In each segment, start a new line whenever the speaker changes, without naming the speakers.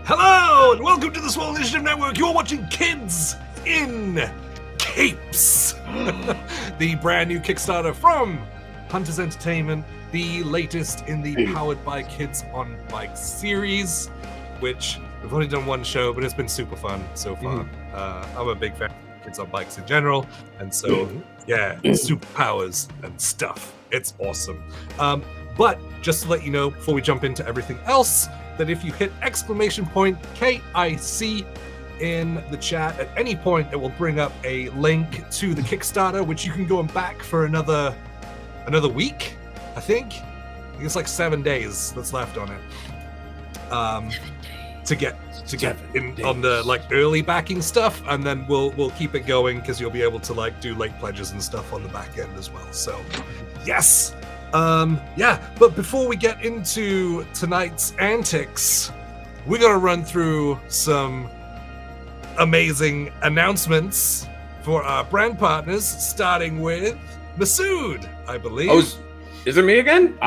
Hello, and welcome to the Swole Initiative Network. You're watching Kids in Capes, the brand new Kickstarter from Hunters Entertainment, the latest in the Powered by Kids on Bikes series, which we've only done one show, but it's been super fun so far. I'm a big fan of Kids on Bikes in general, and so, yeah, superpowers and stuff. It's awesome. But just to let you know, before we jump into everything else, that if you hit exclamation point KIC in the chat at any point, it will bring up a link to the Kickstarter, which you can go and back for another week, I think. It's like 7 days that's left on it. To get in on the like early backing stuff, and then we'll keep it going because you'll be able to like do late pledges and stuff on the back end as well. So yes. But before we get into tonight's antics, we're gonna run through some amazing announcements for our brand partners, starting with Masood, I believe.
Oh, is it me again?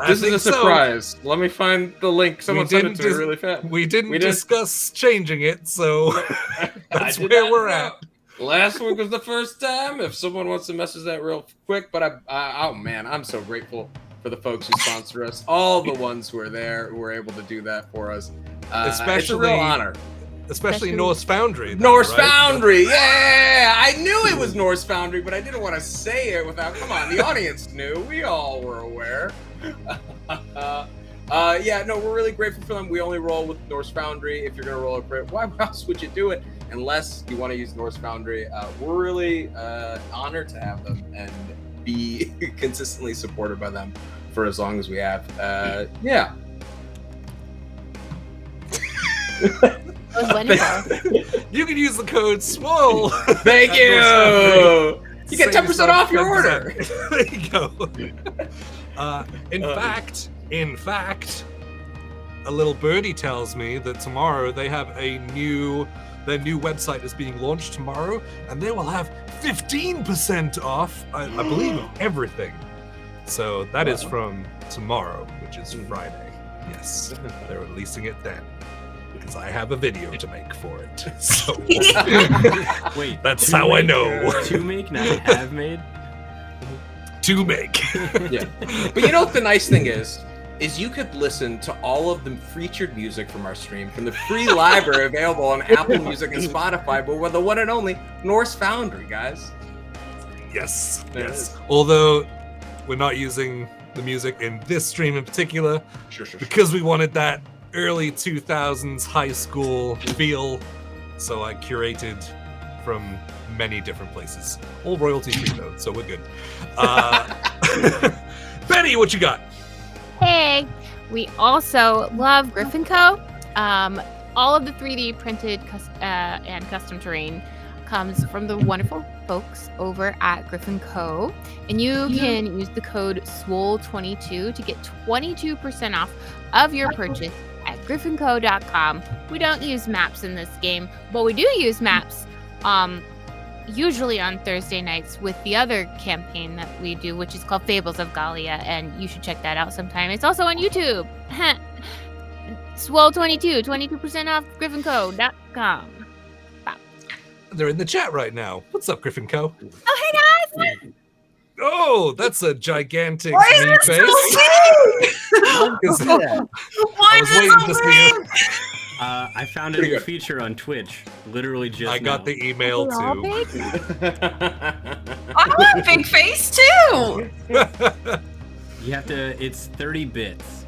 This is a surprise.
So.
Let me find the link. Someone sent it to me really fast.
We didn't discuss changing it, so that's where we're at.
Last week was the first time. If someone wants to message that real quick, but oh man, I'm so grateful for the folks who sponsor us, all the ones who are there, who were able to do that for us. Especially, it's a real honor.
Especially Norse Foundry.
Norse Foundry, yeah! I knew it was Norse Foundry, but I didn't want to say it without. Come on, the audience knew. We all were aware. We're really grateful for them. We only roll with Norse Foundry. If you're gonna roll a crit, why else would you do it? Unless you want to use Norse Foundry. We're really honored to have them and be consistently supported by them for as long as we have.
You can use the code SWOLE.
Thank you. You get 10% off your order.
There you go. In fact, a little birdie tells me that tomorrow they have their new website is being launched tomorrow, and they will have 15% off, I believe, everything. So that is from tomorrow, which is Friday. Yes, they're releasing it then, because I have a video to make for it. So
wait,
that's how I know.
To make, not have made.
To make.
Yeah, but you know what the nice thing is you could listen to all of the featured music from our stream from the free library available on Apple Music and Spotify, but with the one and only Norse Foundry, guys.
Yes. Although we're not using the music in this stream in particular, sure. Because we wanted that early 2000s high school feel, so I curated from many different places. All royalty free though, so we're good. Benny, what you got?
Hey, we also love Griffin Co. All of the 3D printed and custom terrain comes from the wonderful folks over at Griffin Co. And you can use the code SWOLE22 to get 22% off of your purchase at griffinco.com. We don't use maps in this game, but we do use maps usually on Thursday nights with the other campaign that we do, which is called Fables of Gallia, and you should check that out sometime. It's also on YouTube. Swole22, 22% off griffinco.com.
They're in the chat right now. What's up, Griffin Co?
Oh, hey guys!
Oh, that's a gigantic
Why is it
face.
so big? Why is it so big?
I found a new feature on Twitch, literally just
I got the email too.
I want a big face too.
You have to, it's 30 bits.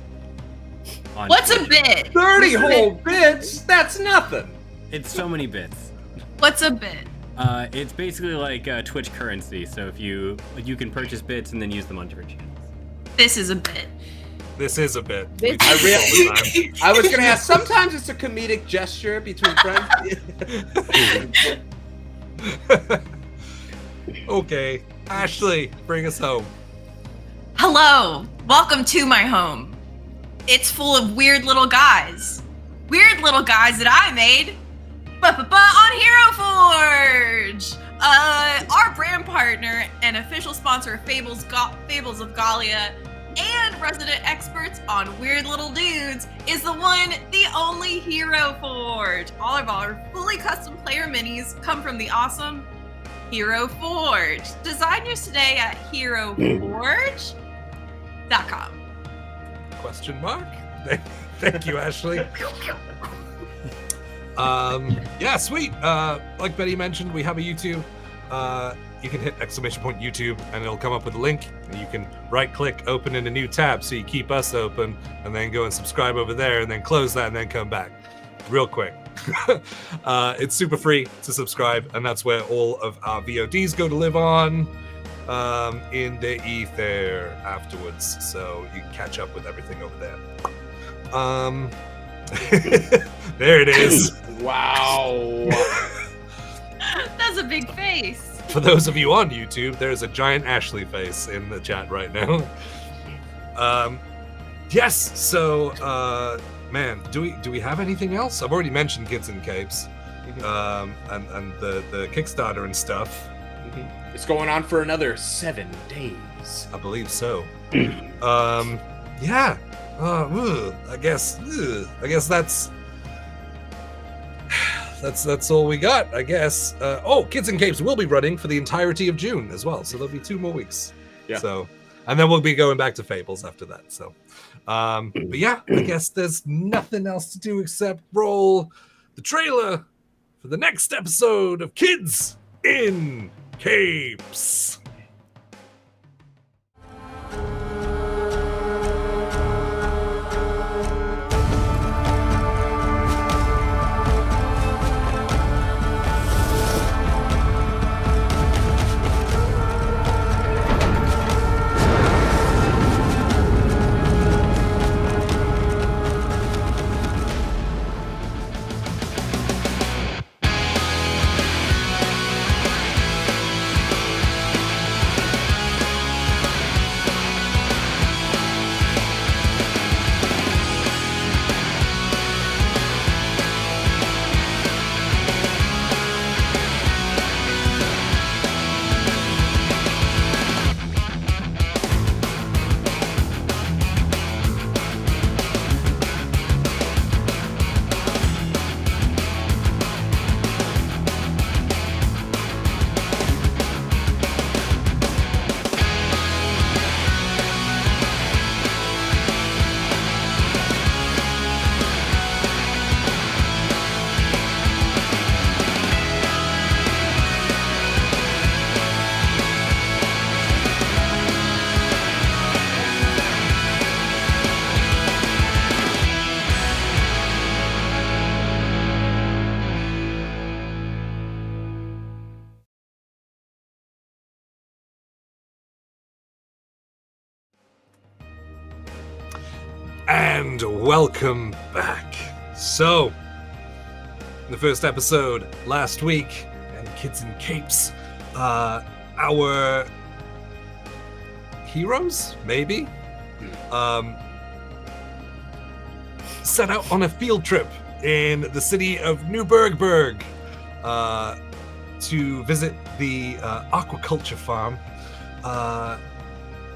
What's a bit?
30 whole bits? That's nothing.
It's so many bits.
What's a bit?
It's basically like Twitch currency, so if you can purchase bits and then use them on different channels.
This is a bit.
This is a bit.
I was gonna ask. Sometimes it's a comedic gesture between friends.
Okay, Ashley, bring us home.
Hello, welcome to my home. It's full of weird little guys. Weird little guys that I made on Hero Forge. Our brand partner and official sponsor of Fables of Gallia and resident experts on weird little dudes is the one, the only Hero Forge. All of our fully custom player minis come from the awesome Hero Forge. Design yours today at heroforge.com.
Question mark? Thank you, Ashley. Yeah, sweet. Like Betty mentioned, we have a YouTube. You can hit ! YouTube and it'll come up with a link, and you can right click, open in a new tab, so you keep us open, and then go and subscribe over there, and then close that, and then come back real quick. It's super free to subscribe, and that's where all of our VODs go to live on in the ether afterwards, so you can catch up with everything over there. There it is.
Wow.
That's a big face.
For those of you on YouTube, there's a giant Ashley face in the chat right now. Yes, so man, do we have anything else? I've already mentioned Kids in Capes, and the Kickstarter and stuff.
It's going on for another 7 days.
I believe so. Yeah. I guess that's all we got, I guess. Kids in Capes will be running for the entirety of June as well, so there'll be 2 more weeks.
Yeah.
So, and then we'll be going back to Fables after that. So, but yeah, I guess there's nothing else to do except roll the trailer for the next episode of Kids in Capes. And welcome back. So, in the first episode last week, and Kids in Capes, our heroes, maybe, set out on a field trip in the city of Newburgh to visit the aquaculture farm.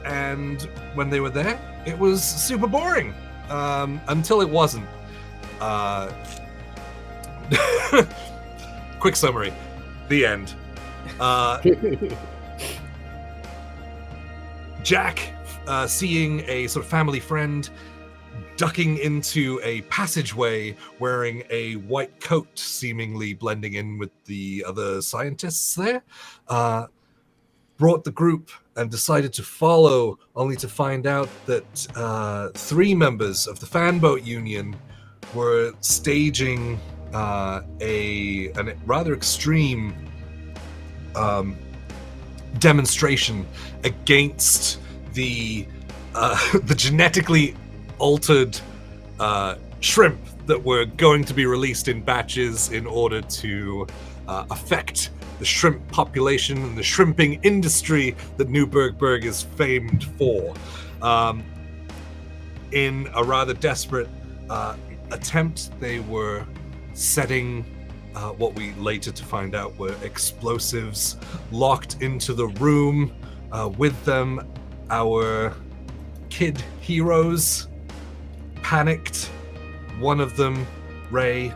And when they were there, it was super boring, until it wasn't. Quick summary, the end. Jack, seeing a sort of family friend ducking into a passageway wearing a white coat, seemingly blending in with the other scientists there, brought the group and decided to follow, only to find out that 3 members of the Fanboat Union were staging a rather extreme demonstration against the genetically altered shrimp that were going to be released in batches in order to affect the shrimp population and the shrimping industry that Newburgh is famed for. In a rather desperate attempt, they were setting what we later to find out were explosives locked into the room. With them, our kid heroes panicked. One of them, Ray,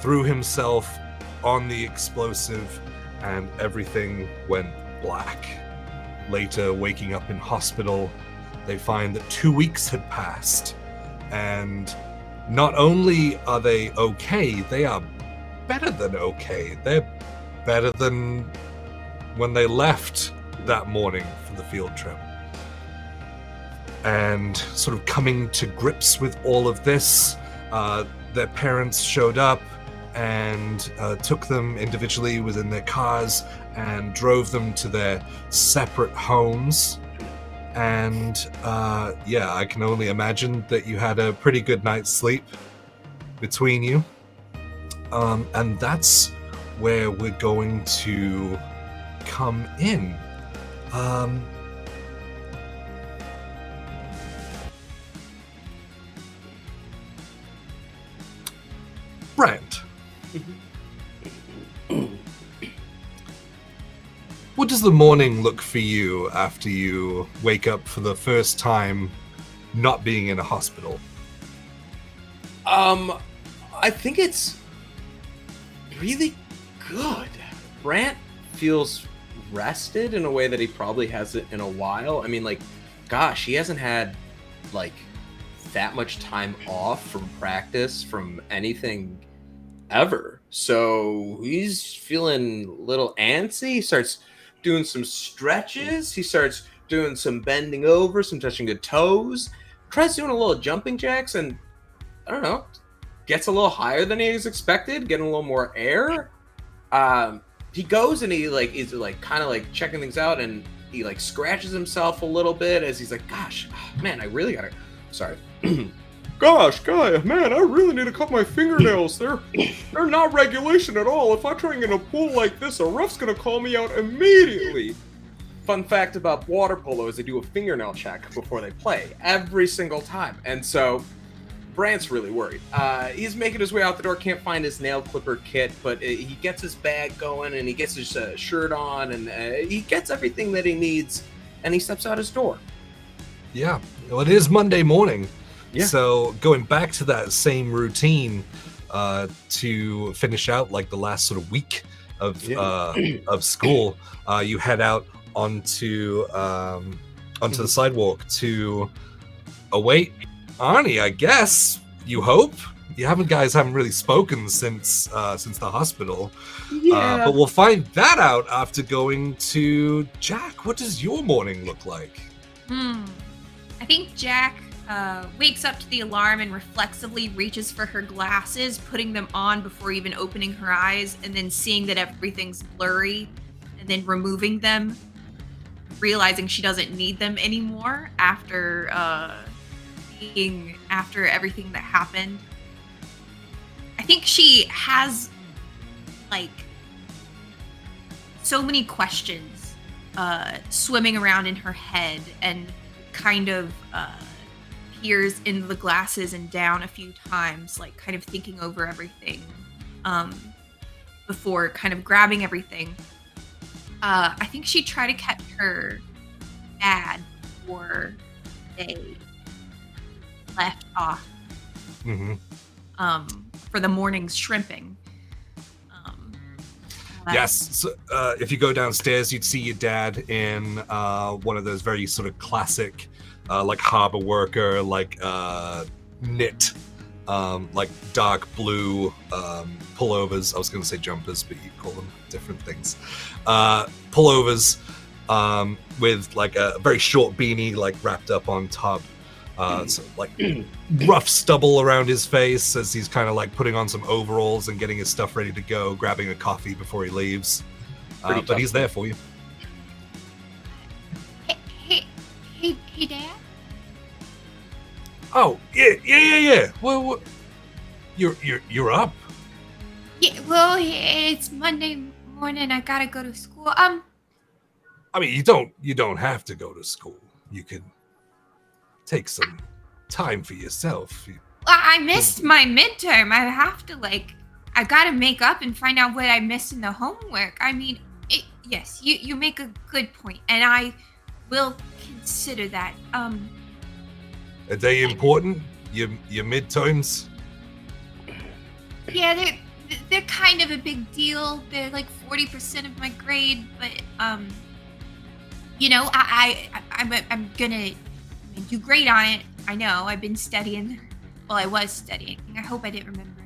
threw himself on the explosive and everything went black. Later, waking up in hospital, they find that 2 weeks had passed. And not only are they okay, they are better than okay. They're better than when they left that morning for the field trip. And sort of coming to grips with all of this, their parents showed up and took them individually within their cars and drove them to their separate homes. And I can only imagine that you had a pretty good night's sleep between you. And that's where we're going to come in. Brent. What does the morning look for you after you wake up for the first time not being in a hospital?
I think it's really good. Brant feels rested in a way that he probably hasn't in a while. I mean, like, gosh, he hasn't had, like, that much time off from practice, from anything ever. So he's feeling a little antsy. He starts doing some stretches. He starts doing some bending over, some touching good toes. Tries doing a little jumping jacks, and I don't know, gets a little higher than he was expected, getting a little more air. He goes and he is kind of like checking things out, and he like scratches himself a little bit as he's like, gosh, man, I really gotta, sorry. Gosh, guy, man, I really need to cut my fingernails. They're not regulation at all. If I try and get in a pool like this, a ref's gonna call me out immediately. Fun fact about water polo is they do a fingernail check before they play every single time. And so Brant's really worried. He's making his way out the door, can't find his nail clipper kit, but he gets his bag going and he gets his shirt on and he gets everything that he needs and he steps out his door.
Yeah, well, it is Monday morning.
Yeah.
So going back to that same routine to finish out like the last sort of week of school, you head out onto the sidewalk to await Arnie, I guess. You hope. You guys haven't really spoken since the hospital.
Yeah.
But we'll find that out after going to Jack. What does your morning look like?
I think Jack wakes up to the alarm and reflexively reaches for her glasses, putting them on before even opening her eyes, and then seeing that everything's blurry, and then removing them, realizing she doesn't need them anymore after everything that happened. I think she has like so many questions swimming around in her head, and kind of peers into the glasses and down a few times, like kind of thinking over everything before kind of grabbing everything. I think she tried to catch her dad before they left off for the morning's shrimping.
Yes. So, if you go downstairs, you'd see your dad in one of those very sort of classic, like harbor worker, like knit, like dark blue pullovers. I was going to say jumpers, but you call them different things. Pullovers with like a very short beanie, like wrapped up on top. So like rough stubble around his face as he's kind of like putting on some overalls and getting his stuff ready to go, grabbing a coffee before he leaves. But he's there for you.
Hey, Dad?
Oh, yeah. Well, you're up.
Yeah, well, it's Monday morning. I gotta go to school.
I mean, you don't have to go to school. You can take some time for yourself.
I missed my midterm. I have to I gotta make up and find out what I missed in the homework. I mean, yes, you make a good point, and I will consider that.
Are they important? Your midterms?
Yeah, they're kind of a big deal. They're like 40% of my grade, but you know, I'm gonna do great on it. I know. I've been studying. Well, I was studying. I hope I didn't remember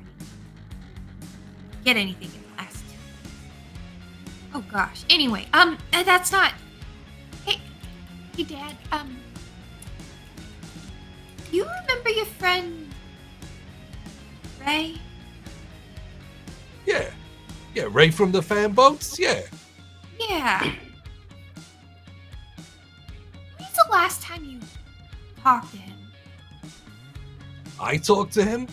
get anything in the last. Oh gosh. Anyway, that's not. Hey, Dad. You remember your friend Ray?
Yeah. Yeah, Ray from the fan boats? Yeah.
Yeah. When's the last time you talked to him?
I talked to him?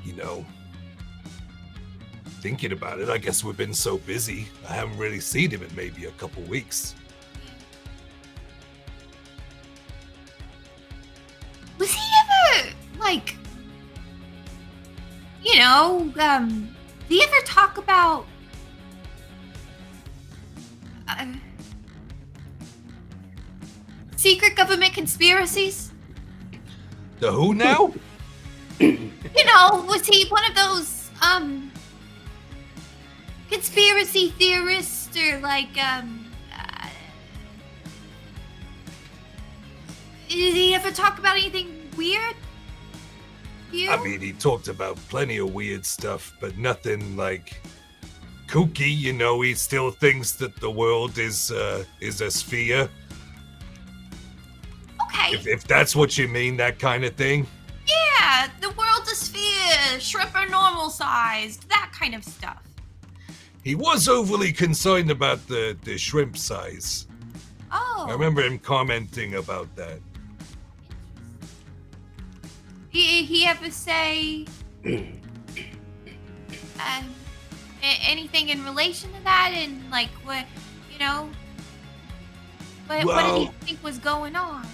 You know, thinking about it, I guess we've been so busy. I haven't really seen him in maybe a couple weeks.
Was he ever, like, you know, did he ever talk about, secret government conspiracies?
The who now?
You know, was he one of those, conspiracy theorists or, like, did he ever talk about anything weird? You?
I mean, he talked about plenty of weird stuff, but nothing like kooky. You know, he still thinks that the world is a sphere.
Okay.
If that's what you mean, that kind of thing.
Yeah, the world's a sphere, shrimp are normal sized, that kind of stuff.
He was overly concerned about the shrimp size.
Oh.
I remember him commenting about that.
He ever say anything in relation to that, and like what, you know, what did he think was going on?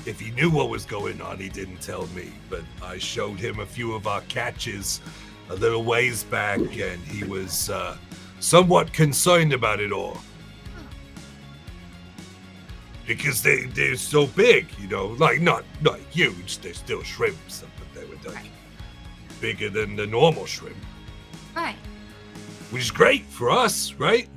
If he knew what was going on, he didn't tell me, but I showed him a few of our catches a little ways back, and he was somewhat concerned about it all. Because they're so big, you know, like not huge, they're still shrimps, but they were like bigger than the normal shrimp.
Right.
Which is great for us, right?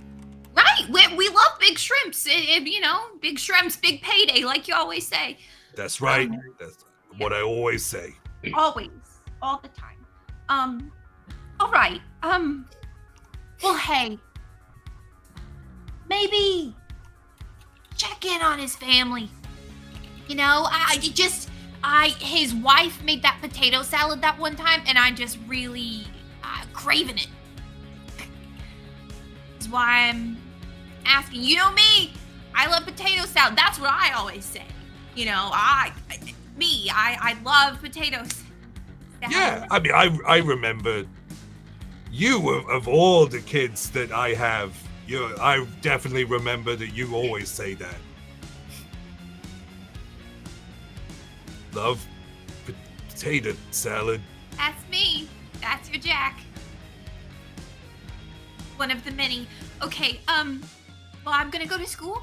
Right, we love big shrimps, you know, big shrimps, big payday, like you always say.
That's right, that's what I always say.
Always, all the time. All right, well, hey, maybe check in on his family. You know, his wife made that potato salad that one time, and I just really craving it. That's why I'm asking. You know me, I love potato salad. That's what I always say. You know, I love potatoes.
Yeah, I mean, I remember you of all the kids that I have. I definitely remember that you always say that. Love potato salad.
That's me. That's your Jack. One of the many. Okay, well, I'm gonna go to school.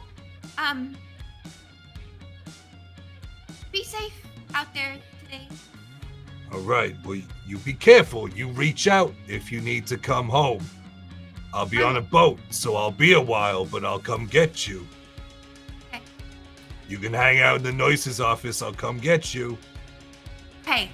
Be safe out there today.
All right, well, you be careful. You reach out if you need to come home. I'll be on a boat, so I'll be a while, but I'll come get you.
Okay.
You can hang out in the nurse's office. I'll come get you.
Okay.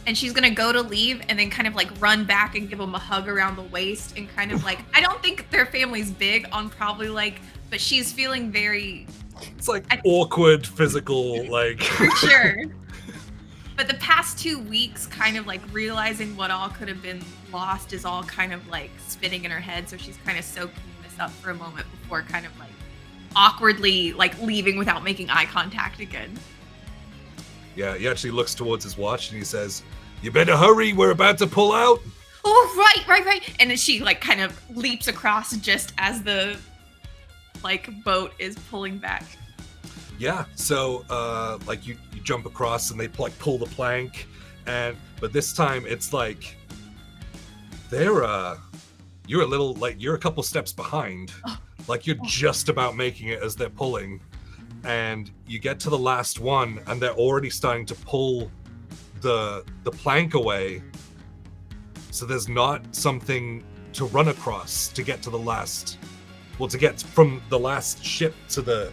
And she's gonna go to leave and then kind of like run back and give him a hug around the waist and kind of like, I don't think their family's big on probably like, but she's feeling very...
It's like awkward physical, like...
For sure. But the past 2 weeks, kind of like realizing what all could have been lost is all kind of like spinning in her head. So she's kind of soaking this up for a moment before kind of like awkwardly like leaving without making eye contact again.
Yeah, he actually looks towards his watch and he says, "You better hurry, we're about to pull out."
Oh, right. And then she like kind of leaps across just as the like boat is pulling back.
Yeah, so like you jump across and they like pull the plank, but this time it's like you're a little like you're a couple steps behind. Like you're just about making it as they're pulling, and you get to the last one, and they're already starting to pull the plank away. So there's not something to run across to get to the last. Well, to get from the last ship to the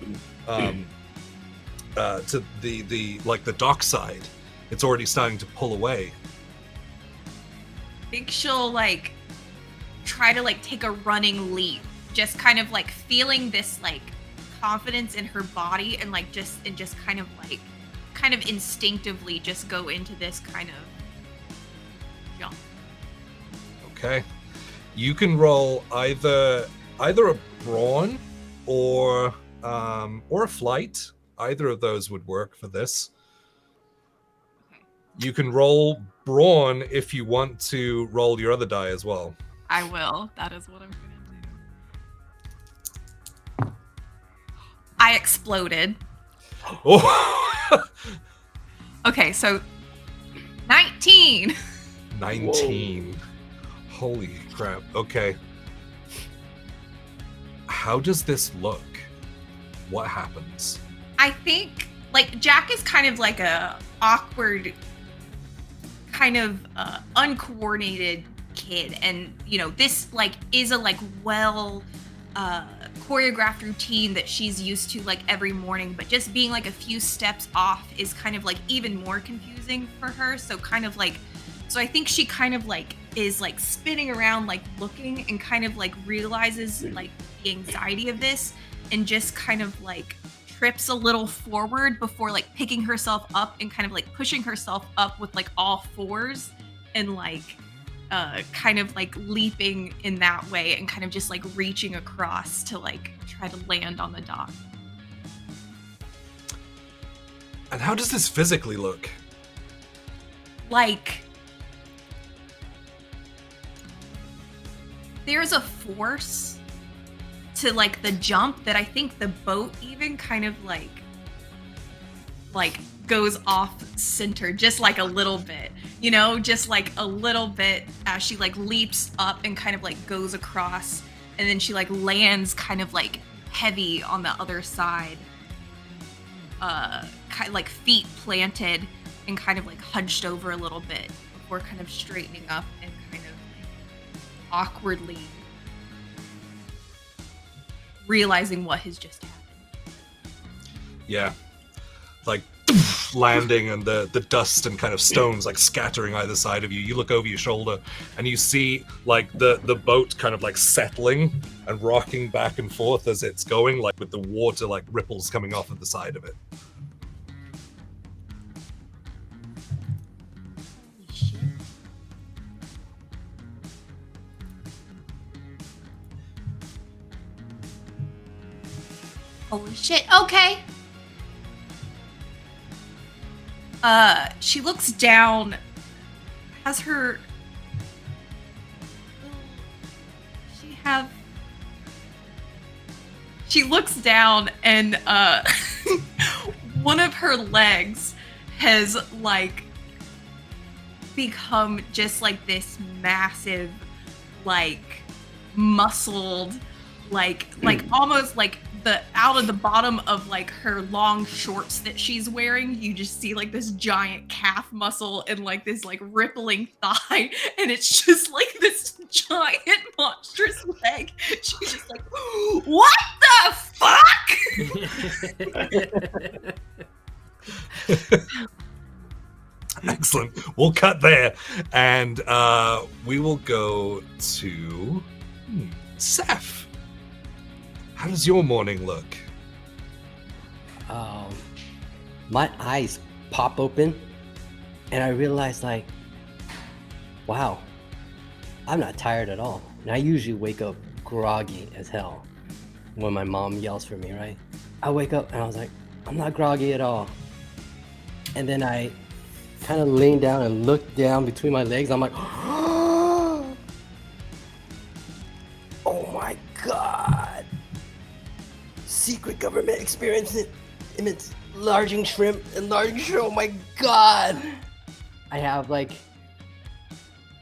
the dock side. It's already starting to pull away.
I think she'll like try to like take a running leap, just kind of like feeling this like confidence in her body and just kind of instinctively just go into this kind of jump.
Okay. You can roll either a brawn or a flight. Either of those would work for this. You can roll brawn if you want to roll your other die as well.
I will. That is what I'm gonna do. I exploded.
Oh.
Okay, so 19.
19. Whoa. Holy crap. Okay. How does this look? What happens?
I think like Jack is kind of like a awkward, kind of uncoordinated kid, and this like is a like well choreographed routine that she's used to like every morning, but just being like a few steps off is kind of like even more confusing for her. So I think she kind of like is like spinning around like looking and kind of like realizes like the anxiety of this and just kind of like trips a little forward before like picking herself up and kind of like pushing herself up with like all fours and like kind of like leaping in that way and kind of just like reaching across to like try to land on the dock.
And how does this physically look?
Like there's a force to like the jump that I think the boat even kind of like goes off center just like a little bit, just like a little bit as she like leaps up and kind of like goes across, and then she like lands kind of like heavy on the other side, kind of like feet planted and kind of like hunched over a little bit before kind of straightening up and kind of awkwardly realizing what has just happened.
Yeah. Like landing and the dust and kind of stones like scattering either side of you. You look over your shoulder and you see like the boat kind of like settling and rocking back and forth as it's going, like with the water like ripples coming off of the side of it.
Holy shit. Okay. She looks down, has her. She looks down and one of her legs has like become just like this massive, like muscled, like almost like the out of the bottom of like her long shorts that she's wearing, you just see like this giant calf muscle and like this like rippling thigh, and it's just like this giant monstrous leg. She's just like, what the fuck?
Excellent. We'll cut there, and we will go to Seth. How does your morning look?
My eyes pop open, and I realize, like, wow, I'm not tired at all. And I usually wake up groggy as hell when my mom yells for me, right? I wake up and I was like, I'm not groggy at all. And then I kind of lean down and look down between my legs. I'm like, oh my God. Secret government experience enlarging shrimp. Oh my God. I have like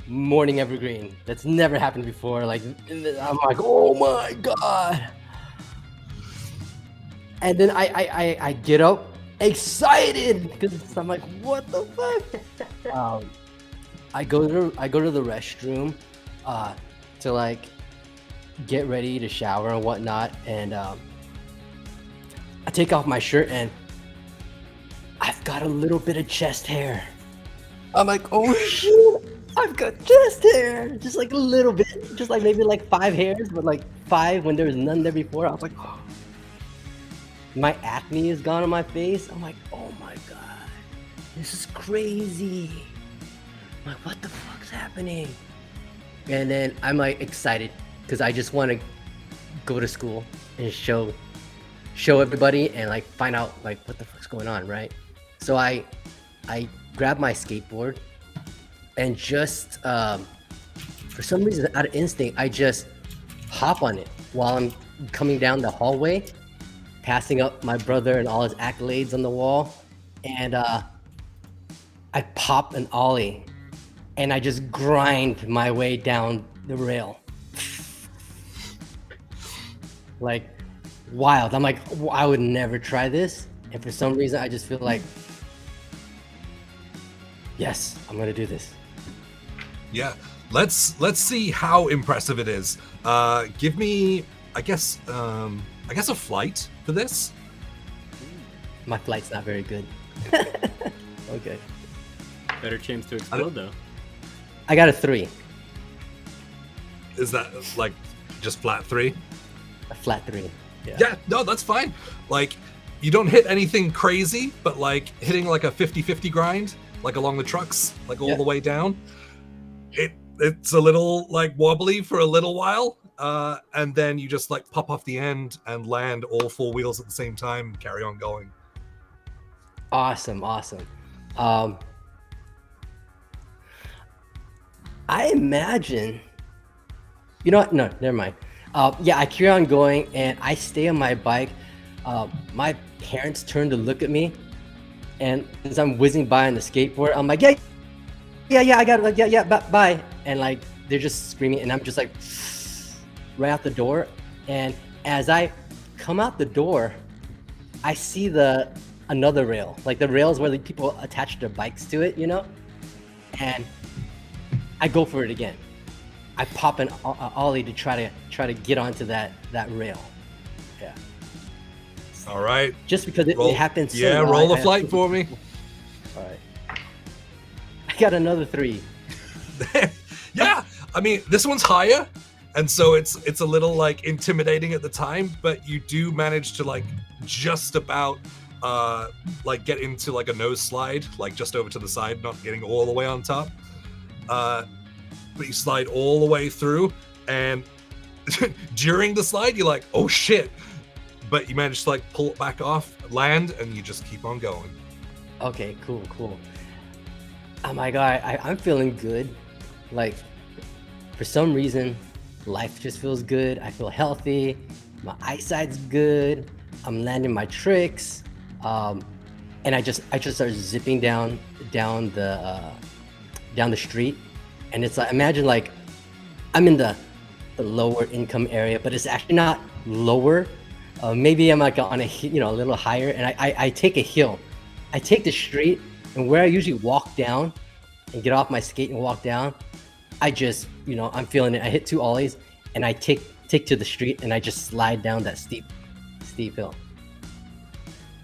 morning evergreen. That's never happened before. Like, I'm like, oh my God. And then I get up excited because I'm like, what the fuck? I go to the restroom to like get ready to shower and whatnot, and I take off my shirt and I've got a little bit of chest hair. I'm like, oh shit, I've got chest hair, just like a little bit, just like maybe like 5 hairs, but like 5 when there was none there before. I was like, oh. My acne is gone on my face. I'm like, oh my god, this is crazy. I'm like, what the fuck's happening? And then I'm like excited because I just want to go to school and show everybody and like find out like what the fuck's going on, right? So I grab my skateboard and just for some reason out of instinct I just hop on it while I'm coming down the hallway, passing up my brother and all his accolades on the wall, and I pop an ollie and I just grind my way down the rail. Like wild. I'm like, I would never try this, and for some reason I just feel like, yes, I'm gonna do this.
Yeah, let's see how impressive it is. Give me, I guess a flight for this.
My flight's not very good. Okay.
Better chance to explode though.
I got a 3.
Is that like just flat 3?
A flat 3.
Yeah, no, that's fine. Like, you don't hit anything crazy, but like hitting like a 50-50 grind, like along the trucks, like all the way down. It's a little like wobbly for a little while, and then you just like pop off the end and land all 4 wheels at the same time and carry on going.
Awesome. I imagine, you know what? No, never mind. Yeah, I carry on going and I stay on my bike. My parents turn to look at me, and as I'm whizzing by on the skateboard, I'm like, yeah, I got it. Yeah, bye. And like they're just screaming, and I'm just like right out the door. And as I come out the door, I see another rail, like the rails where the people attach their bikes to it, you know. And I go for it again. I pop an ollie to try to get onto that rail. Yeah.
All right.
Just because it happens. So
yeah, roll the flight for me.
All right. I got another 3.
Yeah, I mean this one's higher, and so it's a little like intimidating at the time, but you do manage to like just about like get into like a nose slide, like just over to the side, not getting all the way on top. But you slide all the way through, and during the slide you're like, oh shit, but you manage to like pull it back off, land, and you just keep on going.
Okay, cool. Oh my god, I'm feeling good. Like, for some reason, life just feels good. I feel healthy. My eyesight's good. I'm landing my tricks, and I just start zipping down the street, and it's like, imagine like I'm in the lower income area, but it's actually not lower. Maybe I'm like on a little higher, and I take a hill. I take the street, and where I usually walk down and get off my skate and walk down, I just, I'm feeling it. I hit 2 ollies, and I take to the street, and I just slide down that steep hill.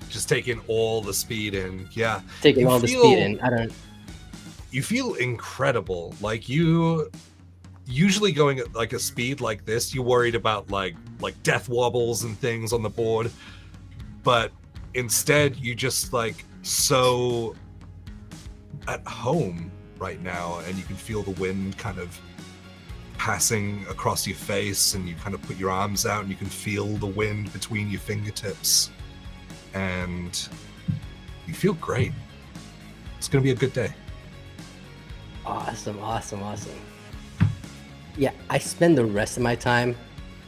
Just taking all the speed in. Yeah.
Taking all the speed in.
You feel incredible. Like, you usually going at like a speed like this, you're worried about like death wobbles and things on the board, but instead you just like so at home right now, and you can feel the wind kind of passing across your face, and you kind of put your arms out and you can feel the wind between your fingertips, and you feel great. It's gonna be a good day.
Awesome. Yeah, I spend the rest of my time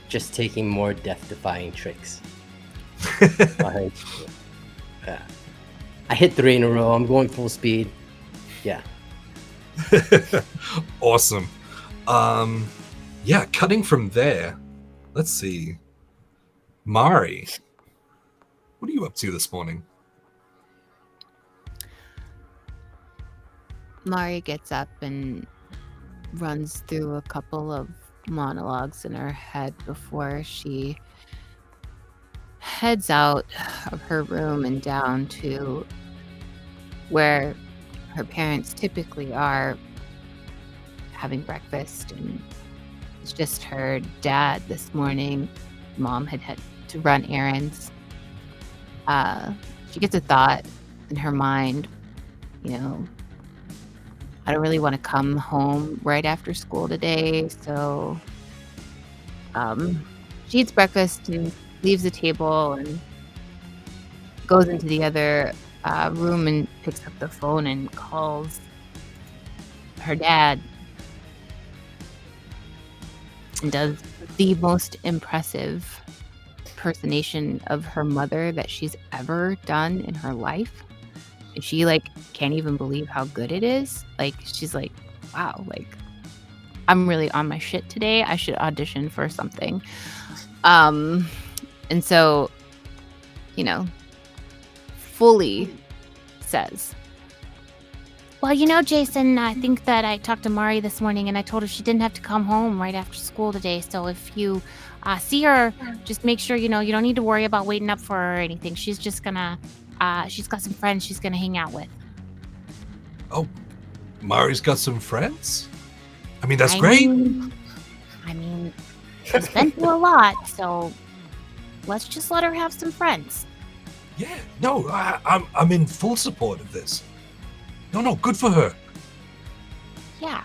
just taking more death-defying tricks. Yeah. I hit 3 in a row. I'm going full speed. Yeah.
Awesome. Yeah, cutting from there. Let's see. Mari, What are you up to this morning?
Mari gets up and runs through a couple of monologues in her head before she heads out of her room and down to where her parents typically are having breakfast. And it's just her dad this morning. Mom had to run errands. She gets a thought in her mind, I don't really want to come home right after school today, so she eats breakfast and leaves the table and goes into the other room and picks up the phone and calls her dad and does the most impressive impersonation of her mother that she's ever done in her life. And she can't even believe how good it is. She's like, wow, I'm really on my shit today. I should audition for something. And so, fully says, well, Jason, I think that I talked to Mari this morning and I told her she didn't have to come home right after school today. So if you see her, just make sure, you don't need to worry about waiting up for her or anything. She's just gonna, she's got some friends she's gonna hang out with.
Oh, Mari's got some friends? I mean, that's great.
I mean, she's been through a lot, so let's just let her have some friends.
Yeah, no, I'm in full support of this. No, good for her.
Yeah.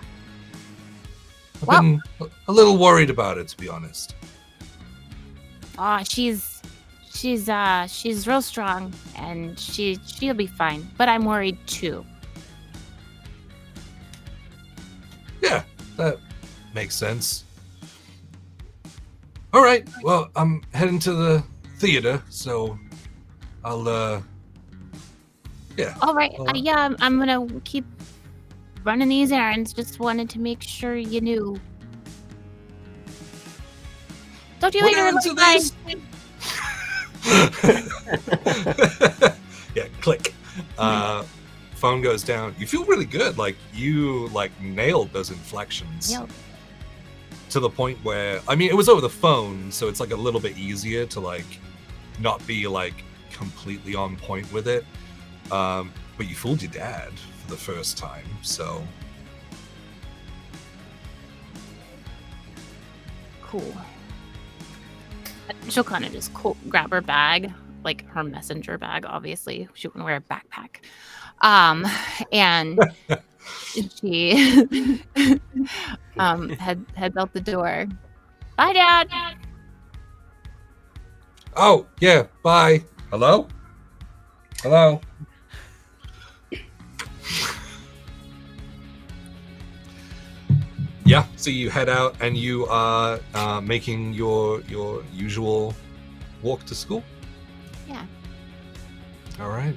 I've been a little worried about it, to be honest.
She's real strong, and she'll be fine. But I'm worried too.
Yeah, that makes sense. All right, well, I'm heading to the theater, so I'll, yeah.
All right, yeah, I'm gonna keep running these errands. Just wanted to make sure you knew. Talk to you later. Bye.
Yeah, click. Phone goes down. You feel really good. You nailed those inflections.
Yep.
To the point where, I mean, it was over the phone, so it's a little bit easier to not be completely on point with it. But you fooled your dad for the first time, so.
Cool. She'll kind of just grab her bag, her messenger bag, obviously. She wouldn't wear a backpack. And she heads out the door. Bye, Dad.
Oh, yeah, bye. Hello? Yeah, so you head out and you are making your usual walk to school?
Yeah.
All right.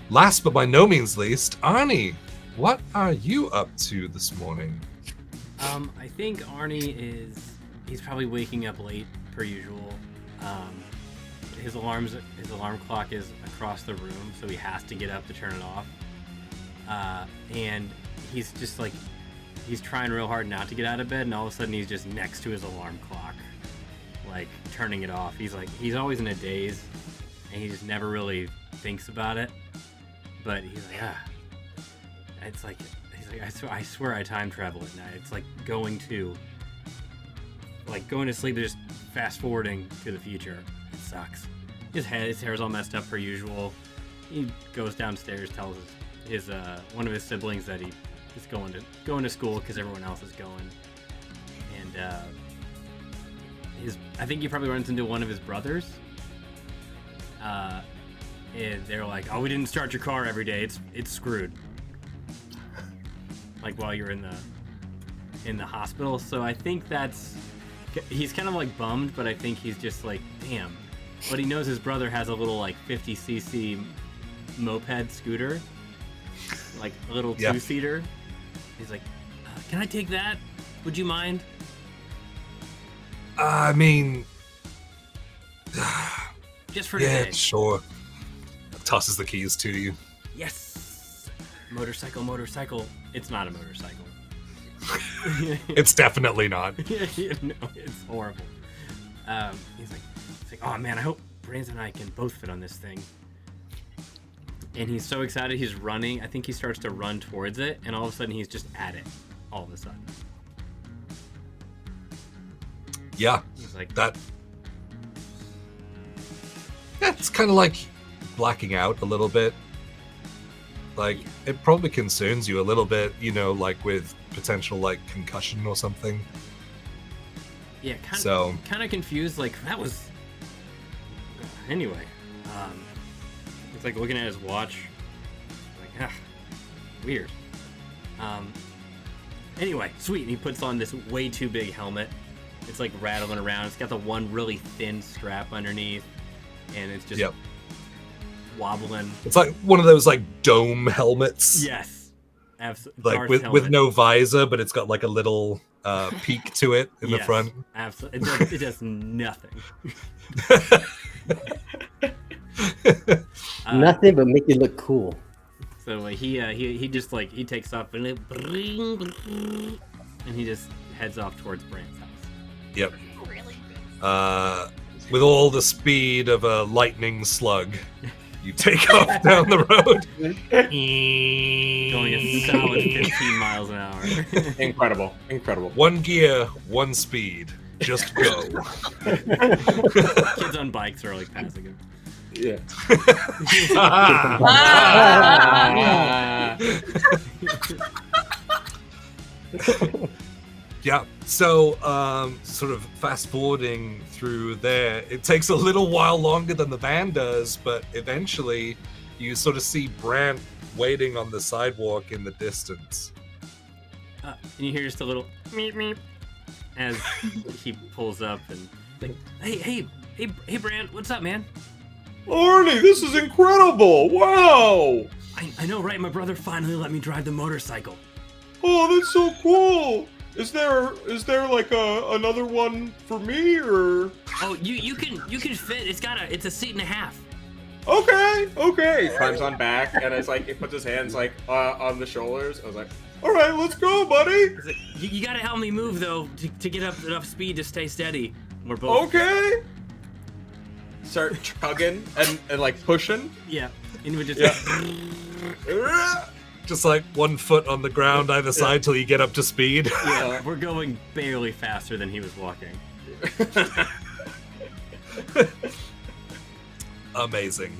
Last but by no means least, Arnie, what are you up to this morning?
I think Arnie he's probably waking up late per usual. His alarm clock is across the room, so he has to get up to turn it off. And he's just he's trying real hard not to get out of bed, and all of a sudden he's just next to his alarm clock, turning it off. He's always in a daze, and he just never really thinks about it. But he's it's I swear I time travel at night. It's going to sleep, just fast forwarding to the future. It sucks. His hair's all messed up per usual. He goes downstairs, tells his one of his siblings that he is going to school because everyone else is going. And I think he probably runs into one of his brothers. And they're like, "Oh, we didn't start your car every day. It's screwed." While you're in the hospital. So I think he's kind of bummed, but I think he's just damn. But he knows his brother has a little 50cc moped scooter, a little two-seater. He's like, "Can I take that? Would you mind?"
I mean,
just for
Yeah,
today.
sure. Tosses the keys to you.
Yes. Motorcycle. It's not a motorcycle.
It's definitely not.
No, it's horrible. He's like, oh man, I hope Brains and I can both fit on this thing. And he's so excited, he's running. I think he starts to run towards it, and all of a sudden he's just at it. All of a sudden.
Yeah,
He's like,
that. Yeah, it's kind of like blacking out a little bit. Like, it probably concerns you a little bit, you know, like with potential like concussion or something.
yeah,
So-
kind of confused. Like that was. Anyway, it's like looking at his watch. Like, weird. Anyway, sweet. And he puts on this way too big helmet. It's like rattling around. It's got the one really thin strap underneath, and it's just
Yep.
wobbling.
It's like one of those like dome helmets.
Yes, absolutely.
Like with no visor, but it's got like a little peak to it in the front.
Absolutely, it does nothing.
Nothing but make you look cool.
So he just like he takes off and he just heads off towards Brand's house.
Yep.
Really?
With all the speed of a lightning slug, you take off down the road.
Going a solid 15 miles an hour.
Incredible.
One gear, one speed. Just go.
Kids on bikes are like passing him.
Yeah.
Yeah, so sort of fast forwarding through there, it takes a little while longer than the van does, but eventually you sort of see Brant waiting on the sidewalk in the distance.
And you hear just a little meep meep as he pulls up and like, hey, Brand, what's up, man?
Arnie, this is incredible! Wow!
I know, right? My brother finally let me drive the motorcycle.
Oh, that's so cool! Is there like another one for me or?
Oh, you can fit. It's a seat and a half.
Okay. He climbs on back and it's like he puts his hands like on the shoulders. I was like, all right, let's go, buddy.
He's like, you gotta help me move though to get up enough speed to stay steady. We're both
Okay. Start chugging and like pushing.
Yeah, and we just
Just like 1 foot on the ground either side till you get up to speed.
yeah, we're going barely faster than he was walking.
Amazing.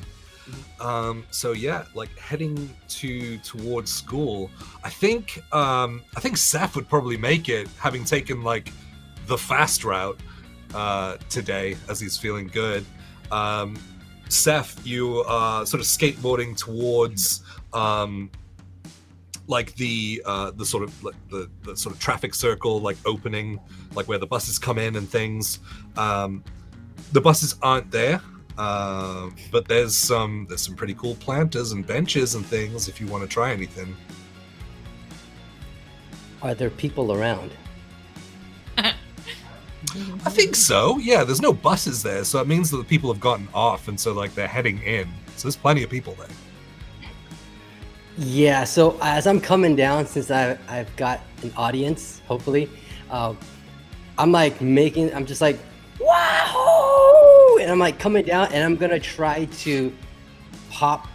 So yeah, like heading towards school. I think Seth would probably make it, having taken like the fast route today, as he's feeling good. Seth, you are sort of skateboarding towards like the sort of like the sort of traffic circle, like opening, like where the buses come in and things. The buses aren't there, but there's some pretty cool planters and benches and things if you want to try anything.
Are there people around?
I think so. Yeah, there's no buses there, so it means that the people have gotten off, and so like they're heading in. So there's plenty of people there.
Yeah, so as I'm coming down, since I've got an audience, hopefully, I'm just like, wow! And I'm like coming down, and I'm gonna try to pop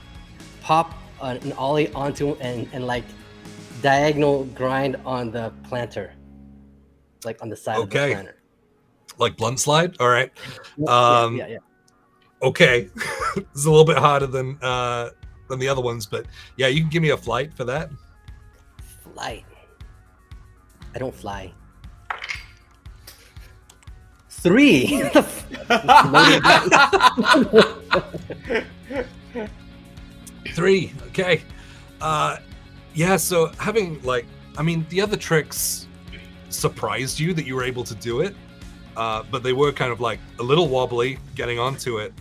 an ollie onto and like diagonal grind on the planter, like on the side of the planter.
Like blunt slide. All right.
Yeah.
Okay, it's a little bit harder than the other ones, but yeah, you can give me a flight for that.
Flight. I don't fly. 3.
3. Okay. Yeah. So having like, I mean, the other tricks surprised you that you were able to do it, but they were kind of like a little wobbly getting onto it.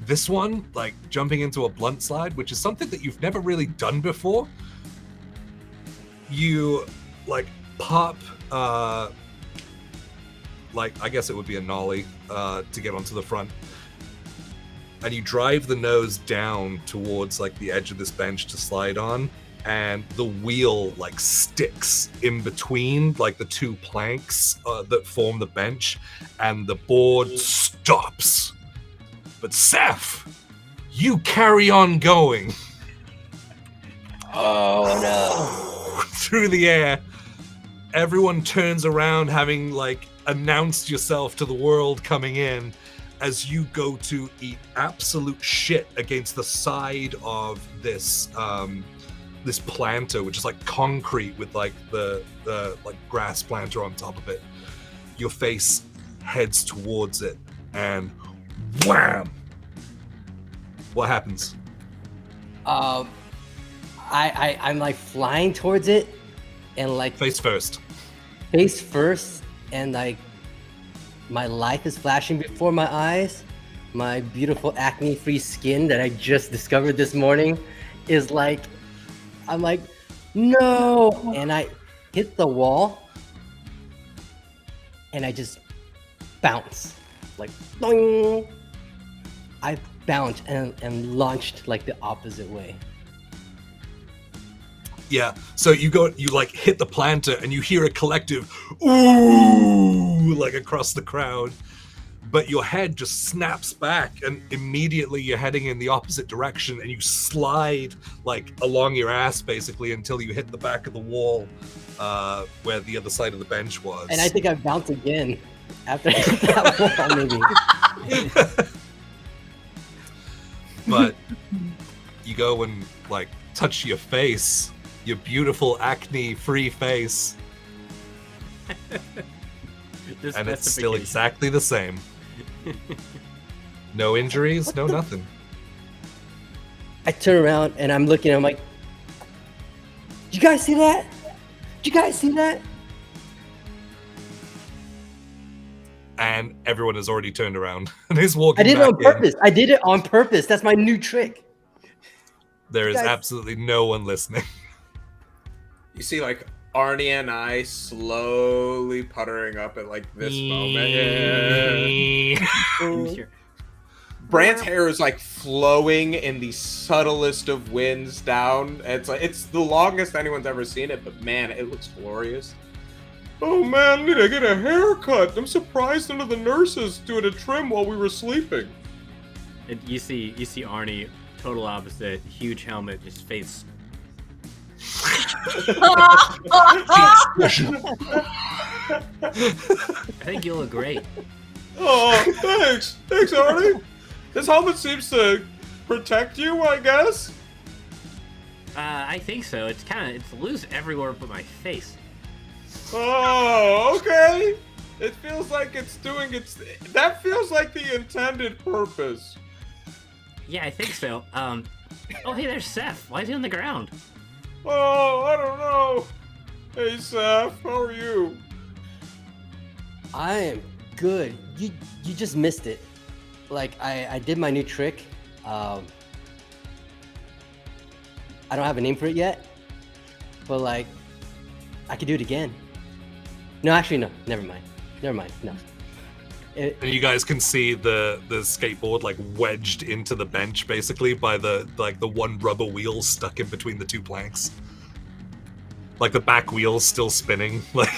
This one, like jumping into a blunt slide, which is something that you've never really done before. You like pop, like I guess it would be a nollie to get onto the front. and you drive the nose down towards like the edge of this bench to slide on, and the wheel like sticks in between like the two planks that form the bench, and the board stops. But Seth, you carry on going.
Oh no.
Through the air. Everyone turns around, having like announced yourself to the world coming in, as you go to eat absolute shit against the side of this this planter, which is like concrete with like the like grass planter on top of it. Your face heads towards it, and wham! What happens?
I'm like flying towards it, and like
Face first,
and like my life is flashing before my eyes. My beautiful acne-free skin that I just discovered this morning is like, I'm like, no, and I hit the wall, and I just bounce, like, boing. I bounced and launched like the opposite way.
Yeah, so you like hit the planter, and you hear a collective ooh like across the crowd, but your head just snaps back, and immediately you're heading in the opposite direction, and you slide like along your ass basically until you hit the back of the wall where the other side of the bench was.
And I think I bounced again after I hit that wall, maybe.
But you go and like touch your face, your beautiful acne-free face, and it's still exactly the same. No injuries, no nothing.
I turn around and I'm looking, I'm like, did you guys see that? Did you guys see that?
And everyone has already turned around and is walking.
I did it
back
on purpose. I did it on purpose. That's my new trick.
There is absolutely no one listening.
You see, like, Arnie and I slowly puttering up at, like, this moment. Yeah. Brant's hair is, like, flowing in the subtlest of winds down. It's like, it's the longest anyone's ever seen it, but man, it looks glorious. Oh man, I need to get a haircut. I'm surprised none of the nurses doing a trim while we were sleeping.
And you see Arnie, total opposite, huge helmet, just face. I think you look great.
Oh, thanks, Arnie. This helmet seems to protect you, I guess.
I think so. It's loose everywhere but my face.
Oh, okay. It feels like it's doing its. That feels like the intended purpose.
Yeah, I think so. Oh, hey, there's Seth. Why is he on the ground?
Oh, I don't know. Hey, Seth, how are you?
I am good. You just missed it. Like, I did my new trick. I don't have a name for it yet, but like, I could do it again. No, actually, no. Never mind. No.
And you guys can see the skateboard like wedged into the bench, basically by the one rubber wheel stuck in between the two planks. Like the back wheel's still spinning. Like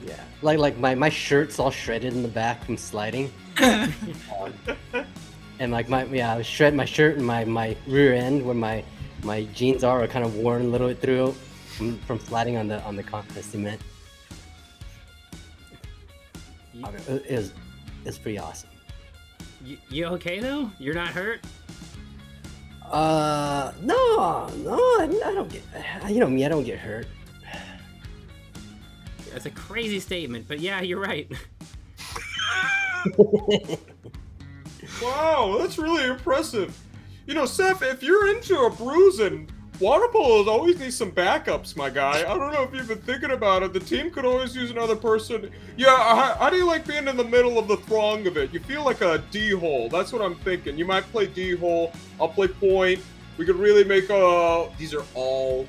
yeah, like my shirt's all shredded in the back from sliding. And like I shred my shirt and my rear end where my jeans are kind of worn a little bit through from sliding on the cement. It's pretty awesome.
You okay though? You're not hurt?
No, I don't get. You know me, I don't get hurt.
That's a crazy statement, but yeah, you're right.
Wow, that's really impressive. You know, Seth, if you're into a bruising, water polos always need some backups, my guy. I don't know if you've been thinking about it. The team could always use another person. Yeah, how do you like being in the middle of the throng of it? You feel like a D-hole. That's what I'm thinking. You might play D-hole. I'll play point. We could really make these are all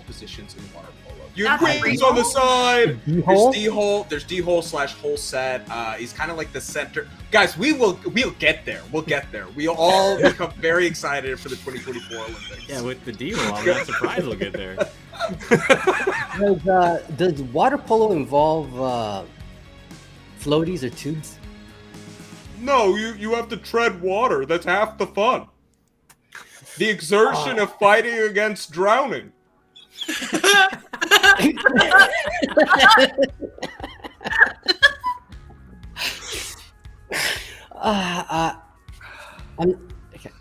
positions in water polo. You have
That's
wings
pretty
on the
cool.
side.
D-hole?
There's D-hole / hole set. He's kind of like the center. Guys, we'll get there. We'll get there. We'll all become very excited for the 2024 Olympics.
Yeah, with the deal, I'm not surprised we'll get there.
Does water polo involve floaties or tubes?
No, you have to tread water. That's half the fun. The exertion of fighting against drowning.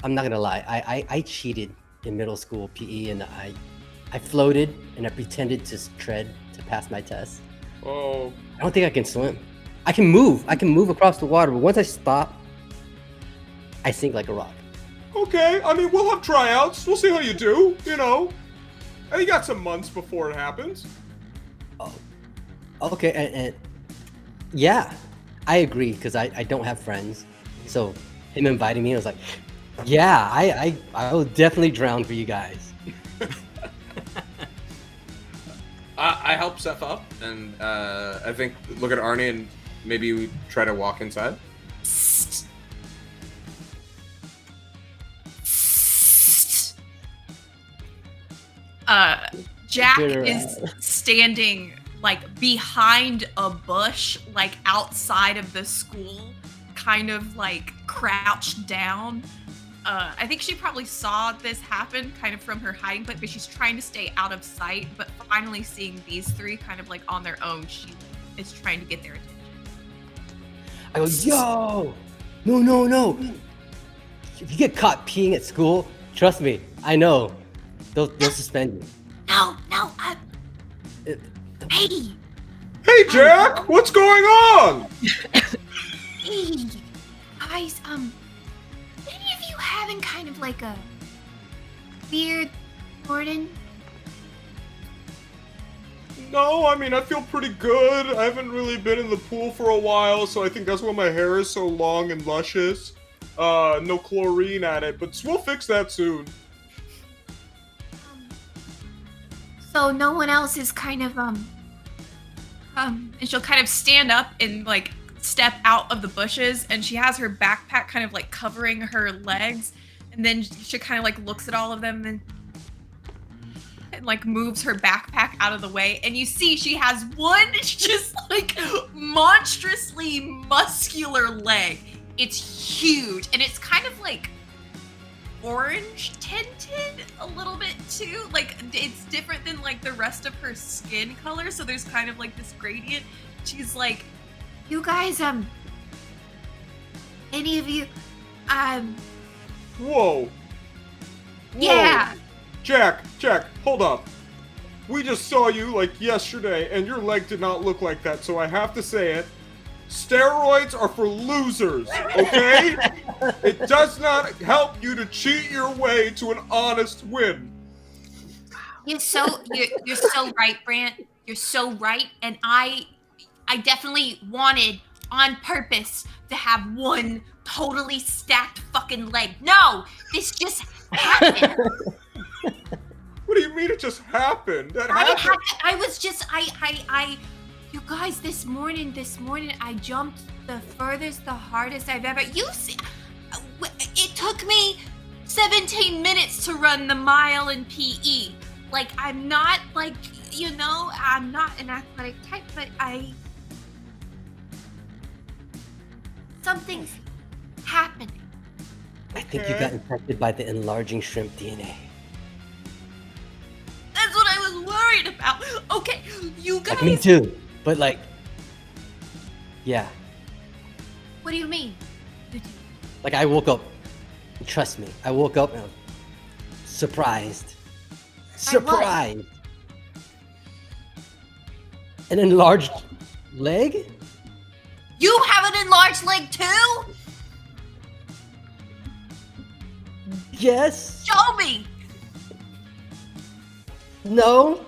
I'm not gonna lie. I cheated in middle school PE, and I floated and I pretended to tread to pass my test.
Oh.
I don't think I can swim. I can move. I can move across the water, but once I stop, I sink like a rock.
Okay, I mean, we'll have tryouts. We'll see how you do, you know. And you got some months before it happens.
Oh, okay, and yeah, I agree because I don't have friends. So him inviting me, I was like, yeah, I will definitely drown for you guys.
I help Seth up, and I think look at Arnie and maybe we try to walk inside.
Psst. Jack is standing like behind a bush, like outside of the school, kind of like crouched down. I think she probably saw this happen kind of from her hiding place, but she's trying to stay out of sight. But finally seeing these three kind of like on their own, she is trying to get their attention.
I go, yo, no. If you get caught peeing at school, trust me, I know. They'll suspend you.
No, hey!
Hey, Jack! What's going on?
Hey, guys, any of you having kind of like a weird morning?
No, I mean, I feel pretty good. I haven't really been in the pool for a while, so I think that's why my hair is so long and luscious. No chlorine at it, but we'll fix that soon.
So no one else is kind of, and she'll kind of stand up and like step out of the bushes, and she has her backpack kind of like covering her legs, and then she kind of like looks at all of them and like moves her backpack out of the way, and you see she has one just like monstrously muscular leg. It's huge, and it's kind of like orange tinted a little bit too. Like it's different than like the rest of her skin color, so there's kind of like this gradient. She's like, you guys, any of you,
Whoa.
yeah.
Jack, hold up. We just saw you like yesterday, and your leg did not look like that, so I have to say it. Steroids are for losers, okay? It does not help you to cheat your way to an honest win.
You're so right, Brant. You're so right, and I definitely wanted on purpose to have one totally stacked fucking leg. No, this just happened.
What do you mean it just happened? That
I
happened.
was just you guys, this morning I jumped the furthest, the hardest I've ever. It took me 17 minutes to run the mile in PE. Like, I'm not like, I'm not an athletic type, but something's happening.
I think you got infected by the enlarging shrimp DNA.
That's what I was worried about. Okay, you guys.
Like me too, but like, yeah.
What do you mean?
Like I woke up, trust me, I woke up and I was surprised. Surprised. An enlarged leg?
You have an enlarged leg too?
Yes.
Show me.
No.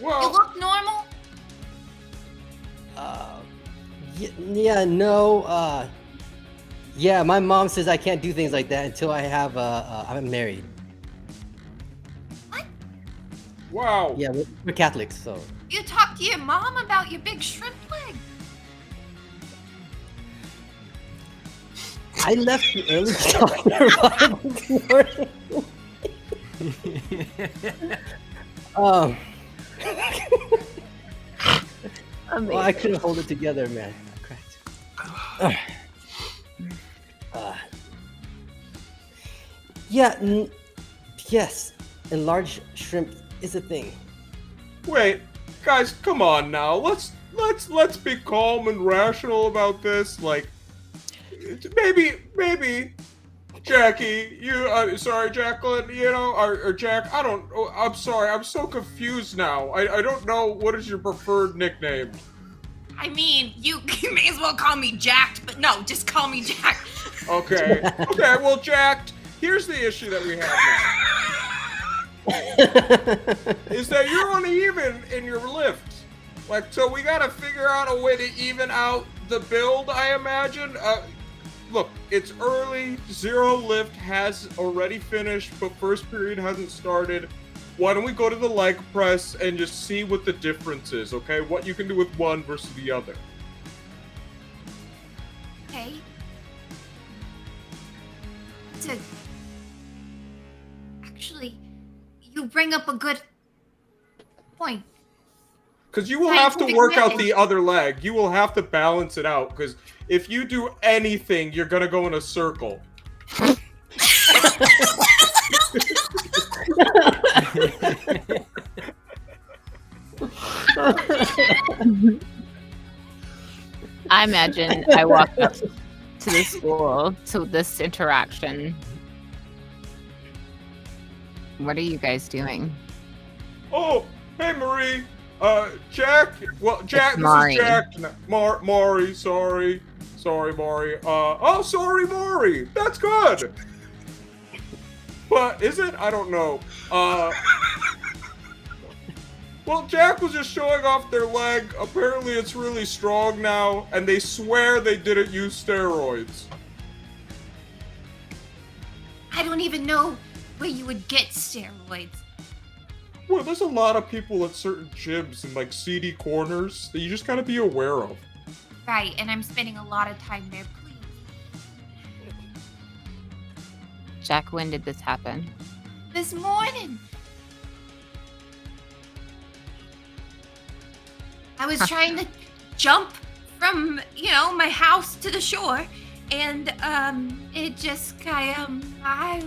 Well,
You look normal.
Yeah, no. Yeah, my mom says I can't do things like that until I have I'm married.
Wow.
Yeah, we're Catholics, so.
You talked to your mom about your big shrimp leg?
I left you early to talk about it this morning. Well, I couldn't hold it together, man. I cracked. Yes, enlarged shrimp is a thing.
Wait, guys, come on now. Let's be calm and rational about this. Like, maybe, Jackie, sorry, Jacqueline, or Jack. I'm sorry. I'm so confused now. I don't know what is your preferred nickname.
I mean, you may as well call me Jacked, but no, just call me Jack.
Okay. Okay. Well, Jack, here's the issue that we have now. Is that you're uneven in your lift. Like, so we gotta figure out a way to even out the build, I imagine. Look, it's early, zero lift has already finished, but first period hasn't started. Why don't we go to the leg press and just see what the difference is, okay? What you can do with one versus the other.
Okay. Actually, you bring up a good point.
Because you will have to
Scientific
work out
method.
the other leg. You will have to balance it out. Because if you do anything, you're going to go in a circle.
I imagine I walk up to the school to this interaction. What are you guys doing?
Oh, hey, Marie. Jack. Well, Jack. This
Mari.
is Jack. Mari. Sorry, Mari. Oh, sorry, Mari. That's good. But is it? I don't know. Well, Jack was just showing off their leg. Apparently, it's really strong now, and they swear they didn't use steroids.
I don't even know where you would get steroids.
Well, there's a lot of people at certain gyms in like seedy corners that you just gotta be aware of.
Right, and I'm spending a lot of time there, please.
Jack, when did this happen?
This morning. I was trying to jump from, my house to the shore, and it just I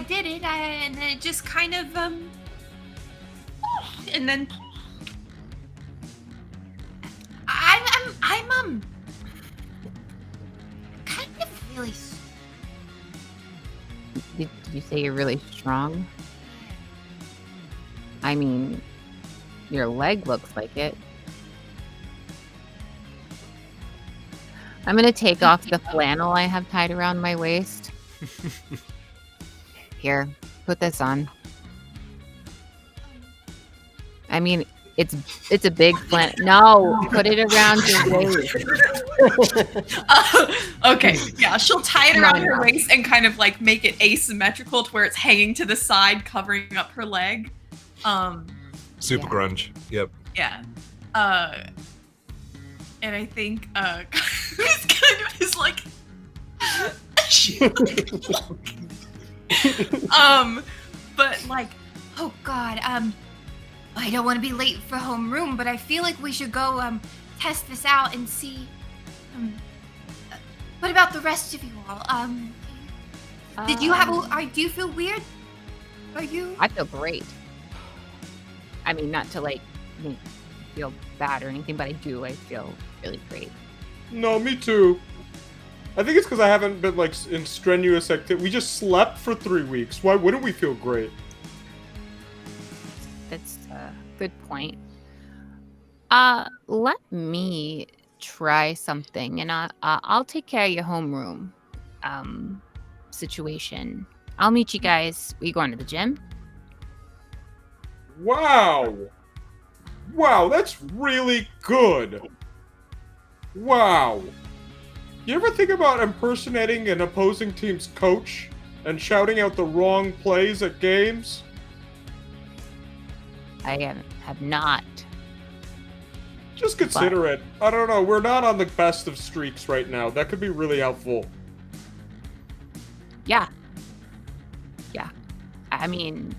did it, and it just kind of and then I'm kind of really.
Did you say you're really strong? I mean, your leg looks like it. I'm gonna take off the flannel I have tied around my waist. Here, put this on. I mean, it's a big flannel. No, put it around your waist.
Okay, yeah, she'll tie it around her
No.
waist and kind of like make it asymmetrical to where it's hanging to the side, covering up her leg.
Super
Yeah.
grunge. Yep.
Yeah. And I think it's kind of is like but like, oh god, I don't want to be late for homeroom, but I feel like we should go test this out and see what about the rest of you all? Did you have do you feel weird? Are you
I feel great. I mean, not to like make you feel bad or anything, but I do. I feel really great.
No, me too. I think it's because I haven't been like in strenuous activity. We just slept for 3 weeks. Why wouldn't we feel great?
That's a good point. Let me try something, and I'll take care of your homeroom situation. I'll meet you guys. We going to the gym?
Wow. Wow, that's really good. Wow.
You ever think about impersonating an opposing team's coach and shouting out the wrong plays at games?
I have not.
Just consider it. I don't know. We're not on the best of streaks right now. That could be really helpful.
Yeah. Yeah. I mean,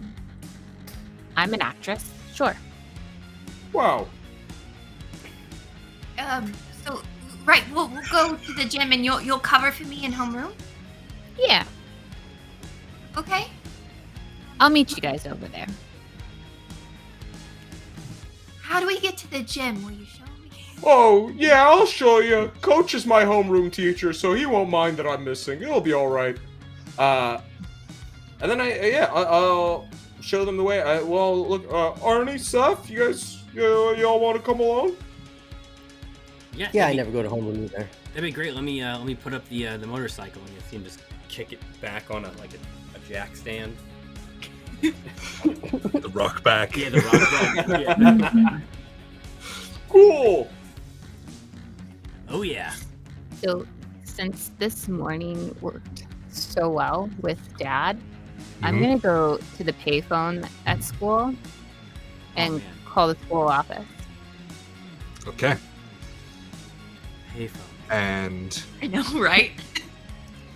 I'm an actress. Sure.
Wow.
So, right, we'll go to the gym and you'll cover for me in homeroom?
Yeah.
Okay.
I'll meet you guys over there.
How do we get to the gym? Will you show me?
Oh, yeah, I'll show you. Coach is my homeroom teacher, so he won't mind that I'm missing. It'll be all right. And then I'll show them the way. Well, look, Arnie, Seth, you guys, y'all want to come along?
Yeah, I never go to homeroom either.
That'd be great. Let me put up the motorcycle and you see him just kick it back on a jack stand.
The rock back.
Yeah, the rock back. Yeah.
Cool.
Oh yeah.
So, since this morning worked so well with Dad, I'm gonna go to the payphone at school and
man.
call the school office.
Okay.
Payphone.
And
I know, right?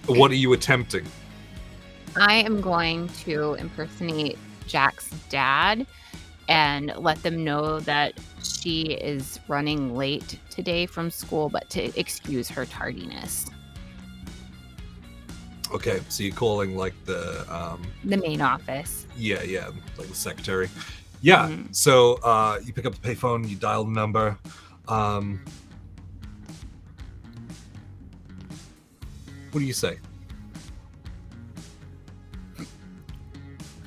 what are you attempting?
I am going to impersonate Jack's dad and let them know that she is running late today from school, but to excuse her tardiness.
Okay, so you're calling like the
main office.
Yeah, like the secretary. Yeah. So you pick up the payphone, you dial the number. What do you say?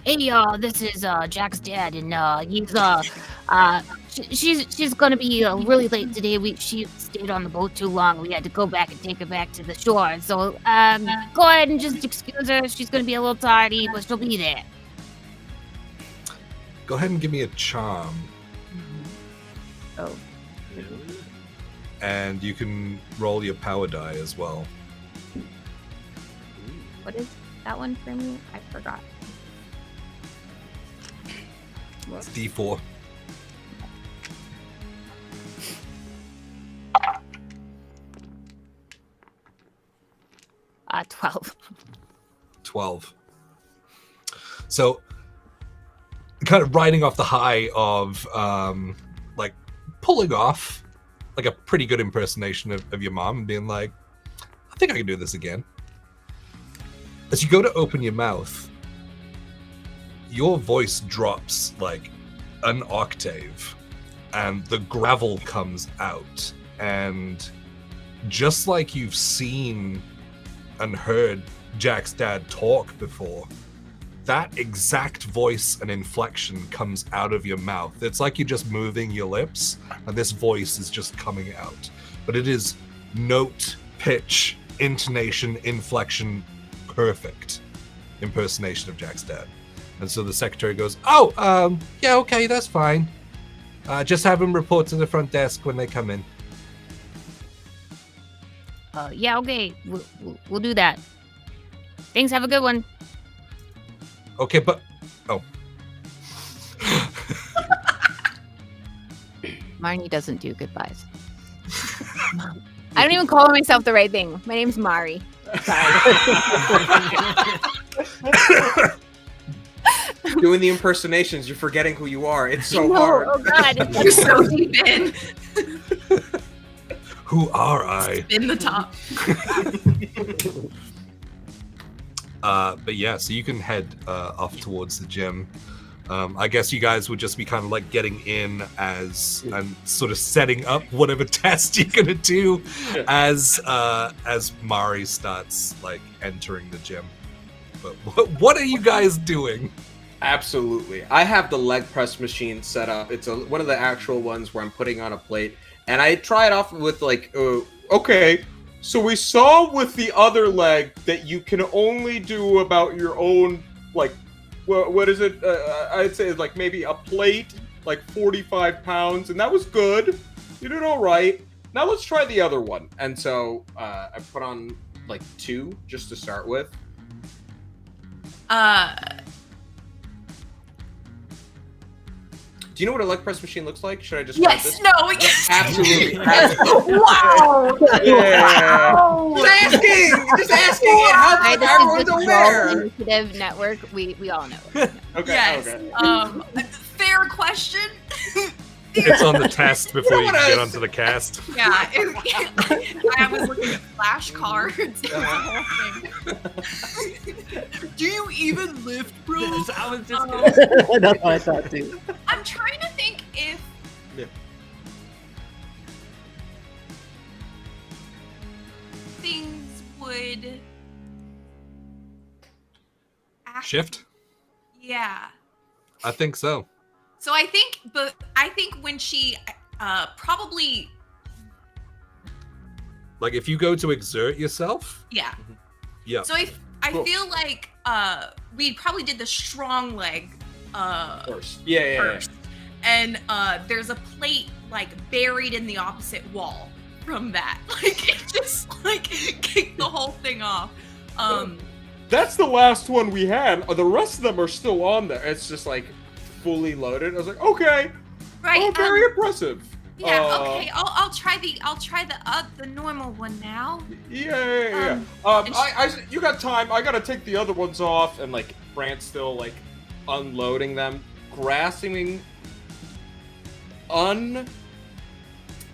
Hey, this is Jack's dad, and she's gonna be really late today. She stayed on the boat too long. We had to go back and take her back to the shore. So go ahead and just excuse her. She's gonna be a little tardy, but she'll be there.
Go ahead and give me a charm.
Oh.
And you can roll your power die as well.
What is that one for me? I forgot.
It's D4.
Uh, 12.
12. So, kind of riding off the high of, like, pulling off, like, a pretty good impersonation of your mom and being like, I think I can do this again. As you go to open your mouth, your voice drops, like, an octave, and the gravel comes out, and just like you've seen and heard Jack's dad talk before, that exact voice and inflection comes out of your mouth. It's like you're just moving your lips, and this voice is just coming out. But it is note, pitch, intonation, inflection, perfect impersonation of Jack's dad. And so the secretary goes, yeah, okay, that's fine. Just have him report to the front desk when they come in.
Yeah, okay. We'll do that. Thanks, have a good one.
Okay, but... Oh.
Marnie doesn't do goodbyes. I don't even call myself the right thing. My name's Mari. Sorry.
Doing the impersonations, you're forgetting who you are. It's so hard.
Oh God,
You're so deep in.
Who are I?
In the top.
But yeah, so you can head off towards the gym. I guess you guys would just be kind of like getting in and sort of setting up whatever test you're gonna do as Mari starts like entering the gym. But what are you guys doing?
Absolutely. I have the leg press machine set up. It's one of the actual ones where I'm putting on a plate. And I try it off with like,
Okay, so we saw with the other leg that you can only do about your own, like, what is it? I'd say it's like maybe a plate, like 45 pounds, and that was good. You did all right. now let's try the other one. And so I put on like 2 just to start with. Do you know what a leg press machine looks like? Should I describe
Yes,
this?
no,
Absolutely.
wow!
Yeah.
Just asking. It helps
Right,
if
this
everyone's
is the
aware.
Swole Initiative Network. We all know it.
Okay,
Yes.
okay.
Fair question.
It's on the test before you
what
can get
I-
onto the cast.
Yeah, I was looking at flashcards. It was the whole thing. Do you even lift, bro?
I was just
That's what I thought too.
I'm trying to think if
Yeah.
things would
Shift?
Yeah.
I think so.
So I think when she probably
Like if you go to exert yourself,
yeah.
yeah.
So I
Cool.
feel like we probably did the strong leg
First. Yeah.
first. And there's a plate like buried in the opposite wall from that. Like it just like kicked the whole thing off.
That's the last one we had. The rest of them are still on there. It's just like fully loaded. I was like, okay.
Right.
Oh, very impressive.
Yeah, okay. I'll try the normal one now.
Yeah.
and
You got time. I gotta take the other ones off, and like Brant's still like unloading them, grasping,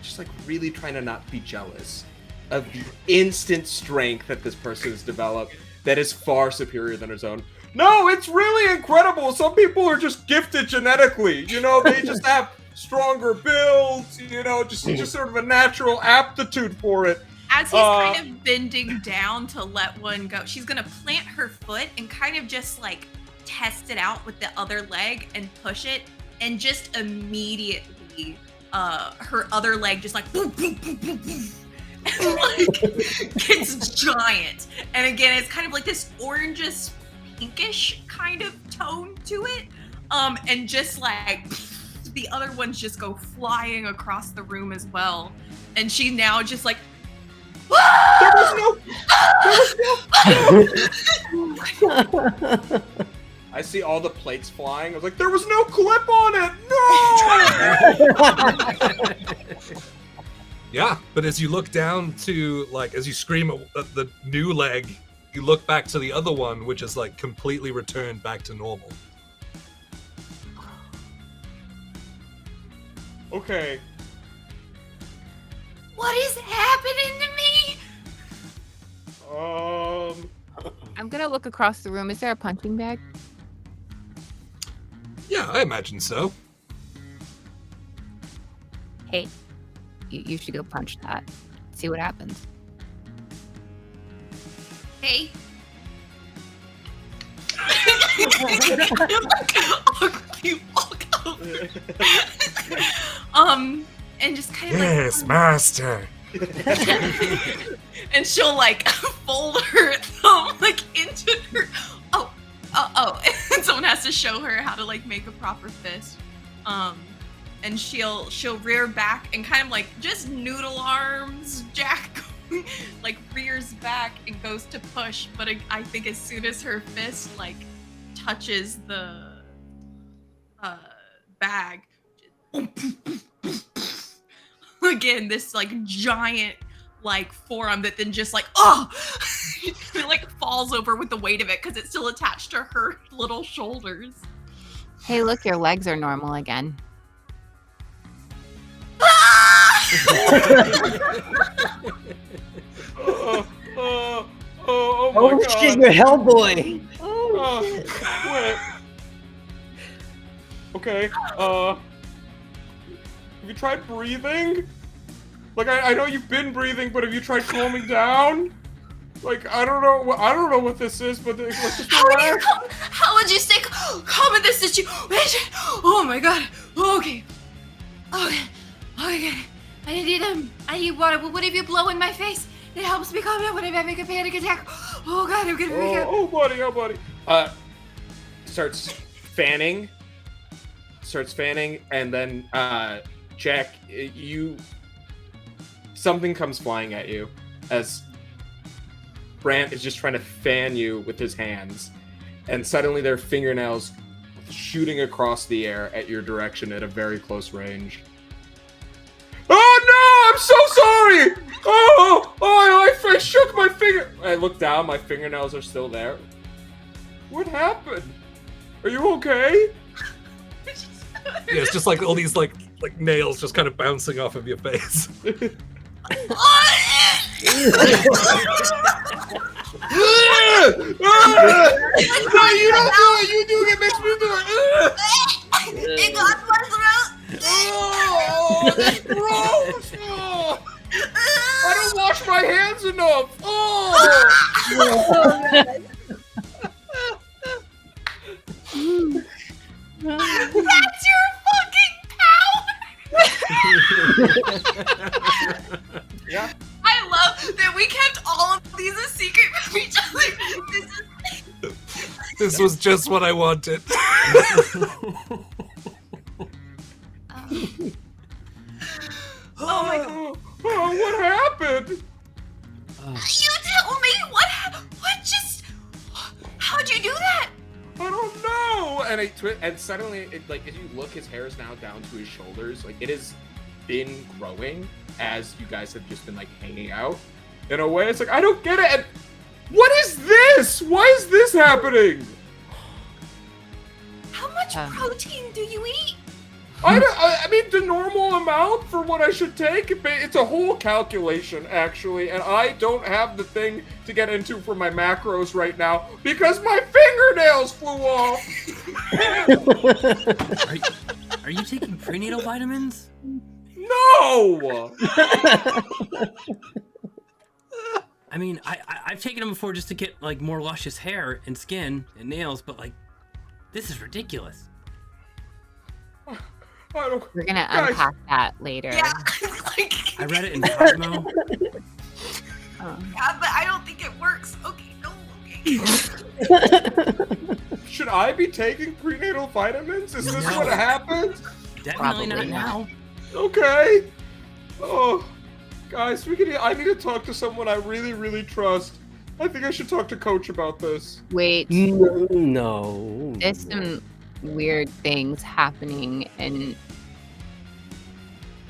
just like really trying to not be jealous of the instant strength that this person has developed that is far superior than his own. No, it's really incredible. Some people are just gifted genetically. You know, they just have stronger builds. You know, just sort of a natural aptitude for it.
As he's kind of bending down to let one go, she's gonna plant her foot and kind of just like test it out with the other leg and push it, and just immediately her other leg just like boom, boom, boom, boom, boom, and like gets giant. And again, it's kind of like this orangish pinkish kind of tone to it. And just like the other ones just go flying across the room as well. And she now just like
There was no. I see all the plates flying. I was like, there was no clip on it. No.
Yeah, but as you look down to, like, as you scream at the new leg, you look back to the other one, which is, like, completely returned back to normal.
Okay.
what is happening to me?
I'm gonna look across the room. Is there a punching bag?
Yeah, I imagine so.
Hey, you should go punch that. See what happens.
Hey. You walk over. And just kind of
Yes, master.
and she'll like fold her thumb like into her. Oh. And someone has to show her how to like make a proper fist. And she'll rear back and kind of like just noodle arms Jack like rears back and goes to push, but I think as soon as her fist like touches the bag, again this like giant like forearm that then just like it like falls over with the weight of it because it's still attached to her little shoulders.
Hey, look, your legs are normal again.
Oh my
Oh
god.
shit, you're Hellboy!
Wait. Okay. Have you tried breathing? Like I know you've been breathing, but have you tried calming down? Like I don't know what this is, but let's just relax.
How would you stay calm in this situation? Oh my god. Okay. I need water. What if you blow in my face? It helps me calm down when I'm having a panic attack. Oh god, I'm gonna freak out.
Oh buddy. Starts fanning, and then Jack, you something comes flying at you as Brant is just trying to fan you with his hands, and suddenly their fingernails shooting across the air at your direction at a very close range. Oh no! I'm so sorry! I shook my finger. I look down. My fingernails are still there. What happened? Are you okay?
Yeah, it's just like all these like nails just kind of bouncing off of your face.
No, you don't do it. You do it. It makes me do it.
It got my throat.
Oh, that's gross. Oh, I don't wash my hands enough.
That's your fucking power.
Yeah.
I love that we kept all of these a secret from each other.
This was just what I wanted.
Oh my god.
Oh, what happened?
You tell me what how'd you do that?
I don't know. And suddenly, as you look, his hair is now down to his shoulders. Like, it has been growing as you guys have just been like hanging out. In a way, it's like, I don't get it. And what is this? Why is this happening?
How much protein do you eat?
I mean, the normal amount for what I should take, it's a whole calculation, actually, and I don't have the thing to get into for my macros right now because my fingernails flew off!
Are you taking prenatal vitamins?
No!
I mean, I've taken them before just to get, like, more luscious hair and skin and nails, but, like, this is ridiculous.
We're gonna unpack that later.
Yeah. Like,
I read it in Cosmo.
yeah, but I don't think it works. Okay, no, okay.
Should I be taking prenatal vitamins? Is this what happens?
Definitely not
Probably
now.
Okay. Oh, guys, I need to talk to someone I really, really trust. I think I should talk to Coach about this.
Wait,
No.
there's some weird things happening, and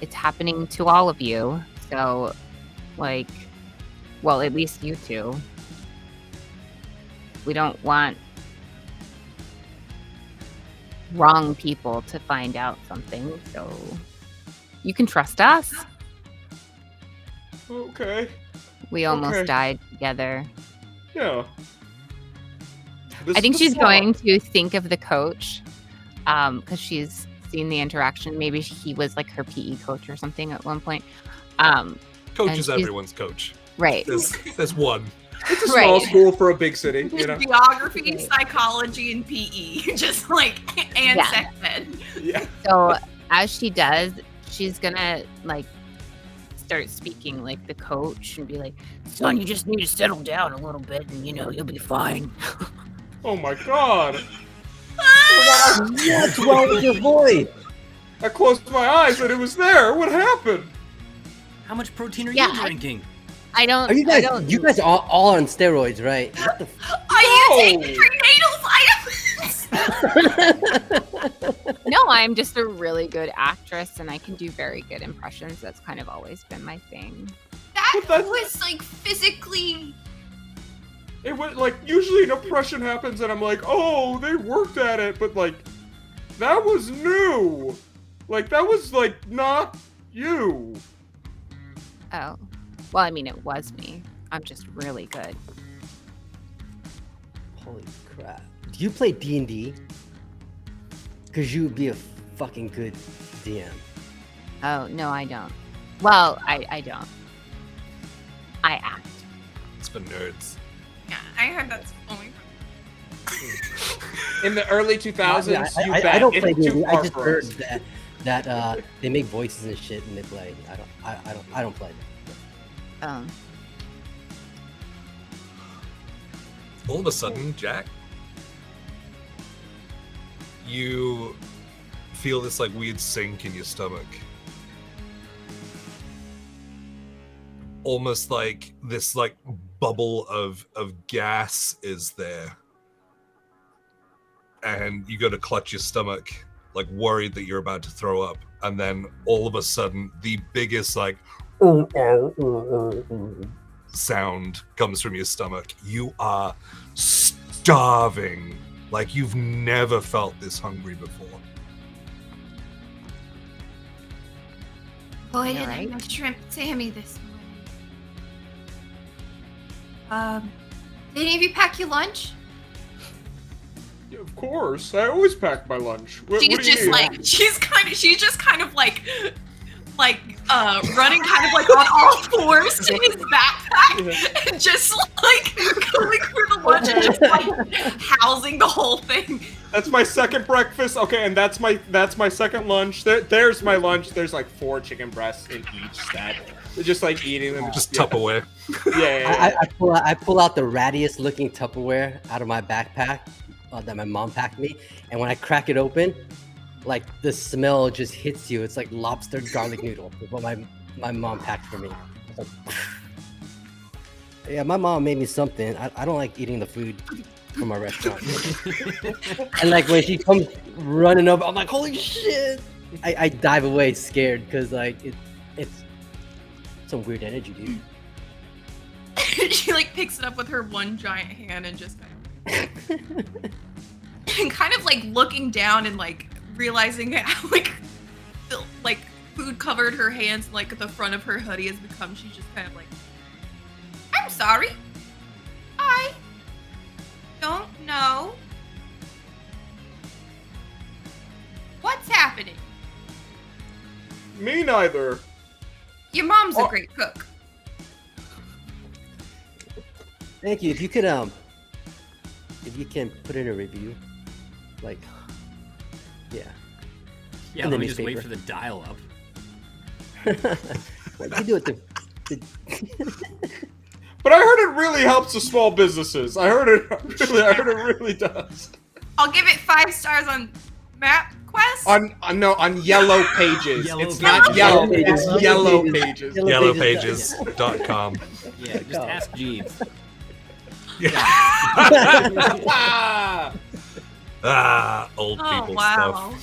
it's happening to all of you. So, like, well, at least you two. We don't want wrong people to find out something, so you can trust us.
Okay.
We almost
Okay.
died together.
Yeah.
I think she's going to think of the coach, because she's seen the interaction. Maybe he was like her PE coach or something at one point.
Coach
And
is
she's-
everyone's coach.
Right.
There's one.
It's a small
Right.
school for a big city, you know?
Geography, psychology, and PE. Just like, and
Yeah.
sex ed.
Yeah.
So as she does, she's gonna like start speaking like the coach and be like, "Son, you just need to settle down a little bit, and you'll be fine."
Oh my god.
What's wrong with your voice?
I closed my eyes and it was there. What happened?
How much protein are
Yeah,
you drinking?
I don't.
Are you
I
guys?
don't,
You guys are all on steroids, right? What the
Are you
No.
taking prenatal vitamins?
No, I'm just a really good actress, and I can do very good impressions. That's kind of always been my thing.
That
But that's-
was like physically.
It was like usually an oppression happens and I'm like, oh, they worked at it, but like that was new. Like that was like not you.
Oh, well, I mean, it was me. I'm just really good.
Holy crap! Do you play D&D? Because you would be a fucking good DM.
Oh no, I don't. Well, I don't. I act.
It's for nerds.
Yeah, I heard that's only.
In the early 2000s, you bet.
I don't
It's
play
too
D&D. I
far
just
for
heard
us.
that they make voices and shit and they play. I don't play.
All of a sudden, Jack, you feel this like weird sink in your stomach. almost like this like bubble of gas is there, and you go to clutch your stomach, like worried that you're about to throw up, and then all of a sudden the biggest like sound comes from your stomach. You are starving like you've never felt this hungry before.
Oh, I
Yeah,
didn't
right?
have my shrimp Sammy this morning. Did any of you pack your lunch?
Yeah, of course. I always pack my lunch. What do you need?
She's just kind of like running kind of like on all fours to his backpack and just like going for the lunch and just like housing the whole thing.
That's my second breakfast. Okay, and that's my second lunch. There's my lunch. There's like 4 chicken breasts in each stack. They're just like eating them.
Just Tupperware.
Yeah.
I pull out the rattiest looking Tupperware out of my backpack that my mom packed me, and when I crack it open, like the smell just hits you. It's like lobster garlic noodle. Is what my mom packed for me. Like, yeah, my mom made me something. I don't like eating the food from a restaurant. And like when she comes running over, I'm like, holy shit! I dive away scared because like it's some weird energy, dude.
She like picks it up with her one giant hand and just kind of like looking down and like realizing how like the like food covered her hands and like the front of her hoodie has become. She's just kind of like, I'm sorry, I don't know what's happening.
Me neither.
Your mom's a
Oh.
great cook.
Thank you. If you can put in a review, like, yeah.
Yeah,
In
let
the
me just wait
newspaper.
for the dial-up.
Like, you do it.
But I heard it really helps the small businesses. I heard it really does.
I'll give it 5 stars on MapQuest.
On Yellow Pages.
Yellow
It's not
Pages.
Yellow.
Yellow
It's
Pages.
Yellow
Yellow
Pages.
Pages.
Yellowpages.com.
Yeah, just
Oh.
ask Jeeves.
Old
Oh
people
wow.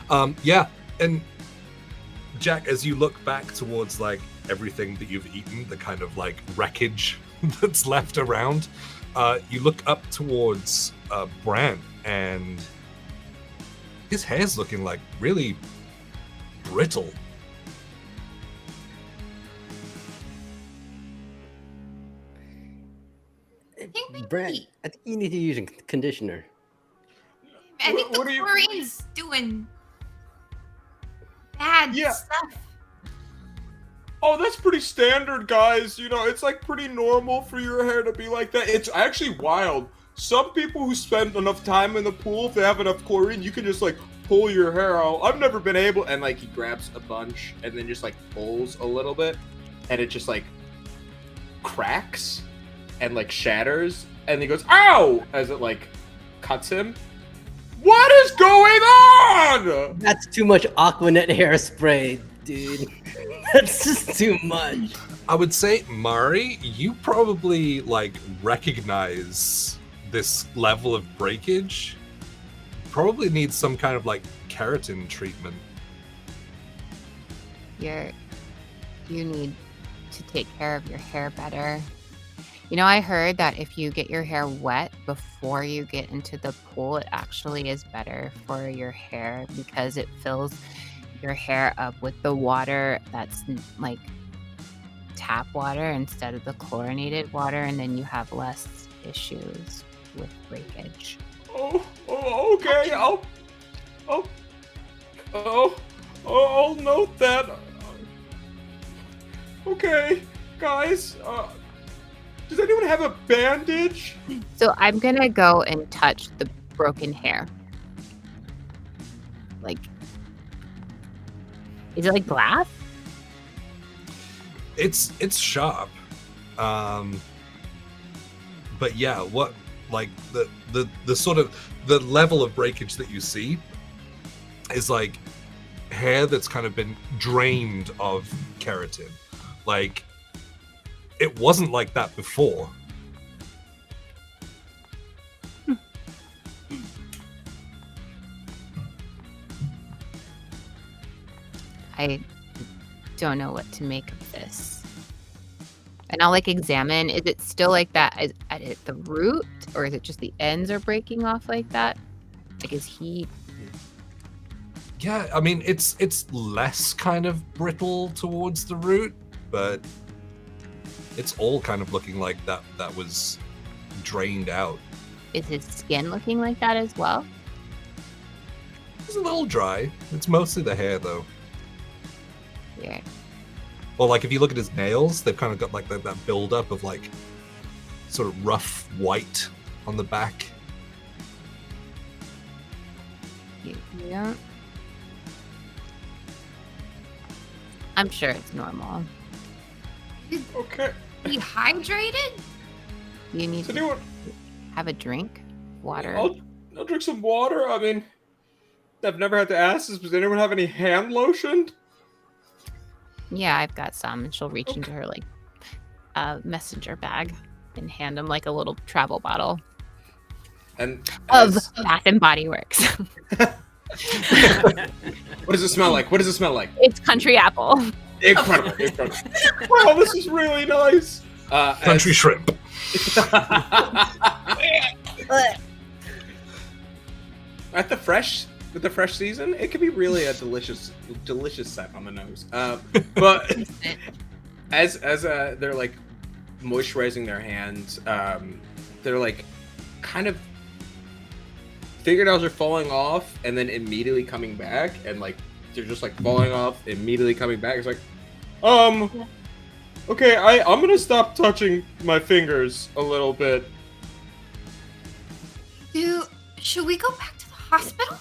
stuff. Yeah, and Jack, as you look back towards like everything that you've eaten, the kind of like wreckage that's left around, you look up towards Bran, and his hair's looking like really brittle.
Brent, I think you need to use a conditioner.
I think
What
the
are you-
chlorine's doing bad
Yeah.
stuff.
Oh, that's pretty standard, guys. You know, it's like pretty normal for your hair to be like that. It's actually wild. Some people who spend enough time in the pool, if they have enough chlorine, you can just like pull your hair out. I've never been able, and like he grabs a bunch and then just like pulls a little bit, and it just like cracks and like shatters, and he goes, "Ow!" as it like cuts him. What is going on?
That's too much Aquanet hairspray, dude. That's just too much.
I would say, Mari, you probably like recognize this level of breakage. Probably needs some kind of like keratin treatment.
You need to take care of your hair better. You know, I heard that if you get your hair wet before you get into the pool, it actually is better for your hair because it fills your hair up with the water that's like tap water instead of the chlorinated water, and then you have less issues with breakage.
Oh, okay. I'll note that. Okay, guys. Does anyone have a bandage?
So I'm gonna go and touch the broken hair. Like, is it like glass?
It's sharp. But yeah, what like the sort of the level of breakage that you see is like hair that's kind of been drained of keratin. Like, it wasn't like that before.
I don't know what to make of this. And I'll like examine, is it still like that at the root, or is it just the ends are breaking off like that? Like, is he...
Yeah, I mean, it's less kind of brittle towards the root, but it's all kind of looking like that was drained out.
Is his skin looking like that as well?
It's a little dry. It's mostly the hair, though.
Weird.
Well, like, if you look at his nails, they've kind of got like that build-up of like sort of rough white on the back.
Yeah. I'm sure it's normal.
Okay.
Dehydrated?
You need
So
to
anyone,
have a drink, water.
I'll drink some water. I mean, I've never had to ask this. Does anyone have any hand lotion?
Yeah, I've got some. And she'll reach into her like messenger bag and hand him like a little travel bottle
And
of Bath and Body Works.
what does it smell like? What does it smell like?
It's country apple.
Incredible. Incredible. Wow, this is really nice.
Country shrimp.
With the fresh season, it can be really a delicious scent on the nose. But as they're like moisturizing their hands, they're like kind of fingernails are falling off and then immediately coming back, and like they're just like falling off, immediately coming back. It's like,
okay, I'm gonna stop touching my fingers a little bit.
Should we go back to the hospital?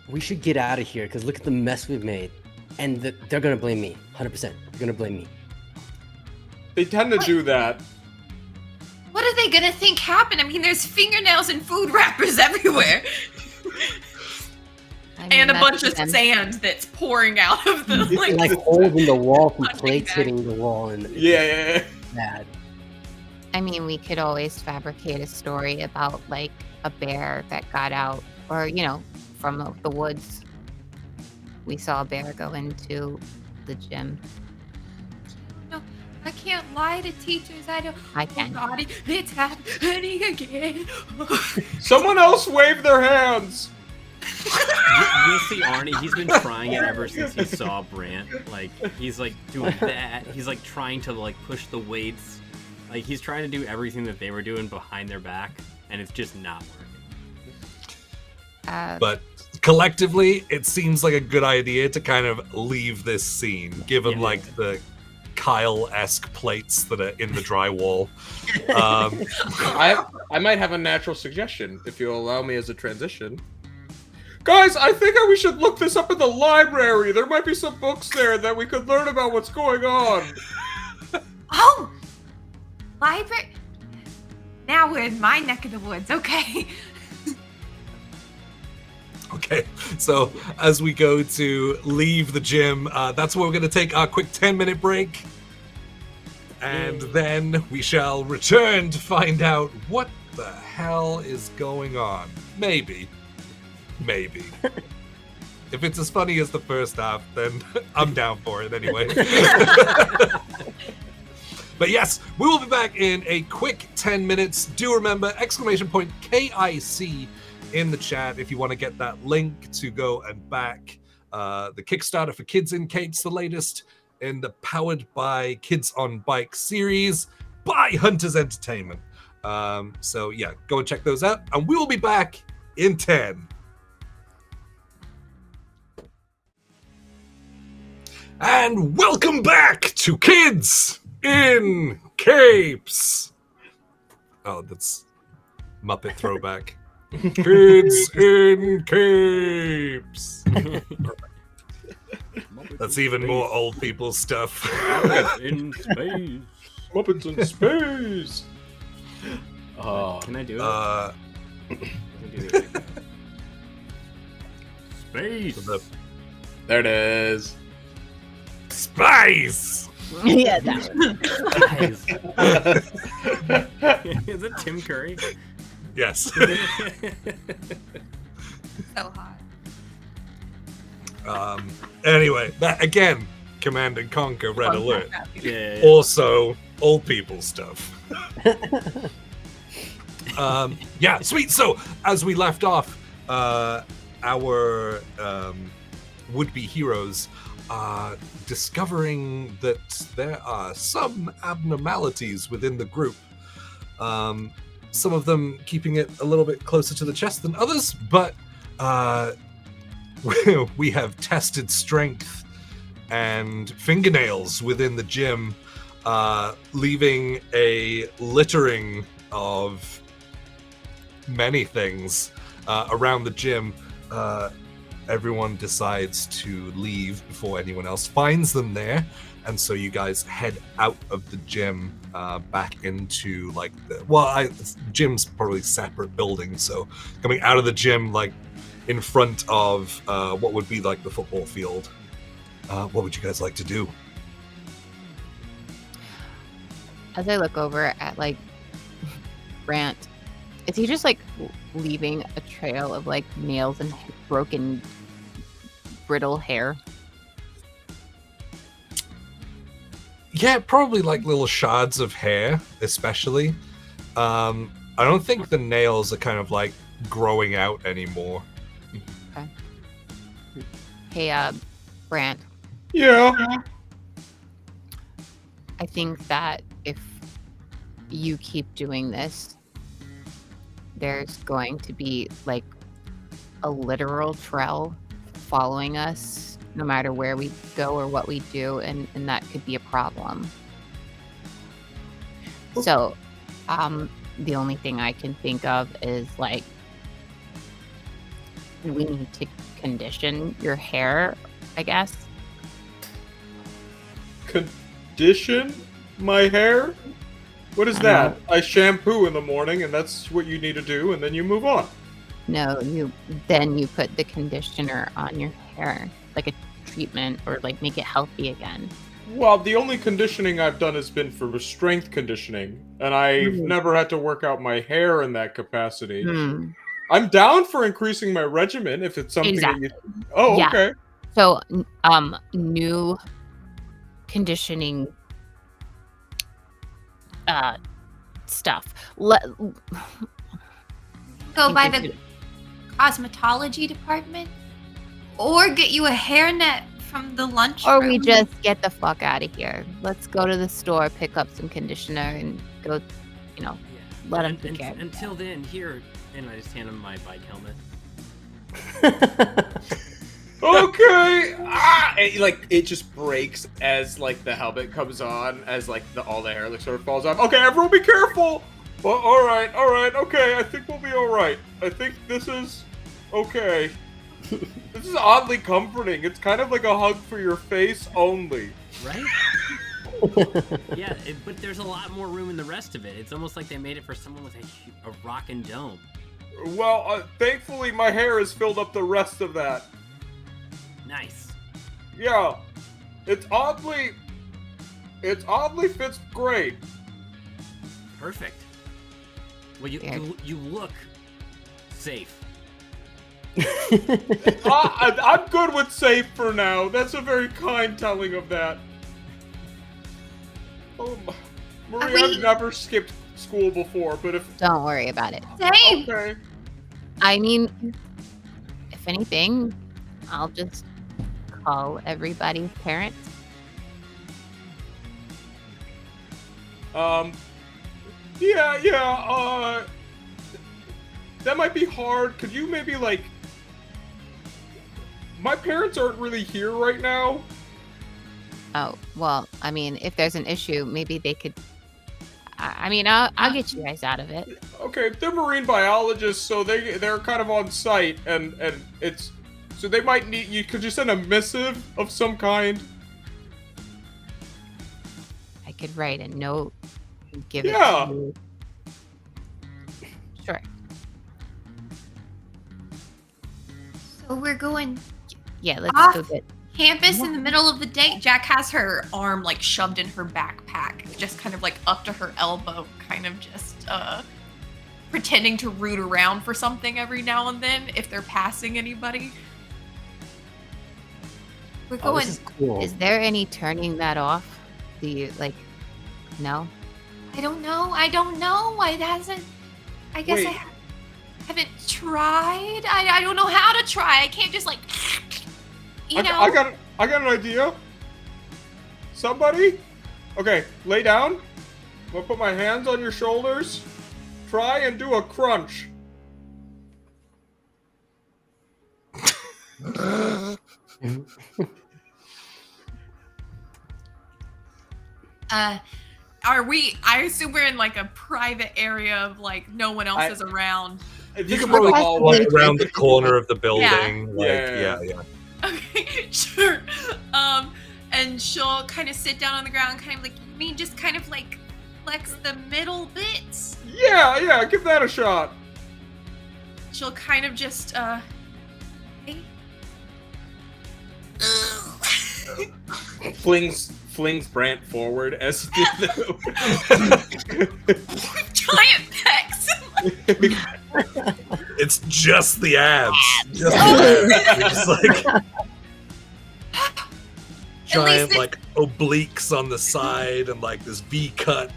We should get out of here because look at the mess we've made. And they're going to blame me. 100%. They're going to blame me.
They tend to do that.
What are they gonna think happened? I mean, there's fingernails and food wrappers everywhere.
I mean,
And a
that's
bunch of
them.
sand that's pouring out of the
It's like holes in the wall from
Punching
plates
bag.
hitting the wall. And
Yeah.
bad.
I mean, we could always fabricate a story about like a bear that got out, or from the woods. We saw a bear go into the gym.
No, I can't lie to teachers. I don't.
I can.
Oh God, it's happening again.
Someone else wave their hands.
You'll see Arnie. He's been trying it ever since he saw Brant. Like he's like doing that. He's like trying to like push the weights. Like he's trying to do everything that they were doing behind their back, and it's just not working.
But collectively, it seems like a good idea to kind of leave this scene, given
Yeah.
like the Kyle-esque plates that are in the drywall.
I might have a natural suggestion if you'll allow me as a transition.
Guys, I think we should look this up in the library. There might be some books there that we could learn about what's going on.
Oh, library. Now we're in my neck of the woods. Okay.
Okay, so as we go to leave the gym, that's where we're going to take our quick 10-minute break. And then we shall return to find out what the hell is going on. Maybe. If it's as funny as the first half, then I'm down for it anyway. But yes, we will be back in a quick 10 minutes. Do remember, !KIC in the chat if you want to get that link to go and back the Kickstarter for Kids in Capes, the latest in the Powered by Kids on Bike series by Hunters Entertainment. So yeah, go and check those out, and we will be back in 10. And welcome back to Kids in Capes. Oh, that's Muppet throwback. Kids in Capes. That's even more old people stuff.
In space.
Muppets in space.
Can I do it?
Uh,
I can do it like that. Space.
the
There it is.
Spice!
Yeah, that one.
Guys. Is it Tim Curry?
Yes.
So hot.
Anyway, that again, Command and Conquer Red Alert.
Yeah.
Also, old people stuff. Yeah, sweet. So, as we left off, our would-be heroes are discovering that there are some abnormalities within the group. Some of them keeping it a little bit closer to the chest than others, but we have tested strength and fingernails within the gym, leaving a littering of many things around the gym. Everyone decides to leave before anyone else finds them there, and so you guys head out of the gym back into like gym's probably separate building, so coming out of the gym like in front of what would be like the football field. What would you guys like to do?
As I look over at like Brant, is he just like leaving a trail of like nails and broken, brittle hair?
Yeah, probably like little shards of hair, especially. I don't think the nails are kind of like growing out anymore.
Okay. Hey, Brant,
Yeah.
I think that if you keep doing this, there's going to be like a literal trail following us no matter where we go or what we do, and that could be a problem. So the only thing I can think of is like we need to condition your hair, I guess.
Condition my hair? What is that? I shampoo in the morning, and that's what you need to do, and then you move on.
No, you put the conditioner on your hair, like a treatment, or like make it healthy again.
Well, the only conditioning I've done has been for strength conditioning, and I've never had to work out my hair in that capacity. I'm down for increasing my regimen if it's something that you... Oh,
Yeah.
okay.
So, new conditioning stuff.
Go by the cosmetology department, or get you a hairnet from the lunch.
Or we just get the fuck out of here. Let's go to the store, pick up some conditioner, and go, let them take care of it.
Until then, here, and I just hand him my bike helmet.
Okay.
It just breaks as like the helmet comes on, as like all the hair like sort of falls off. Okay, everyone be careful. Well, all right, okay. I think we'll be all right. I think this is okay. This is oddly comforting. It's kind of like a hug for your face only.
Right? Yeah, but there's a lot more room in the rest of it. It's almost like they made it for someone with a rockin' dome.
Well, thankfully my hair has filled up the rest of that.
Nice.
Yeah, it's oddly fits great.
Perfect. Well, you look safe.
I'm good with safe for now. That's a very kind telling of that. Oh, Marie, I've never skipped school before, but if...
Don't worry about it.
Same.
Okay.
I mean, if anything, I'll just call everybody's parents.
Yeah, that might be hard. Could you maybe, like... My parents aren't really here right now.
Oh, well, I mean, if there's an issue, maybe they could... I'll get you guys out of it.
Okay, they're marine biologists, so they're kind of on site, and it's... So they might need you. Could you send a missive of some kind?
I could write a note and give it to you. Sure.
So we're going.
Yeah, let's
Off
go get
Campus in the middle of the day. Jack has her arm like shoved in her backpack, just kind of like up to her elbow, kind of just pretending to root around for something every now and then if they're passing anybody. We're
Oh,
going.
this is cool.
Is there any turning that off? Do you no?
I don't know. It hasn't. I guess
Wait.
I haven't tried. I don't know how to try. I can't just like. You know.
I got an idea. Somebody? Okay, lay down. I'm gonna put my hands on your shoulders. Try and do a crunch.
Are we? I assume we're in like a private area of like no one else is around.
If
You can
go
probably
all
walk
way-
around the corner of the building.
Yeah.
Yeah.
Okay, sure. And she'll kind of sit down on the ground, kind of like, you mean just kind of like flex the middle bits?
Yeah, give that a shot.
She'll kind of just, hey.
Flings Brant forward as the
Giant pecs.
It's just the abs. Just the abs. You're just like giant
it-
like obliques on the side and like this V cut.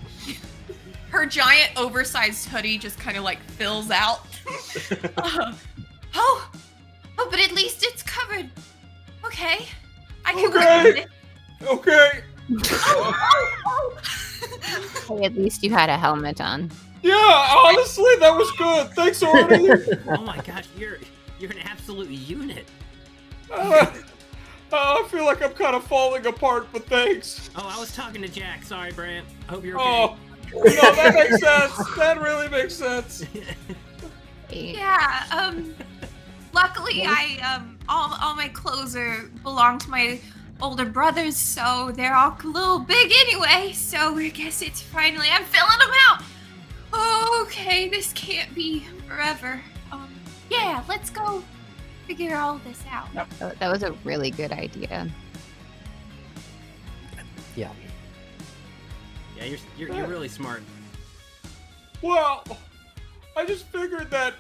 Her giant oversized hoodie just kind of like fills out. Oh, but at least it's covered. Okay. I can live with it.
Okay.
Hey, at least you had a helmet on.
Yeah, honestly, that was good. Thanks, Arnie.
Oh my gosh, you're an absolute unit.
I feel like I'm kind of falling apart, but thanks.
Oh, I was talking to Jack. Sorry, Brant. Hope you're okay.
Oh, no, that makes sense. That really makes sense.
Yeah, luckily I all my clothes belong to my older brothers, so they're all a little big anyway, so I guess it's finally I'm filling them out. Okay, this can't be forever. Yeah, let's go figure all this out.
That was a really good idea.
Yeah.
Yeah, you're really smart.
Well, I just figured that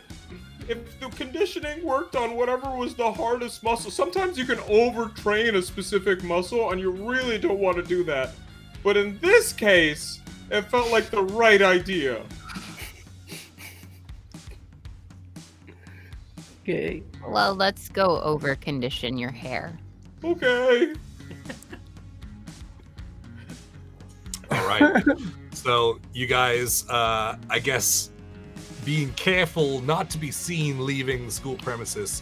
if the conditioning worked on whatever was the hardest muscle, sometimes you can overtrain a specific muscle and you really don't want to do that. But in this case, it felt like the right idea.
Okay.
Well, let's go over condition your hair.
Okay.
All right. So you guys, I guess, being careful not to be seen leaving the school premises,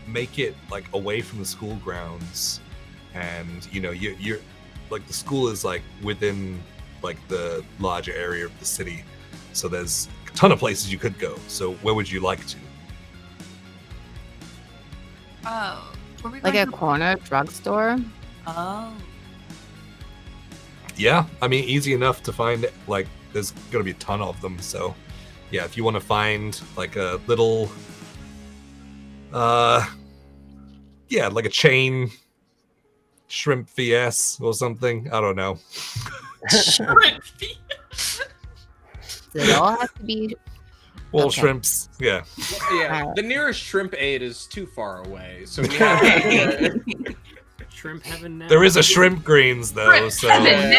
make it like away from the school grounds, and you're like the school is like within like the larger area of the city, so there's a ton of places you could go. So where would you like to?
Oh, were we
Like
going
a
to-
corner drugstore?
Oh.
Yeah, I mean, easy enough to find. Like, there's gonna be a ton of them. So, yeah, if you want to find like a little, yeah, like a chain shrimp VS or something. I don't know.
Shrimp.
Does it all have to be?
Well,
Okay.
shrimps. Yeah.
Yeah, the nearest shrimp aid is too far away, so we have
Shrimp heaven now.
There is a shrimp greens though.
Shrimp
So
heaven.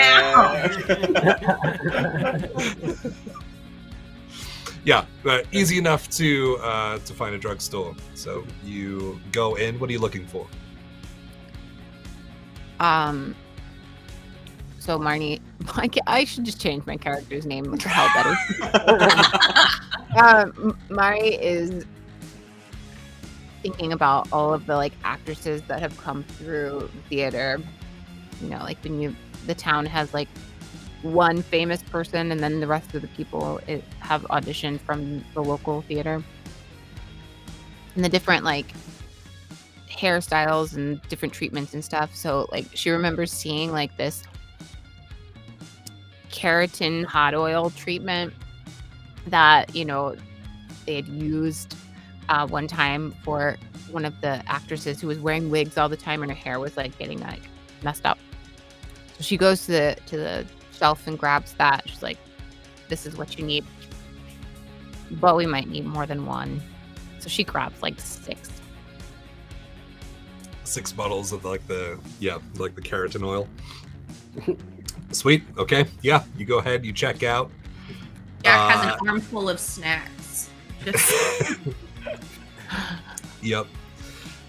yeah, but easy enough to find a drugstore. So you go in. What are you looking for?
So Marnie, I should just change my character's name. What the hell, better. Marnie is thinking about all of the like actresses that have come through theater. You know, like when the town has like one famous person, and then the rest of the people have auditioned from the local theater, and the different like hairstyles and different treatments and stuff. So like she remembers seeing like this keratin hot oil treatment that they had used one time for one of the actresses who was wearing wigs all the time, and her hair was like getting like messed up. So she goes to the shelf and grabs that. She's like, "This is what you need, but we might need more than one." So she grabs like 6.
6 bottles of like the keratin oil. Sweet. Okay. Yeah. You go ahead. You check out.
Jack has an armful of snacks. Just
Yep.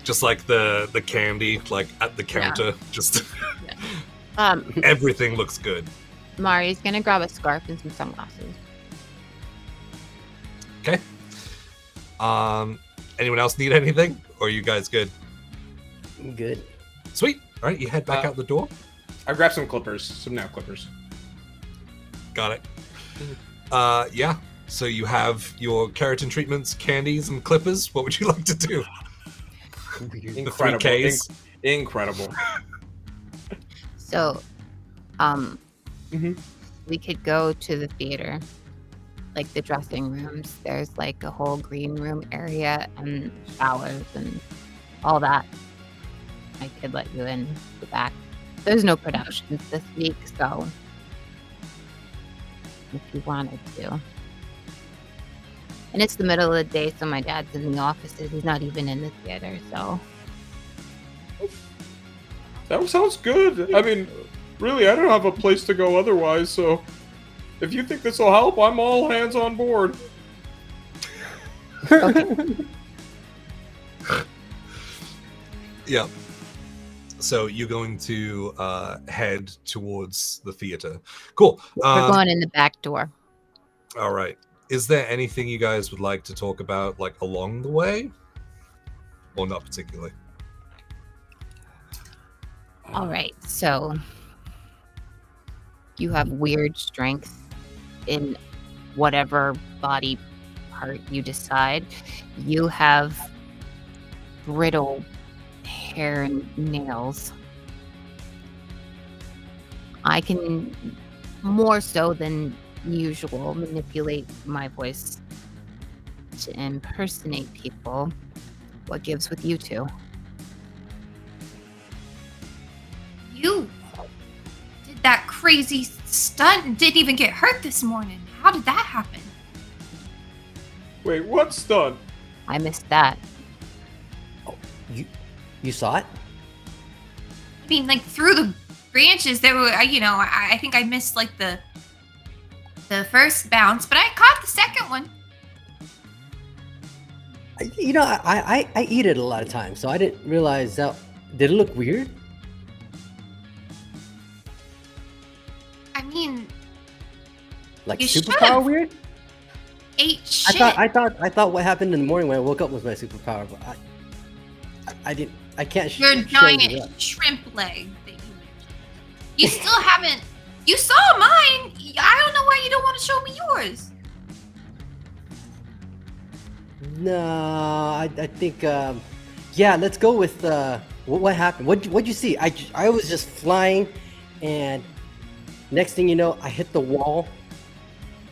Just like the candy, like at the counter. Just everything looks good.
Mari's gonna grab a scarf and some sunglasses.
Okay. Anyone else need anything? Or are you guys good?
I'm good.
Sweet. All right. You head back out the door.
I grabbed some clippers, some nail clippers.
Got it. Yeah. So you have your keratin treatments, candies, and clippers. What would you like to do?
Incredible.
The 3 Ks.
Incredible.
So, we could go to the theater, like the dressing rooms. There's like a whole green room area and showers and all that. I could let you in the back. There's no productions this week, so if you wanted to. And it's the middle of the day, so my dad's in the offices. He's not even in the theater, so.
That sounds good. I mean, really, I don't have a place to go otherwise, so if you think this will help, I'm all hands on board.
Okay.
Yeah. So you're going to head towards the theater. Cool.
We're going in the back door.
All right. Is there anything you guys would like to talk about, like along the way, or not particularly?
All right, so you have weird strength in whatever body part you decide. You have brittle hair and nails. I can, more so than usual, manipulate my voice to impersonate people. What gives with you two?
you did that crazy stunt and didn't even get hurt this morning. How did that happen?
Wait, what's done?
I missed that.
You saw it?
I mean, like through the branches, there were, I think I missed like the first bounce, but I caught the second one.
I eat it a lot of times, so I didn't realize that. Did it look weird?
I mean,
Like
You
superpower
should've.
weird?
ate shit.
I thought what happened in the morning when I woke up was my superpower, but I didn't. I can't.
Your
show you
giant
that.
shrimp leg that you mentioned. You still haven't. You saw mine. I don't know why you don't want to show me yours.
No, I think. Yeah, let's go with what happened. What'd you see? I was just flying, and next thing you know, I hit the wall,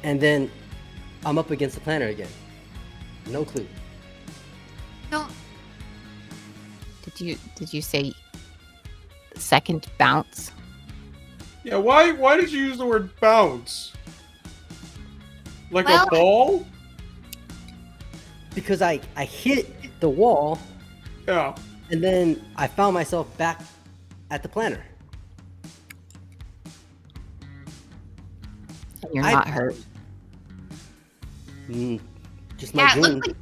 and then I'm up against the planter again. No clue.
Don't.
Did you say the second bounce?
Yeah, why did you use the word bounce? Like
Well,
a ball?
Because I hit the wall,
Yeah.
and then I found myself back at the planter.
And you're
I-
not hurt.
Just my
Yeah, it
dream.
looked like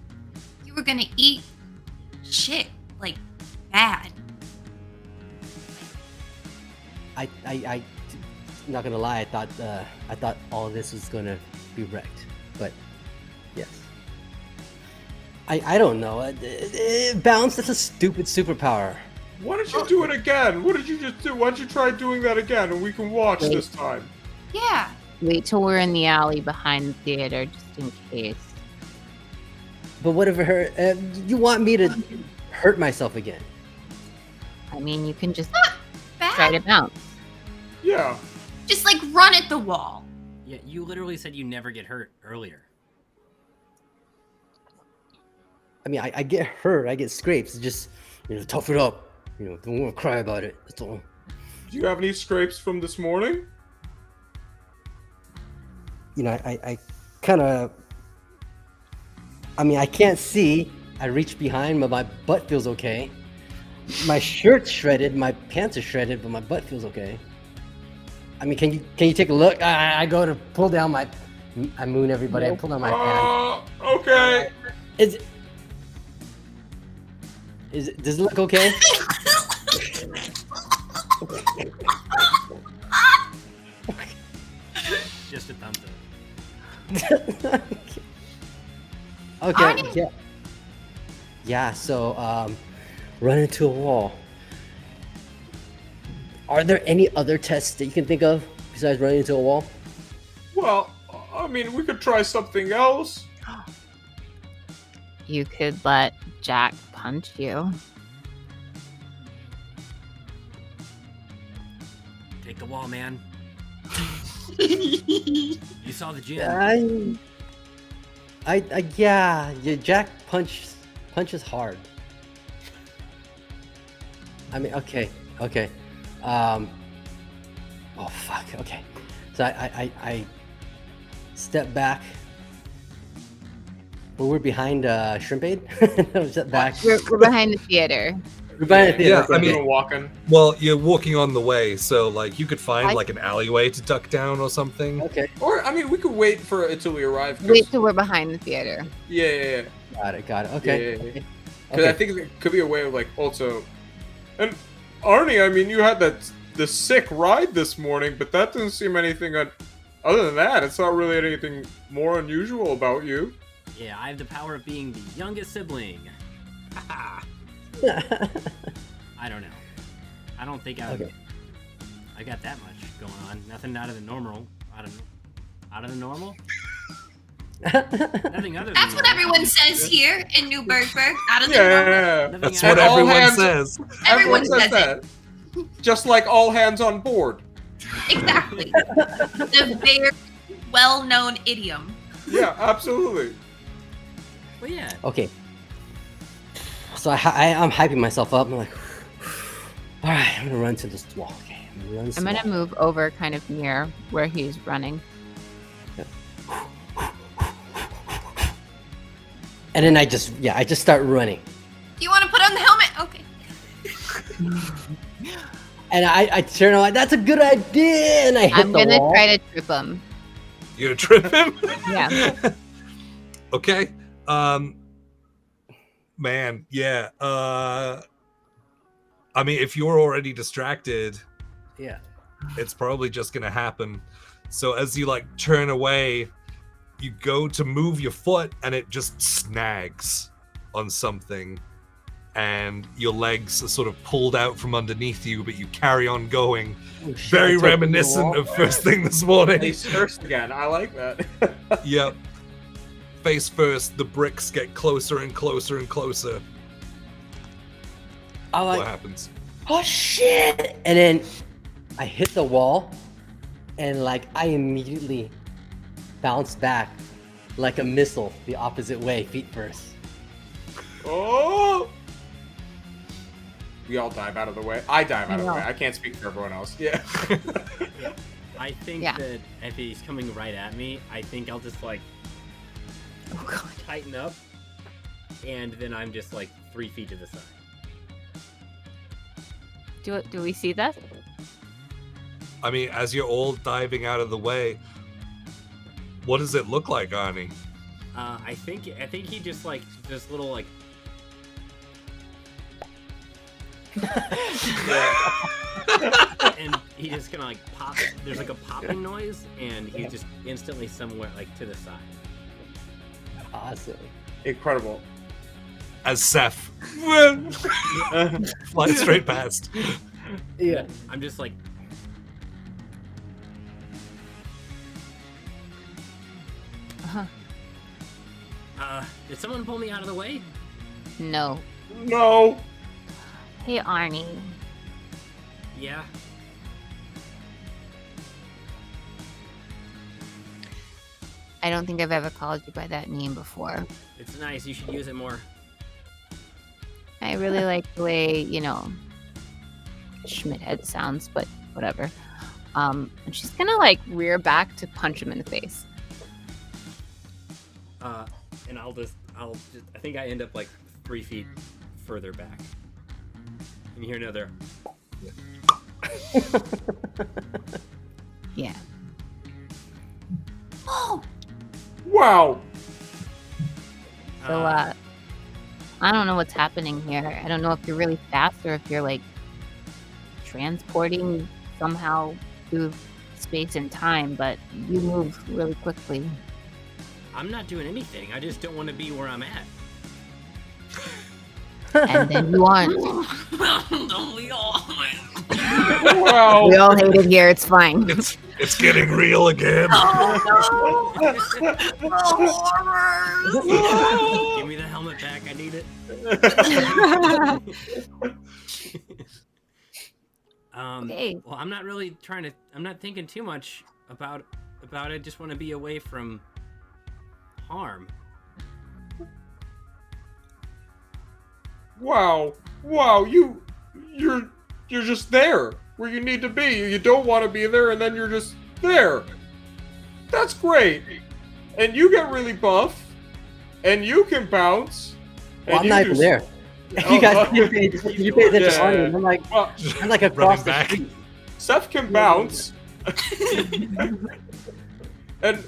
you were gonna eat shit like bad.
I not gonna lie, I thought all of this was gonna be wrecked, but yes. I don't know. Bounce, that's a stupid superpower.
Why did you do it again? What did you just do? Why don't you try doing that again and we can watch this time?
Yeah.
Wait till we're in the alley behind the theater, just in case.
But whatever. You want me to hurt myself again?
I mean, you can just
Bad.
try to bounce.
Yeah.
Just like run at the wall.
Yeah, you literally said you never get hurt earlier.
I mean, I get hurt, I get scrapes. It's just, tough it up. Don't want to cry about it. That's all.
Do you have any scrapes from this morning?
I kind of. I mean, I can't see. I reach behind, but my butt feels okay. My shirt's shredded, my pants are shredded, but my butt feels okay. I mean, can you take a look? I go to pull down my. I moon everybody. I pull down my pants.
Okay.
Does it look okay?
Just a thumbs up.
Okay.
Arnie?
Yeah. Yeah. So, run into a wall. Are there any other tests that you can think of besides running into a wall?
Well, I mean, we could try something else.
You could let Jack punch you.
Take the wall, man. You saw the gym.
Yeah. Jack punches hard. I mean, okay. Oh fuck. Okay. So I step back. Well, we're behind Shrimp Aid. Step back.
We're behind the theater.
We're behind the theater.
Yeah,
Okay,
I
okay.
mean-
Walking.
Well, you're walking on the way, so like you could find
I-
like an alleyway to duck down or something.
Okay.
Or, I mean, we could wait for until we arrive. 'Cause-
Wait till we're behind the theater.
Yeah.
Got it. Okay.
Yeah.
Okay.
Because I think it could be a way of, like, also... And, Arnie, I mean, you had the sick ride this morning, but that doesn't seem anything... Other than that, it's not really anything more unusual about you.
Yeah, I have the power of being the youngest sibling. Haha. I don't know. I don't think
Okay.
I got that much going on. Nothing out of the normal. Out of the normal? Nothing other than
That's what
normal.
everyone says here in New Bergberg. Out of the normal.
Yeah.
Nothing
That's
out
what
of-
all
everyone
hands-
says.
Everyone says it.
that. Just like all hands on board.
Exactly. The very well-known idiom.
Yeah, absolutely.
Well, yeah.
Okay. So I'm hyping myself up. I'm like, all right, I'm gonna run to this wall. Okay,
I'm gonna move over kind of near where he's running.
And then I just start running.
You want to put on the helmet? Okay.
And I turn on, that's a good idea, and I hit
I'm
the
gonna
wall.
try to trip him.
You gonna trip him?
Yeah.
Okay. Man, yeah. I mean, if you're already distracted,
Yeah.
it's probably just gonna happen. So as you like turn away, you go to move your foot and it just snags on something, and your legs are sort of pulled out from underneath you, but you carry on going.
Oh, shit,
Very
I took the
reminiscent
wall.
of first thing this morning.
Face first again. I like that.
Yep. Face first, the bricks get closer and closer and closer.
I'm
What
like,
happens?
oh shit! And then I hit the wall, and like I immediately bounce back like a missile the opposite way, feet first.
Oh! We all dive out of the way. I dive out of the
No.
way. I can't speak for everyone else. Yeah.
I think
Yeah.
that if he's coming right at me, I think I'll just like
Oh god.
tighten up, and then I'm just like 3 feet to the side.
Do we see that?
I mean, as you're all diving out of the way, what does it look like, Arnie?
I think he just like this little like and he just gonna like pop. There's like a popping noise, and he's just instantly somewhere like to the side.
Awesome.
Incredible.
As Seth flies straight past.
Yeah.
I'm just like did someone pull me out of the way?
No.
No.
Hey Arnie.
Yeah.
I don't think I've ever called you by that name before.
It's nice. You should use it more.
I really like the way, Schmidt head sounds, but whatever. And she's gonna like rear back to punch him in the face.
And I think I end up like 3 feet further back. And you hear another.
Yeah.
Oh,
Wow.
So I don't know what's happening here. I don't know if you're really fast or if you're like transporting somehow through space and time, but you move really quickly.
I'm not doing anything. I just don't want to be where I'm at.
And then you aren't.
don't we all?
Wow.
We all hate it here. It's fine.
It's getting real again.
Oh no! Horror!
Give me the helmet back. I need it.
Okay.
Well, I'm not really I'm not thinking too much about it. I just want to be away from harm.
Wow. You're just there where you need to be. You don't want to be there, and then you're just there. That's great. And you get really buff, and you can bounce.
Well, I'm
and
not
you
even
do-
there.
Oh,
You guys
oh.
pay attention. You pay attention to Arnie, and
Well,
I'm like across the
back.
street.
Seth can bounce. And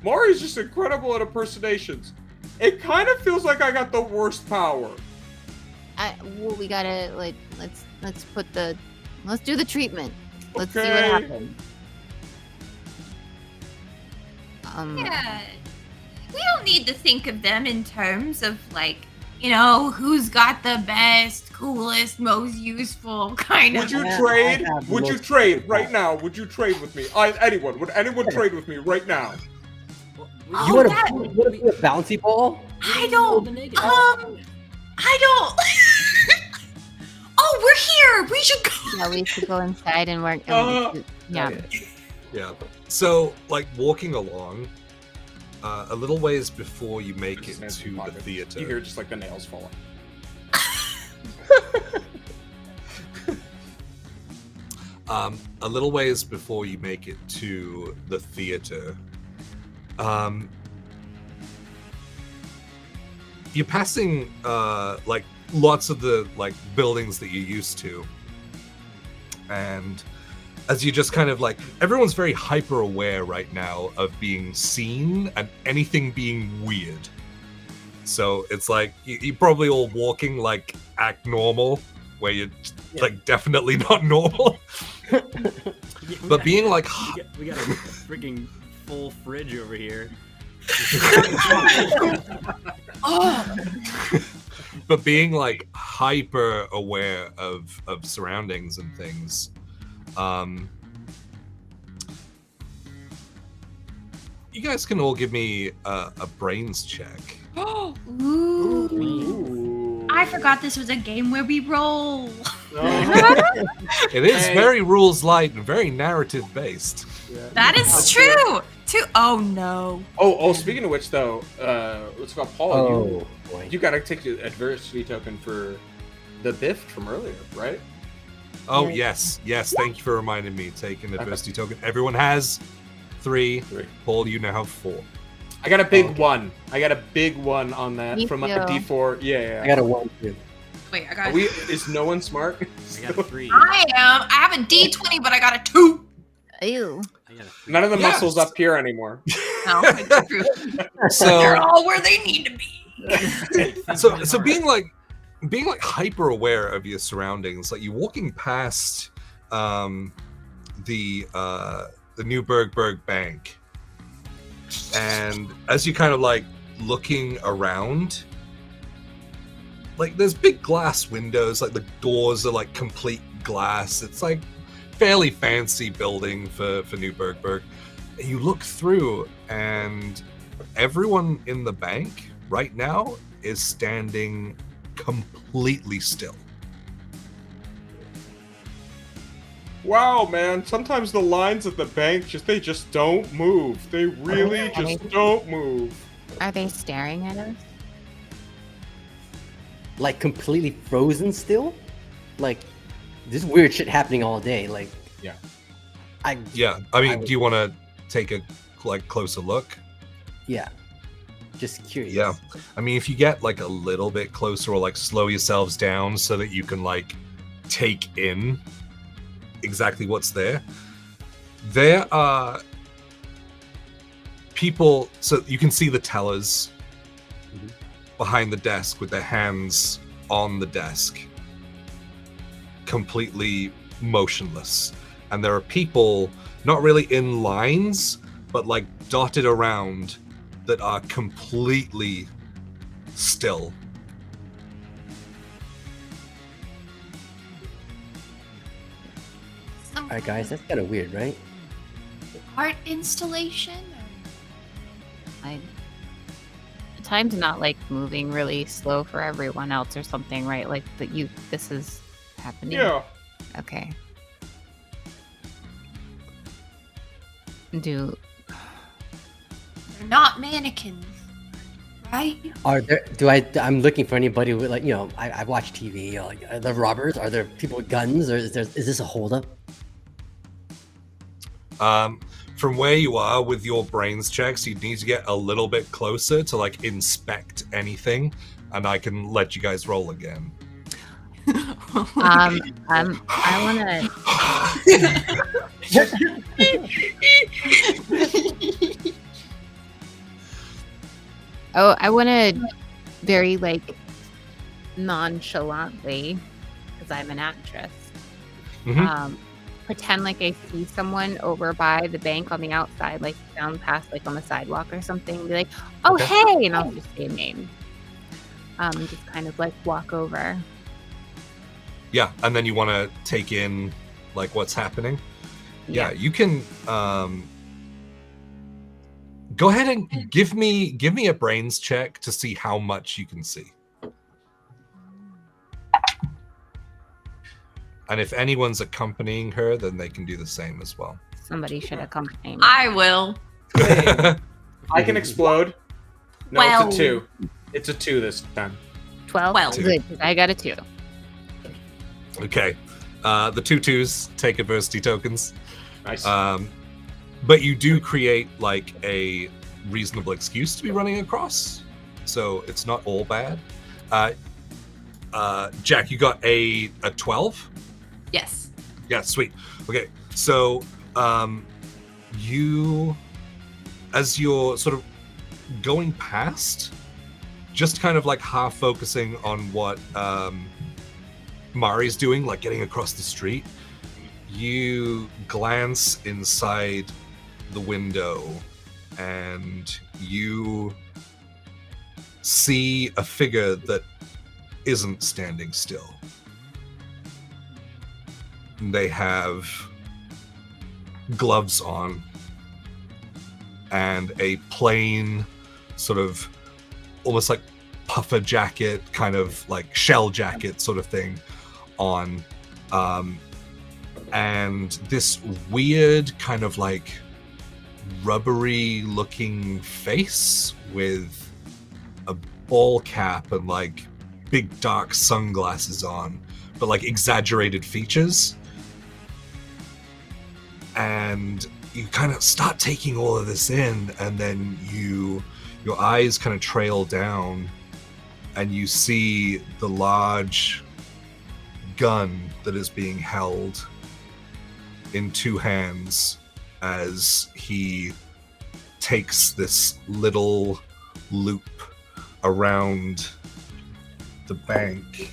Mari's just incredible at impersonations. It kind of feels like I got the worst power.
Well, we gotta let's do the treatment. Let's see what
Okay.
happens.
Yeah. We don't need to think of them in terms of like, who's got the best, coolest, most useful kind
Would
of.
you
Yeah,
trade?
I have the
Would you
most-
trade right now? Would you trade with me? Anyone? Would anyone trade with me right now?
Well,
Oh,
You want
that-
to be a bouncy ball?
I don't.
The negative.
I don't. Oh, we're here. We should go.
Yeah, we should go inside and work. Yeah.
Yeah. So, like, walking along, a little ways before you make it to the theater.
You hear just like the nails falling.
A little ways before you make it to the theater, you're passing like lots of the like buildings that you're used to, and as you just kind of like, everyone's very hyper aware right now of being seen and anything being weird. So it's like you're probably all walking like act normal, where you're like definitely not normal. But being like,
we got a freaking full fridge over here.
Oh,
but being like hyper aware of surroundings and things. You guys can all give me a brains check.
Ooh.
Ooh.
I forgot this was a game where we roll.
It is
Hey.
very rules light and very narrative based.
That is true. Oh no.
Oh, speaking of which, though, let's go, Paul.
Oh, boy.
You gotta take the adversity token for the biff from earlier, right?
Oh yes. Thank you for reminding me. Take an adversity token. Everyone has 3.
Three.
Paul, you now have 4.
I got a big one. I got a big one on that
Me
from a
too.
D4. Yeah.
I got a 1 too.
Wait, I
Are
got.
is no one smart?
I got a 3.
I am. I have a D20, but I got a 2.
Ew.
I got a 3.
None of the
Yes.
muscles up here anymore.
No, it's true. They're
So
all where they need to be.
so being like hyper aware of your surroundings, like you're walking past the Newburgh Bank, and as you kind of like looking around, like there's big glass windows, like the doors are like complete glass. It's like fairly fancy building for Newburgh. You look through, and everyone in the bank right now is standing completely still.
Wow, man. Sometimes the lines at the bank they just don't move. They really just don't move.
Are they staring at us?
like completely frozen still. Like this weird shit happening all day. Like
Yeah.
I
do you want to take a closer look?
Yeah. Just curious.
Yeah. I mean, if you get like a little bit closer or like slow yourselves down so that you can like take in exactly what's there. There are people, so you can see the tellers behind the desk with their hands on the desk, completely motionless. And there are people not really in lines, but like dotted around that are completely still.
All right, guys, that's kind of weird, right?
Art installation?
Time's not like moving really slow for everyone else or something, right? Like this is happening.
Yeah.
Okay.
They're not mannequins, right?
Are there? I'm looking for anybody with like, you know, I watch TV. Like, are there robbers? Are there people with guns? Or is this a holdup?
From where you are with your brains checks, you'd need to get a little bit closer to like inspect anything, and I can let you guys roll again.
I want to. Oh, I want to very like nonchalantly, because I'm an actress. Pretend like I see someone over by the bank on the outside, like down past, like on the sidewalk or something. Be like, "Oh,
Okay.
hey!" and I'll just say a name. Just kind of like walk over.
Yeah, and then you want to take in like what's happening. Yeah, you can go ahead and give me a brains check to see how much you can see. And if anyone's accompanying her, then they can do the same as well.
Somebody should accompany me.
I will.
I can explode. No,
Well.
it's a 2. It's a 2 this time.
12.
Well.
Good. I got a 2.
Okay. The 2/2s take adversity tokens.
Nice.
But you do create like a reasonable excuse to be running across, so it's not all bad. Jack, you got a 12?
Yes.
Yeah, sweet. Okay, so you, as you're sort of going past, just kind of like half focusing on what Mari's doing, like getting across the street, you glance inside the window and you see a figure that isn't standing still. They have gloves on and a plain sort of almost like puffer jacket, kind of like shell jacket sort of thing on, and this weird kind of like rubbery looking face with a ball cap and like big dark sunglasses on, but like exaggerated features. And you kind of start taking all of this in, and then your eyes kind of trail down and you see the large gun that is being held in 2 hands as he takes this little loop around the bank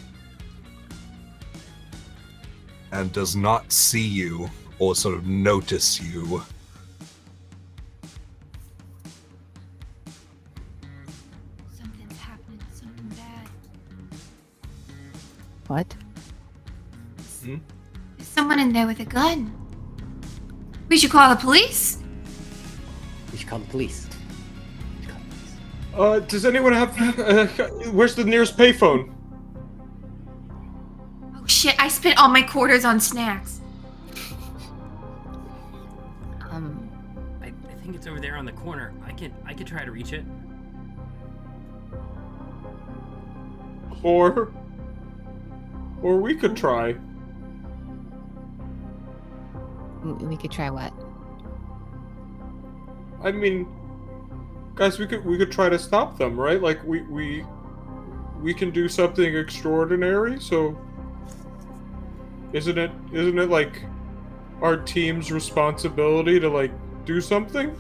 and does not see you or sort of notice you.
Something's happening, something bad.
What?
There's someone in there with a gun. We should call the police.
We should call the police.
Does anyone have? Where's the nearest payphone?
Oh shit! I spent all my quarters on snacks.
I think it's over there on the corner. I could try to reach it.
Or we could try.
We could try what?
I mean, guys, we could try to stop them, right? Like we can do something extraordinary. So isn't it like our team's responsibility to like do something?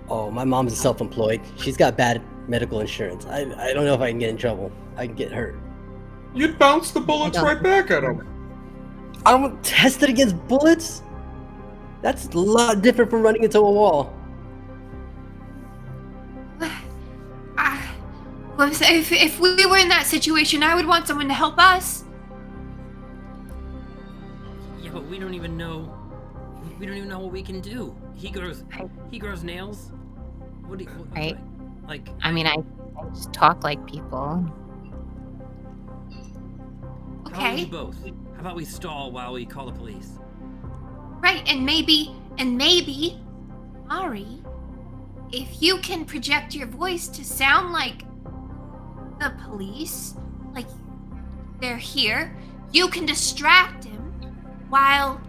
Oh, my mom's self-employed. She's got bad medical insurance. I don't know if I can get in trouble. I can get hurt.
You'd bounce the bullets right back at them.
I don't want to test it against bullets. That's a lot different from running into a wall.
Well, if we were in that situation, I would want someone to help us.
Yeah, but we don't even know. We don't even know what we can do. He grows nails. What do you?
Right.
Like.
I mean, I just talk like people.
How about
Okay.
we both? How about we stall while we call the police?
Right, and maybe, Ari, if you can project your voice to sound like the police, like they're here, you can distract him while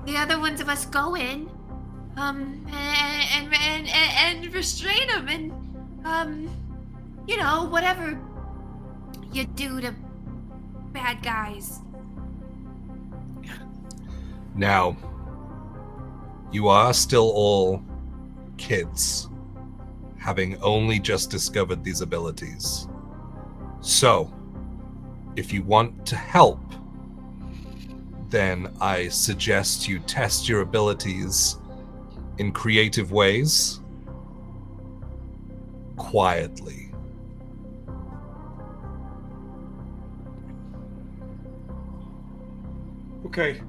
the other ones of us go in, and restrain him, and you know, whatever you do to bad guys.
Now, you are still all kids, having only just discovered these abilities. So, if you want to help, then I suggest you test your abilities in creative ways, quietly.
Okay.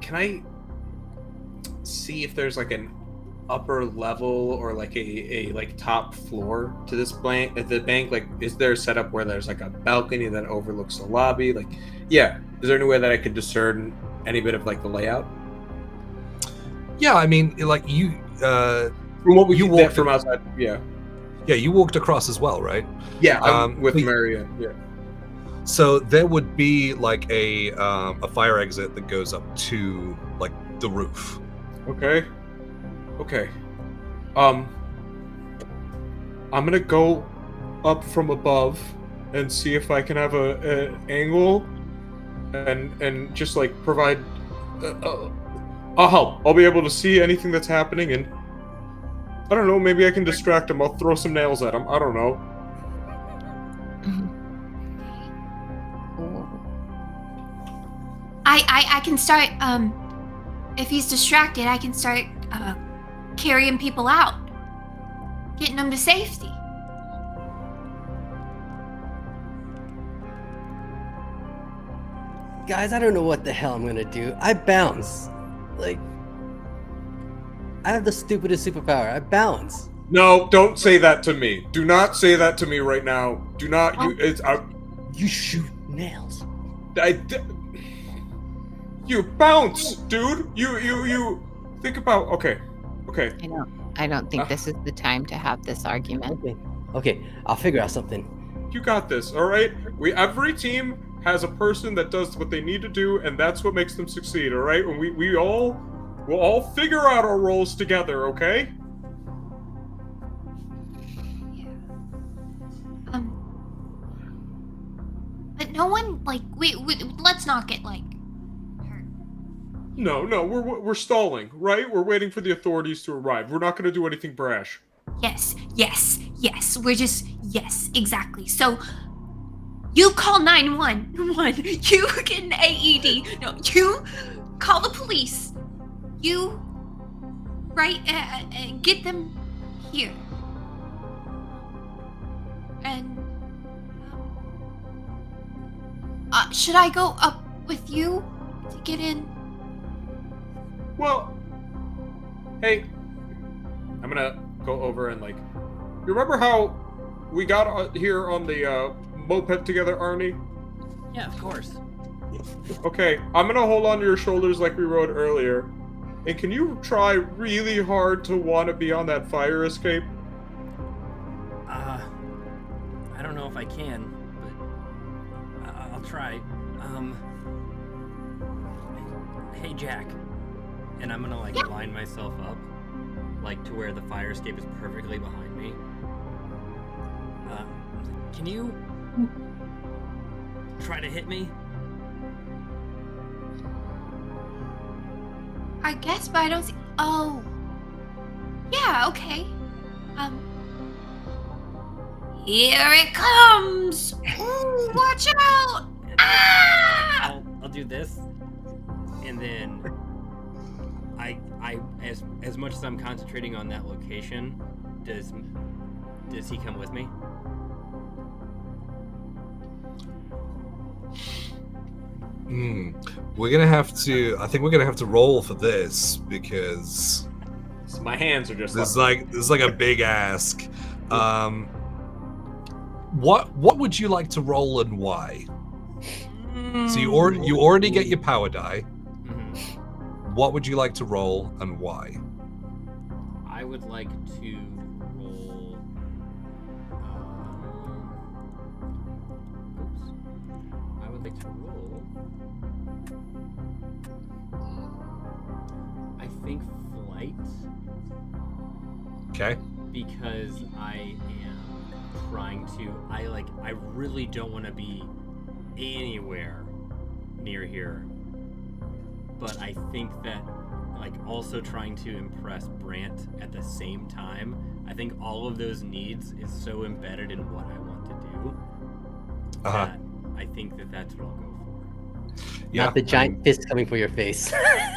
Can I see if there's like an upper level or like a like top floor to this bank at the bank? Like, is there a setup where there's like a balcony that overlooks the lobby? Like, yeah. Is there any way that I could discern any bit of like the layout?
Yeah, I mean, like you.
From what we
You
can get
walked
from outside, yeah.
Yeah, you walked across as well, right?
Yeah, I'm with
we-
Maria. Yeah.
So there would be like a fire exit that goes up to like the roof.
Okay. I'm gonna go up from above and see if I can have an angle, and just like provide. I'll help. I'll be able to see anything that's happening, and I don't know. Maybe I can distract him. I'll throw some nails at him. I don't know.
I can start, if he's distracted, I can start, carrying people out. Getting them to safety.
Guys, I don't know what the hell I'm gonna do. I bounce. Like, I have the stupidest superpower. I bounce.
No, don't say that to me. Do not say that to me right now. Do not.
You shoot nails.
You bounce, dude. You think about. Okay.
I don't think this is the time to have this argument.
Okay, I'll figure out something.
You got this. All right. Every team has a person that does what they need to do, and that's what makes them succeed. All right. And we'll all figure out our roles together. Okay.
But no one, like, we let's not get, like, hurt.
No, we're stalling, right? We're waiting for the authorities to arrive. We're not going to do anything brash.
Yes. We're just, yes, exactly. So, you call 911. You get an AED. No, you call the police. You, right, get them here. And, should I go up with you to get in?
Well, hey, I'm gonna go over and like, you remember how we got here on the moped together, Arnie?
Yeah, of course.
Okay, I'm gonna hold on to your shoulders like we rode earlier. And can you try really hard to want to be on that fire escape?
I can, but I'll try. Hey Jack, and I'm gonna like line myself up, like to where the fire escape is perfectly behind me. Can you try to hit me?
I guess, but I don't see. Oh. Yeah, okay. Here it comes! Ooh, watch out! Ah!
I'll do this, and then I as much as I'm concentrating on that location, does he come with me?
We're gonna have to. I think we're gonna have to roll for this because
So my hands are just.
this is like a big ask. What would you like to roll and why? So you already get your power die.
Mm-hmm.
What would you like to roll and why?
I would like to roll. I would like to roll. I think flight,
Okay.
because I am trying to. I really don't want to be anywhere near here. But I think that, like, also trying to impress Brant at the same time, I think all of those needs is so embedded in what I want to do that I think that that's what I'll go for.
Yeah.
Not the giant fist coming for your face.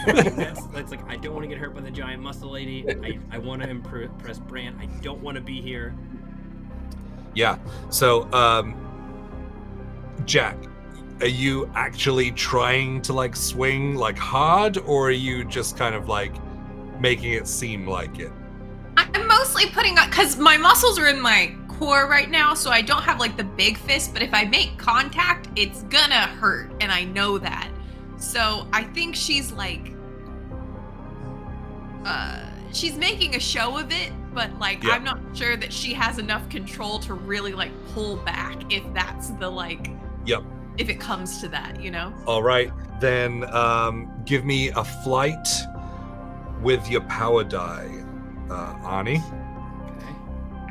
That's like, I don't want to get hurt by the giant muscle lady. I want to impress Brant. I don't want to be here.
Yeah. So, Jack, are you actually trying to like swing like hard, or are you just kind of like making it seem like it?
I'm mostly putting on, because my muscles are in my core right now, so I don't have like the big fist, but if I make contact, it's gonna hurt, and I know that. So I think she's like, she's making a show of it, but like,
Yeah.
I'm not sure that she has enough control to really like pull back if that's the like,
Yep.
if it comes to that, you know?
All right. Then give me a flight with your power die, Ani.
Okay.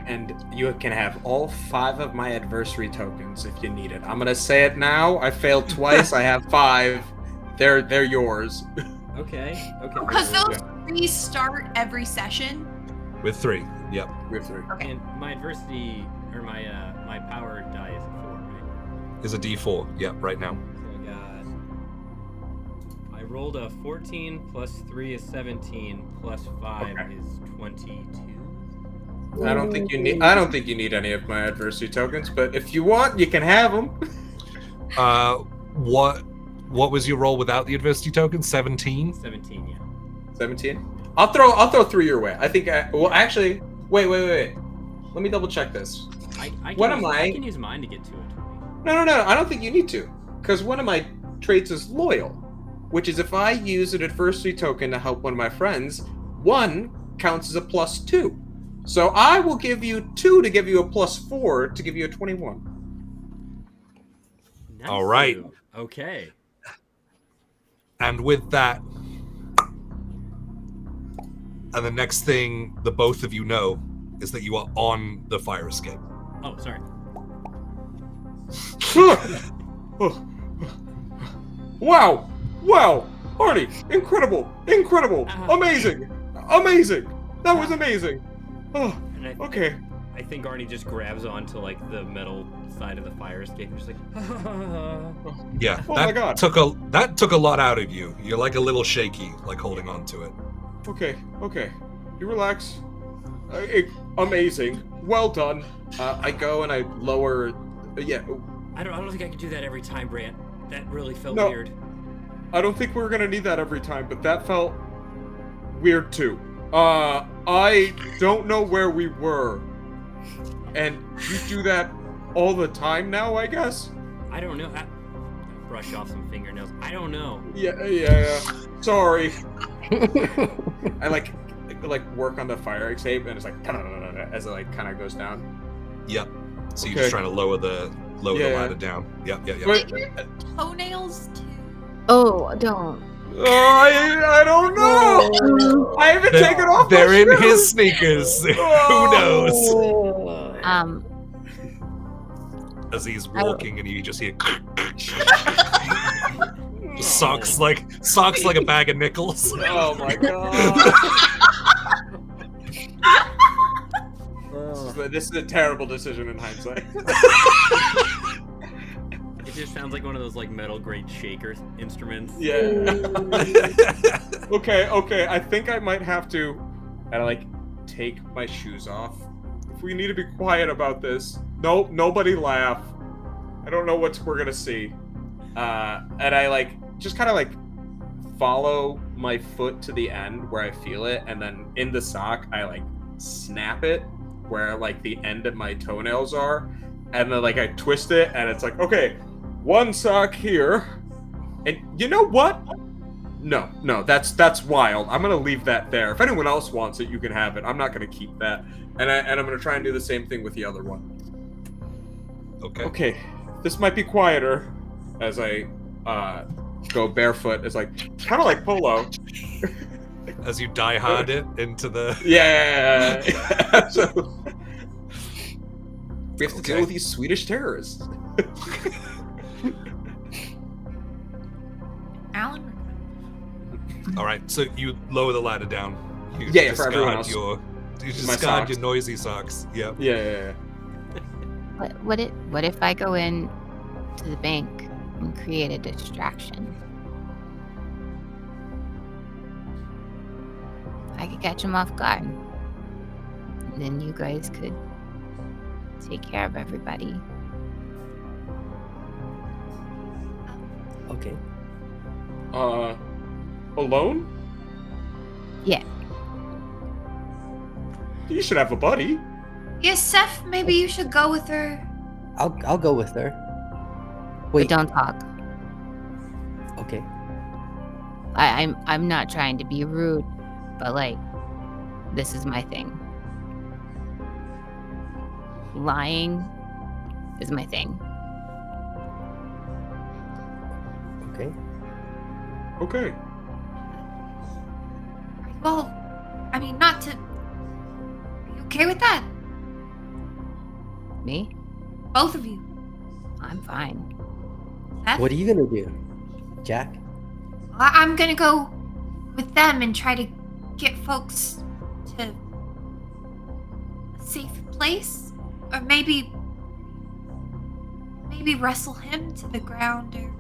And you can have all 5 of my adversary tokens if you need it. I'm gonna say it now. I failed twice. I have 5. They're yours.
Okay.
Because those 3 start every session.
With 3. Yep.
We have 3.
Okay.
And my adversity, or my power die is a 4, right?
Is a D4. Yep. Right now.
So I rolled a 14 plus 3 is 17 plus 5
Okay.
is 22.
I don't think you need any of my adversity tokens, but if you want, you can have them.
What was your roll without the adversity token? 17.
17, yeah.
17. I'll throw 3 your way. I think. Well, actually, wait. Let me double check this.
I can use mine to get to a 20.
No. I don't think you need to, because one of my traits is loyal, which is if I use an adversity token to help one of my friends, 1 counts as a +2. So I will give you 2 to give you a +4 to give you a 21.
Nice.
All right.
Okay.
And with that, and the next thing the both of you know is that you are on the fire escape.
Oh, sorry.
Wow, Arnie, incredible, amazing. That was amazing. Oh,
And
okay.
I think Arnie just grabs onto like the metal side of the fire escape and just like,
Yeah,
Oh
that
my God.
took a lot out of you. You're like a little shaky, like holding on to it.
Okay. You relax. Amazing. Well done. I go and I lower. Yeah.
I don't think I can do that every time, Brant. That really felt
No.
weird.
I don't think we're gonna need that every time, but that felt weird too. I don't know where we were, and you do that all the time now, I guess.
I don't know. I brush off some fingernails. I don't know.
Yeah. Sorry. I like work on the fire escape, and it's like as it like kind of goes down.
Yep. So you're
Okay.
just trying to lower the
Yeah.
ladder down. Yep.
Wait,
Your toenails too.
Oh, don't.
I don't know. I haven't taken off
They're
my
in
shoes.
his sneakers. Who knows?
Oh.
As he's walking, and you just hear socks like a bag of nickels.
Oh my god. This is a terrible decision in hindsight.
It just sounds like one of those like metal grade shaker instruments.
Yeah. Okay. I think I might have to, take my shoes off. If we need to be quiet about this, nobody laugh. I don't know what we're gonna see. And I just kind of follow my foot to the end where I feel it, and then in the sock I snap it where the end of my toenails are, and then I twist it, and it's okay, one sock here, and you know what? No, that's wild. I'm gonna leave that there. If anyone else wants it, you can have it. I'm not gonna keep that, and I'm gonna try and do the same thing with the other one. Okay, this might be quieter as I go barefoot. It's kind of like polo.
As you die hard it into the
Yeah. So, we have to deal with these Swedish terrorists.
Alan.
All right, so you lower the ladder down. You
Yeah, for everyone else.
You
My
discard
socks.
your noisy socks. Yep.
Yeah.
What if I go in to the bank and create a distraction? I could catch him off guard. And then you guys could take care of everybody.
Okay.
Alone?
Yeah.
You should have a buddy.
Yes, Seth, maybe you should go with her.
I'll go with her.
But
Wait.
don't talk.
Okay.
I'm not trying to be rude, but this is my thing. Lying is my thing.
Okay.
Well, I mean, not to. Are you okay with that?
Me?
Both of you.
I'm fine.
Seth?
What are you gonna do, Jack?
I'm gonna go with them and try to get folks to a safe place, or maybe wrestle him to the ground, or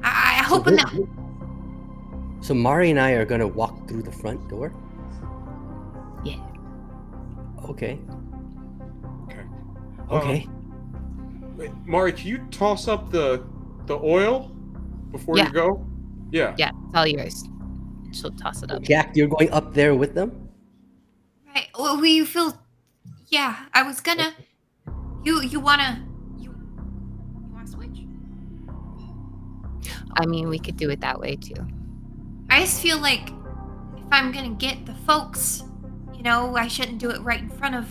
I hope
we're-
not.
So Mari and I are gonna walk through the front door?
Yeah.
Okay.
Okay.
Okay.
Wait, Mari, can you toss up the oil before
Yeah.
you go? Yeah.
Yeah, it's all yours. She'll toss it up.
Jack, you're going up there with them?
Right. Well, we feel. Yeah, I was gonna. You wanna switch?
I mean, we could do it that way too.
I just feel like if I'm gonna get the folks, I shouldn't do it right in front of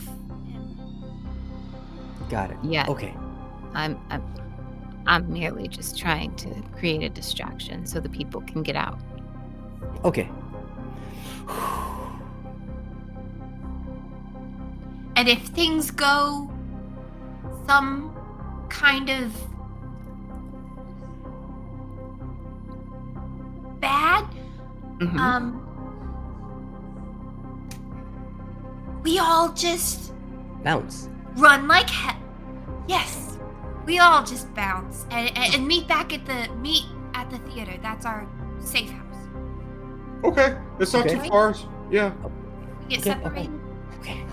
him.
Got it.
Yeah.
Okay.
I'm merely just trying to create a distraction so the people can get out.
Okay.
And if things go some kind of bad,
Mhm.
We all just
Bounce.
run like hell. Yes, we all just bounce and meet back at the theater. That's our safe house.
Okay. It's not
Okay.
too far. Yeah.
We get
Okay,
separated.
Okay.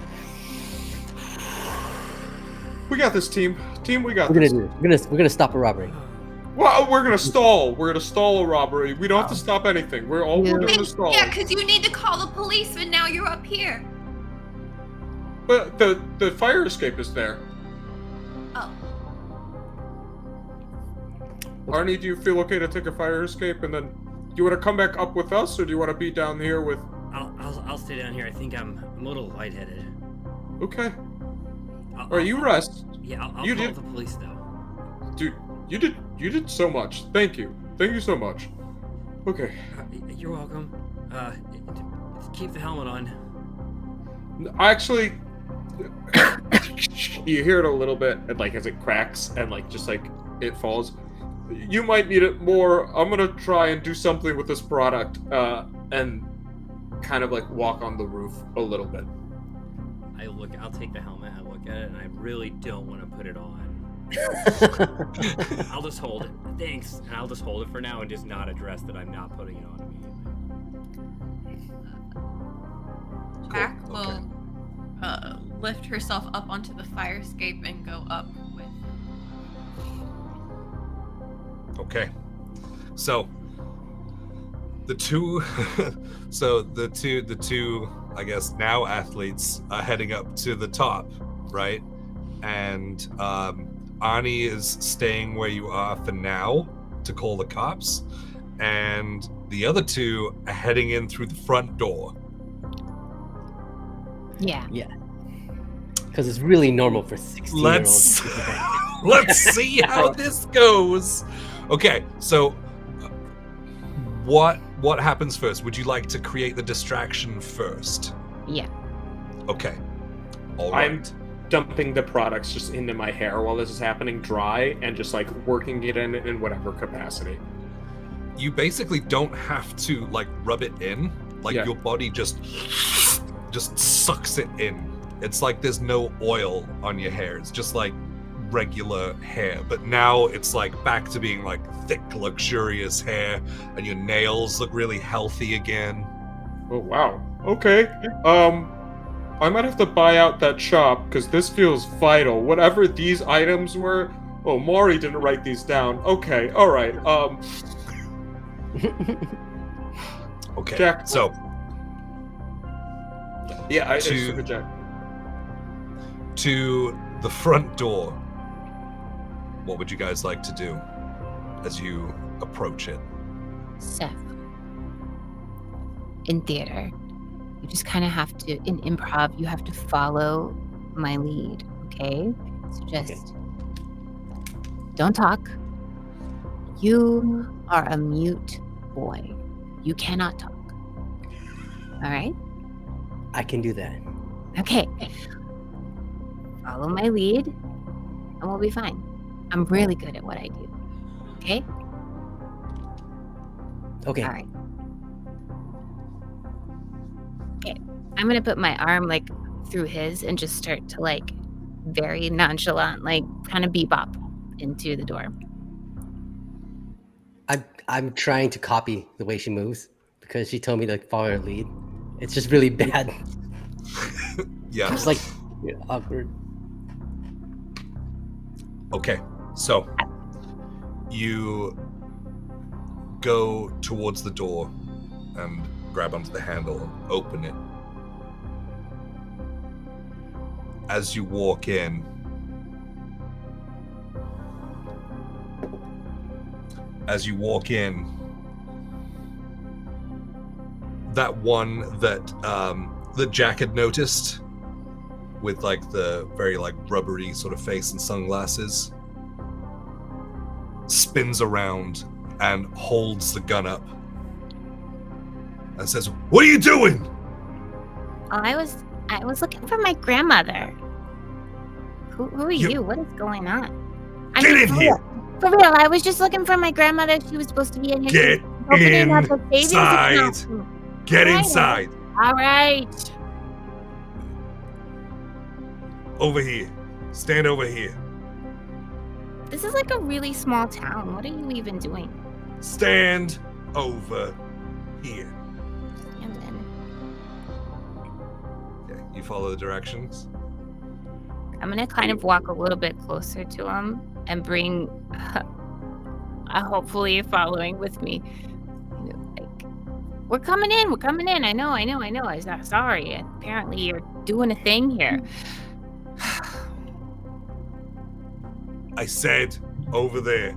We got this, team. Team, we got
We're
this.
gonna do this. We're gonna stop a robbery.
Well, we're gonna stall. We're gonna stall a robbery. We don't have to stop anything. We're doing is stall.
Yeah, because you need to call the police, but now you're up here.
But the fire escape is there.
Oh,
Arnie, do you feel okay to take a fire escape, and then do you want to come back up with us, or do you want to be down here with?
I'll stay down here. I think I'm a little lightheaded.
Okay. Alright, you rest.
Yeah, I'll
You
call
did-
the police though.
Dude, you did so much. Thank you. Thank you so much. Okay.
You're welcome. Keep the helmet on.
Actually, you hear it a little bit, and like as it cracks and like just like it falls. You might need it more. I'm gonna try and do something with this product, and kind of like walk on the roof a little bit.
I'll take the helmet, I look at it, and I really don't want to put it on. I'll just hold it. Thanks. And I'll just hold it for now and just not address that I'm not putting it on immediately.
Jack
Cool,
will lift herself up onto the fire escape and go up with.
Okay. So the two the two I guess now athletes are heading up to the top, right? And Arnie is staying where you are for now to call the cops, and the other two are heading in through the front door.
Yeah.
Because it's really normal for 16-year-olds.
Let's see how this goes. Okay, so what happens first? Would you like to create the distraction first?
Yeah.
Okay. All
I'm
right.
dumping the products just into my hair while this is happening, dry, and just like working it in whatever capacity.
You basically don't have to like rub it in. Like
Yeah.
your body just sucks it in. It's like there's no oil on your hair. It's just like regular hair. But now it's like back to being like thick, luxurious hair, and your nails look really healthy again.
Oh wow. Okay. I might have to buy out that shop because this feels vital. Whatever these items were. Oh, Maury didn't write these down. Okay. All right.
Okay.
Jack.
So
Yeah. I
To-
just took a Jack.
to the front door. What would you guys like to do as you approach it?
So, in theater, you just kind of have to, in improv, you have to follow my lead, okay? So just don't talk. You are a mute boy. You cannot talk. All right?
I can do that.
Okay. Follow my lead, and we'll be fine. I'm really good at what I do. Okay?
Okay.
All right. Okay. I'm gonna put my arm like through his and just start to like very nonchalant, like kind of bebop into the door.
I'm trying to copy the way she moves because she told me to follow her lead. It's just really bad.
Yeah.
It's like awkward.
Okay. So you go towards the door and grab onto the handle and open it. As you walk in, that one that Jack had noticed with like the very like rubbery sort of face and sunglasses spins around and holds the gun up and says, "What are you doing?"
Oh, I was looking for my grandmother. Who are you? What is going on?
Get in
for
here.
real. For real, I was just looking for my grandmother. She was supposed to be in here.
Get
Opening up a savings
inside.
account.
Get
Right.
inside.
All right.
Over here. Stand over here.
This is like a really small town. What are you even doing?
Stand over here.
And then
Okay, you follow the directions.
I'm gonna kind of walk a little bit closer to him and bring, hopefully following with me. You know, like, we're coming in. I know. I'm not sorry. Apparently, you're doing a thing here.
I said over there.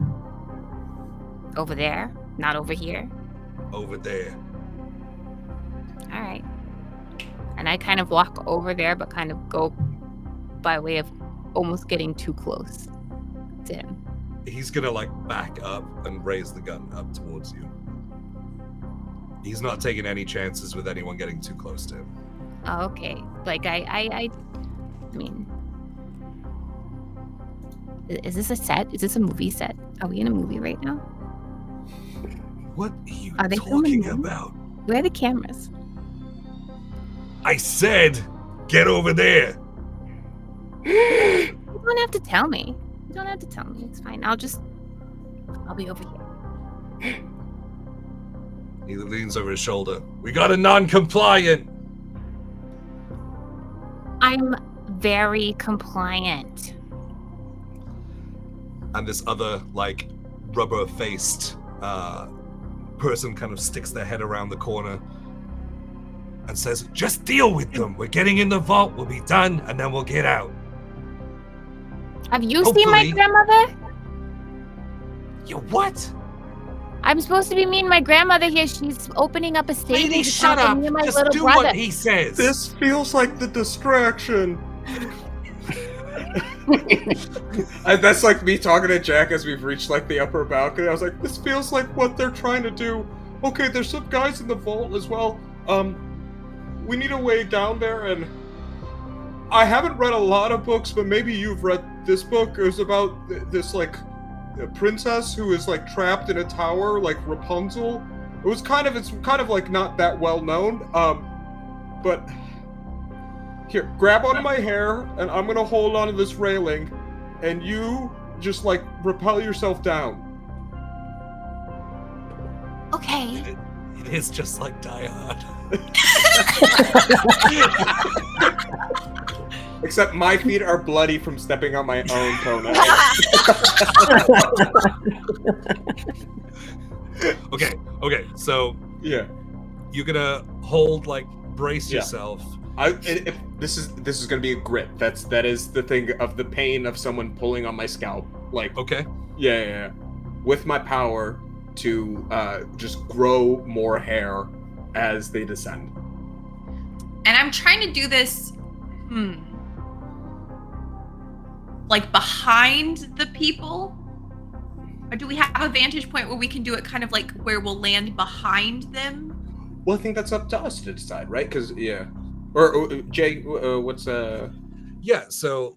Over there, not over here.
Over there.
All right. And I kind of walk over there, but kind of go by way of almost getting too close to him.
He's gonna like back up and raise the gun up towards you. He's not taking any chances with anyone getting too close to him.
Oh, okay. Like I mean, is this a set? Is this a movie set? Are we in a movie right now?
What are you
Are they
talking
filming
about?
Where are the cameras?
I said, get over there.
You don't have to tell me. You don't have to tell me. It's fine. I'll be over here.
He leans over his shoulder. We got a non-compliant.
I'm very compliant.
And this other, like, rubber-faced person kind of sticks their head around the corner and says, just deal with them. We're getting in the vault. We'll be done, and then we'll get out.
Have you seen my grandmother?
You what?
I'm supposed to be meeting my grandmother here. She's opening up a
Lady,
savings
shut
account for
up.
me and my
Just
little
do
brother.
what he says.
This feels like the distraction. That's like me talking to Jack as we've reached like the upper balcony. I was like, this feels like what they're trying to do. Okay, there's some guys in the vault as well. We need a way down there, and I haven't read a lot of books, but maybe you've read this book. It was about this like a princess who is like trapped in a tower, like Rapunzel. It's kind of like not that well known. But here, grab onto my hair, and I'm gonna hold onto this railing, and you just like rappel yourself down.
Okay.
It is just like Die Hard.
Except my feet are bloody from stepping on my own toenail.
Okay, so
Yeah.
you're gonna hold, like, brace
Yeah.
yourself.
If this is gonna be a grip. That is the thing of the pain of someone pulling on my scalp. Like,
Okay.
yeah. With my power to just grow more hair as they descend.
And I'm trying to do this, like behind the people? Or do we have a vantage point where we can do it kind of like where we'll land behind them?
Well, I think that's up to us to decide, right? Because or Jay, what's
Yeah, so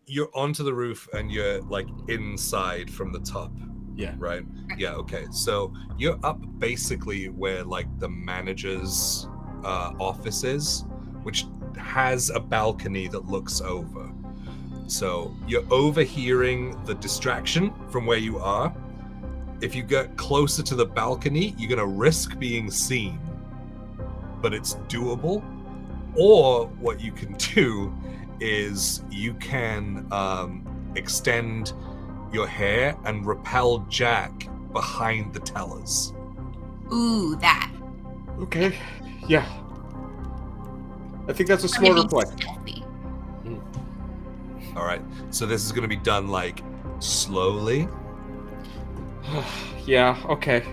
you're onto the roof and you're like inside from the top.
Yeah.
Right? Yeah, okay. So you're up basically where like the manager's office is, which has a balcony that looks over. So you're overhearing the distraction from where you are. If you get closer to the balcony, you're gonna risk being seen, but it's doable. Or what you can do is you can extend your hair and repel Jack behind the tellers.
Ooh, that.
okay? Yeah. I think that's a
I'm gonna
smarter
be
play.
stealthy.
All right. So this is going to be done like slowly.
Yeah. Okay.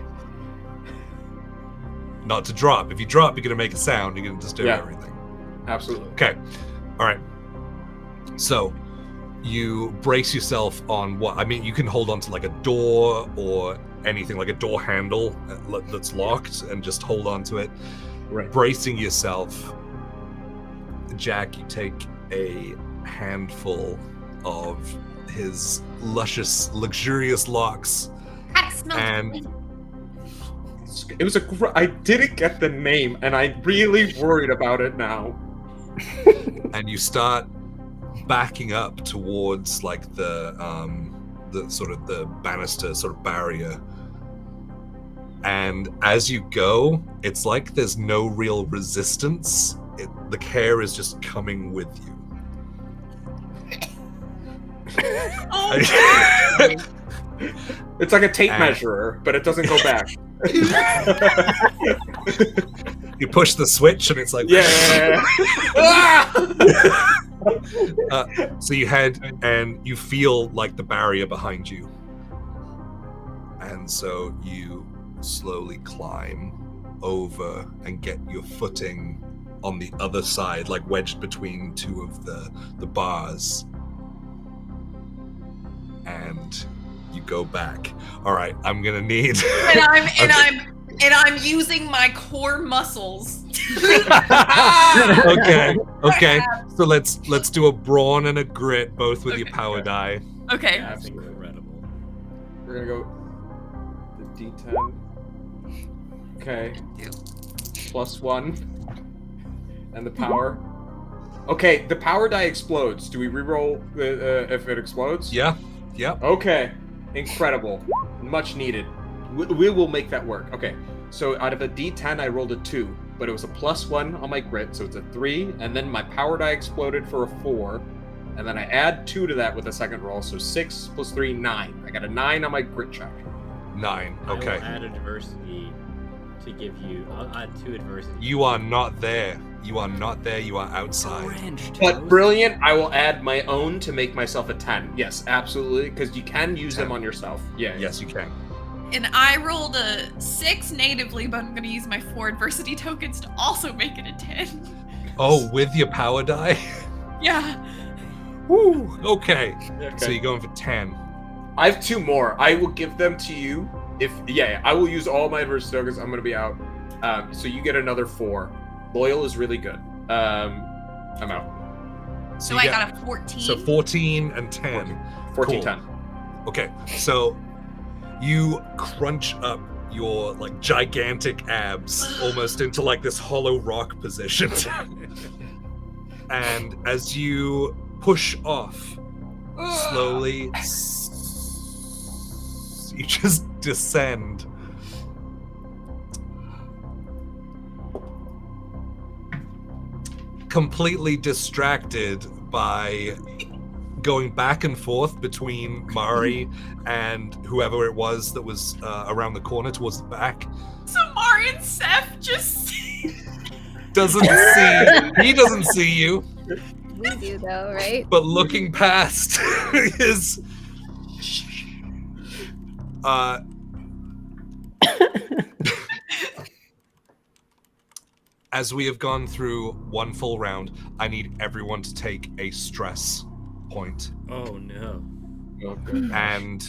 Not to drop. If you drop, you're going to make a sound. You're going to disturb
Yeah.
everything.
Absolutely.
Okay. All right. So you brace yourself on what? I mean, you can hold on to like a door or anything, like a door handle that's locked, and just hold on to it.
Right.
Bracing yourself. Jack, you take a handful of his luscious, luxurious locks,
That smells
And-
great.
It was I didn't get the name, and I'm really worried about it now.
and you start backing up towards like the sort of the banister sort of barrier. And as you go, it's like there's no real resistance. The care is just coming with you.
It's like a tape
And-
measurer, but it doesn't go back.
You push the switch and it's like
Yeah.
So you head and you feel like the barrier behind you, and so you slowly climb over and get your footing on the other side, like wedged between two of the bars. And you go back. All right, I'm gonna need.
And I'm using my core muscles.
Okay. So let's do a brawn and a grit, both with your power die.
Okay.
That's incredible.
We're gonna go the D10. Okay. +1. And the power. Okay, the power die explodes. Do we reroll if it explodes?
Yeah. Yep.
Okay. Incredible. Much needed. We will make that work. Okay. So out of a D10, I rolled a 2, but it was a +1 on my grit, so it's a 3, and then my power die exploded for a 4, and then I add 2 to that with a second roll, so 6 + 3, 9. I got a 9 on my grit check.
9.
I
Okay.
will add adversity to give you. I'll add 2 adversity.
You are not there. You are not there. You are outside.
But brilliant, I will add my own to make myself a 10. Yes, absolutely, because you can use them on yourself. Yeah.
Yes, you can.
And I rolled a 6 natively, but I'm going to use my 4 adversity tokens to also make it a 10.
Oh, with your power die?
Yeah.
Woo. Okay.
Okay.
So you're going for 10.
I have 2 more. I will give them to you. I will use all my adversity tokens. I'm gonna be out. So you get another 4. Loyal is really good. I'm out.
So
you
I
get-
got a 14.
So 14 and 10.
14,
Cool.
10.
Okay, so you crunch up your like gigantic abs almost into like this hollow rock position. And as you push off slowly, you just descend. Completely distracted by going back and forth between Mari and whoever it was that was around the corner towards the back.
So Mari and Seth just...
Doesn't see, he doesn't see you,
We do though, right?
but looking past is as we have gone through one full round, I need everyone to take a stress point.
Oh no.
Okay.
And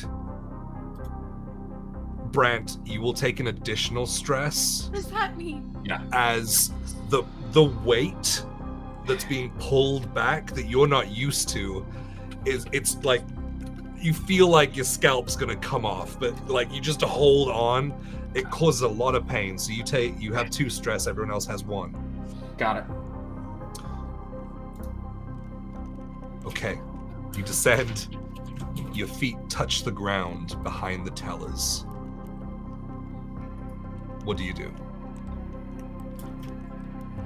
Brant, you will take an additional stress
What does that mean?
as the weight that's being pulled back that you're not used to it's like you feel like your scalp's gonna come off, but like you just hold on, it causes a lot of pain. So you have 2 stress, everyone else has 1.
Got it.
Okay, you descend, your feet touch the ground behind the tellers. What do you do?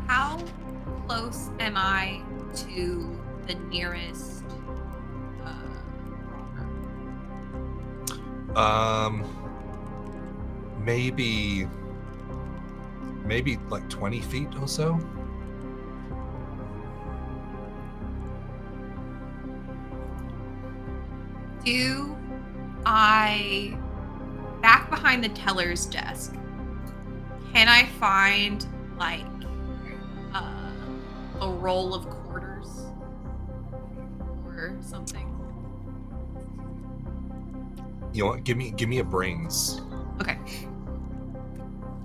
How close am I to the nearest rocker?
Maybe like 20 feet or so.
Do I, back behind the teller's desk, can I find like a roll of quarters or something?
You know what? Give me a brains.
Okay.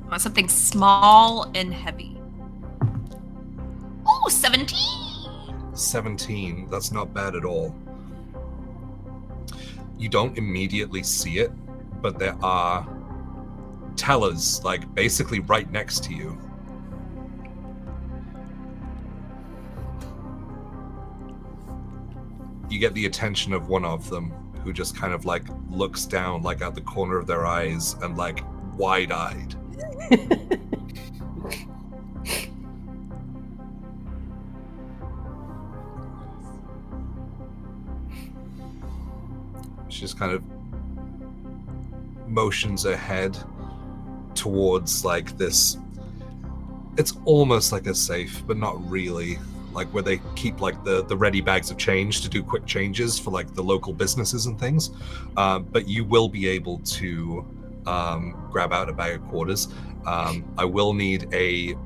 I want something small and heavy. Oh, 17!
17. That's not bad at all. You don't immediately see it, but there are tellers, like, basically right next to you. You get the attention of one of them, who just kind of, like, looks down, like, out the corner of their eyes, and, like, wide-eyed. She just kind of motions ahead towards like this. It's almost like a safe, but not really. Like where they keep like the ready bags of change to do quick changes for like the local businesses and things. But you will be able to grab out a bag of quarters. I will need a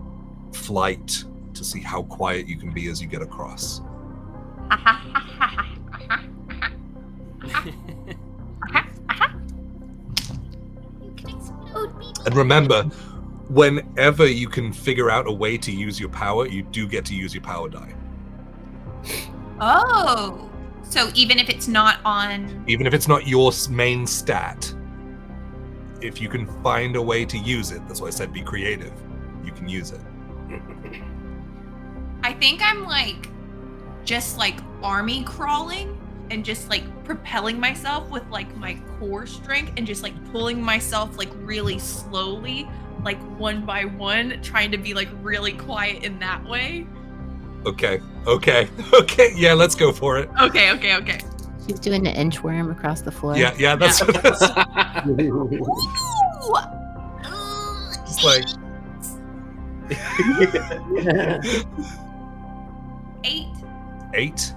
flight to see how quiet you can be as you get across. And remember, whenever you can figure out a way to use your power, you do get to use your power die.
Oh, so even if it's not on...
Even if it's not your main stat, if you can find a way to use it, that's why I said be creative, you can use it.
I think I'm like, just like army crawling and just like propelling myself with like my core strength and just like pulling myself like really slowly, like one by one, trying to be like really quiet in that way.
Okay. Yeah, let's go for it.
Okay.
She's doing the inchworm across the floor.
Yeah, that's
Ooh!
it's like
8.
8.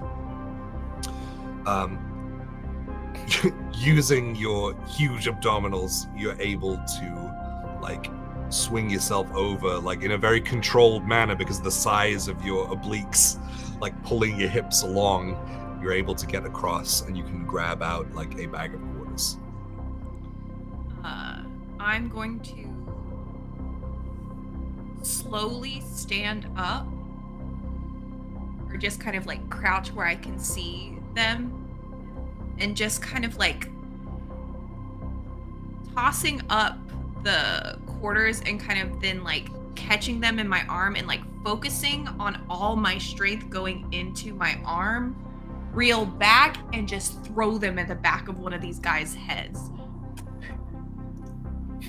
Using your huge abdominals, you're able to like swing yourself over like in a very controlled manner because of the size of your obliques, like pulling your hips along. You're able to get across and you can grab out like a bag of quarters.
I'm going to slowly stand up or just kind of like crouch where I can see them and just kind of like tossing up the quarters and kind of then like catching them in my arm and like focusing on all my strength going into my arm, reel back and just throw them at the back of one of these guys' heads.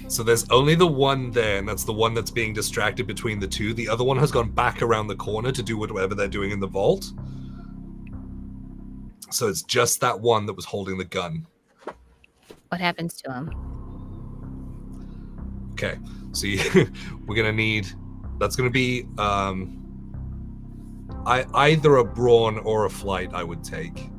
So there's only the one there, and that's the one that's being distracted between the two. The other one has gone back around the corner to do whatever they're doing in the vault. So it's just that one that was holding the gun.
What happens to him?
Okay, so we're gonna need. That's gonna be either a brawn or a flight. I would take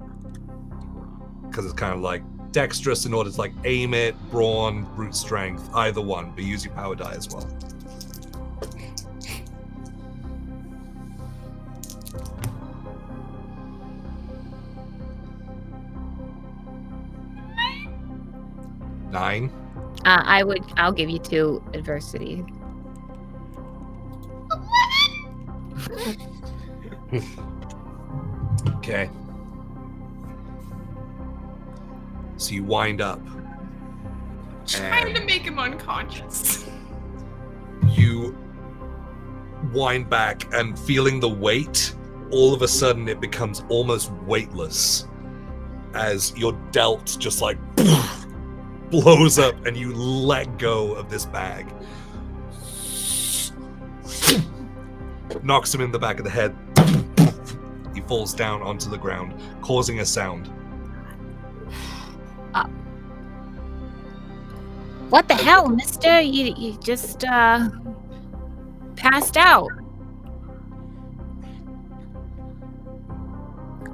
because it's kind of like dexterous in order to like aim it, brawn, brute strength, either one, but use your power die as well. Nine.
I'll give you 2 adversity.
Okay. So you wind up.
Trying to make him unconscious.
You wind back and feeling the weight, all of a sudden it becomes almost weightless as your delt just like blows up and you let go of this bag. Knocks him in the back of the head. He falls down onto the ground, causing a sound.
What the hell, mister? You just passed out.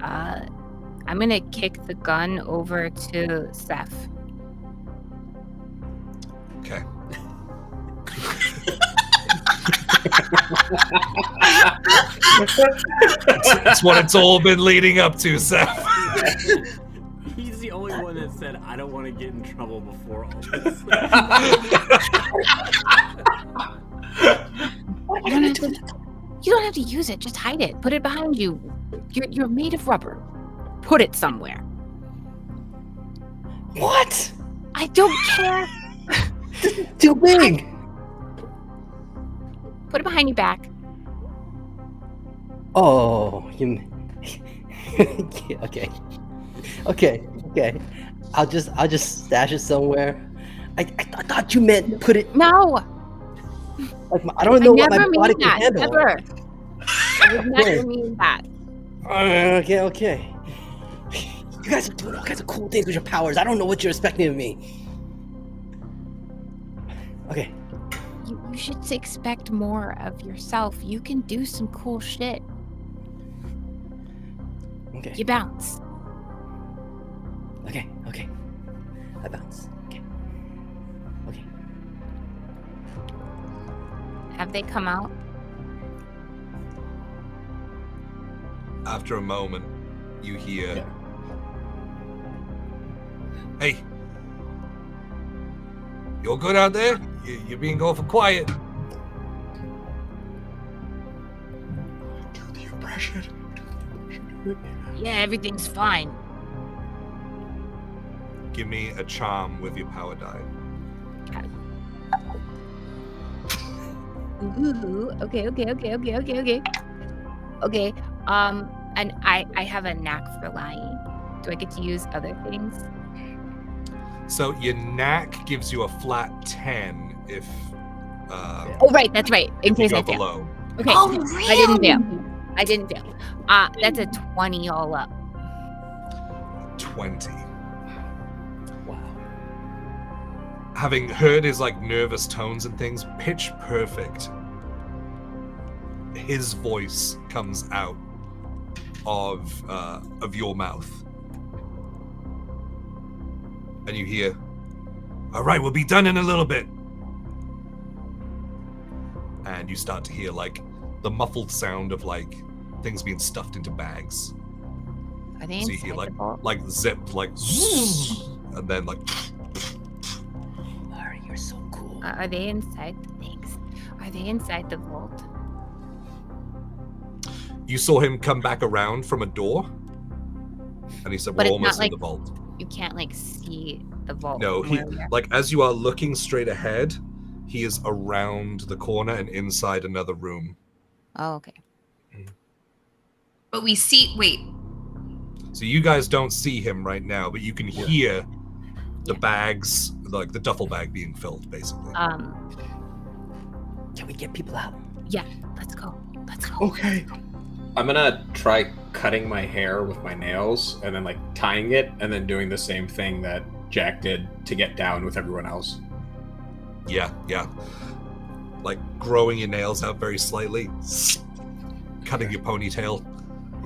I'm gonna kick the gun over to Seth.
Okay. It's what it's all been leading up to, Seth.
He's the only one that said, I don't want to get in trouble before all this.
You don't have to use it. Just hide it. Put it behind you. You're made of rubber. Put it somewhere.
What?
I don't care.
Too big.
Put it behind your back.
Oh, you. Okay. I'll just stash it somewhere. I thought you meant put it.
No.
Like I don't know what my
never
body
mean
can
that.
handle.
Never. I would never mean that.
Okay. You guys are doing all kinds of cool things with your powers. I don't know what you're expecting of me. Okay.
You should expect more of yourself. You can do some cool shit.
Okay.
You bounce.
Okay. I bounce. Okay.
Have they come out?
after a moment, you hear, "Hey, you're good out there? You're being awful quiet."
Do the impression.
Yeah, everything's fine.
Give me a charm with your power die.
Ooh, okay. Okay, and I have a knack for lying. Do I get to use other things?
So your knack gives you a flat 10 if
Oh, right, that's right. In
if you
case
go
I fail.
below.
Okay,
Oh, really?
I didn't fail. That's a 20 all up.
20.
Wow.
Having heard his like nervous tones and things, pitch perfect. His voice comes out of your mouth. And you hear, "All right, we'll be done in a little bit." And you start to hear like the muffled sound of like things being stuffed into bags.
Are they
So you
inside
hear
the
like
vault?
zipped, like and then like
Larry, you're so cool.
Are they inside the things? Are they inside the vault?
you saw him come back around from a door. And he said,
But
"We're
it's not
almost in
like-
the vault."
You can't like see the vault.
No,
from
he
where we are.
like as you are looking straight ahead, he is around the corner and inside another room.
Oh, okay.
But we see. Wait.
So you guys don't see him right now, but you can hear the
Yeah.
bags, like the duffel bag being filled, basically.
Can we get people out?
Let's go.
Okay.
I'm gonna try cutting my hair with my nails and then like tying it and then doing the same thing that Jack did to get down with everyone else.
Yeah. Like growing your nails out very slightly, cutting your ponytail,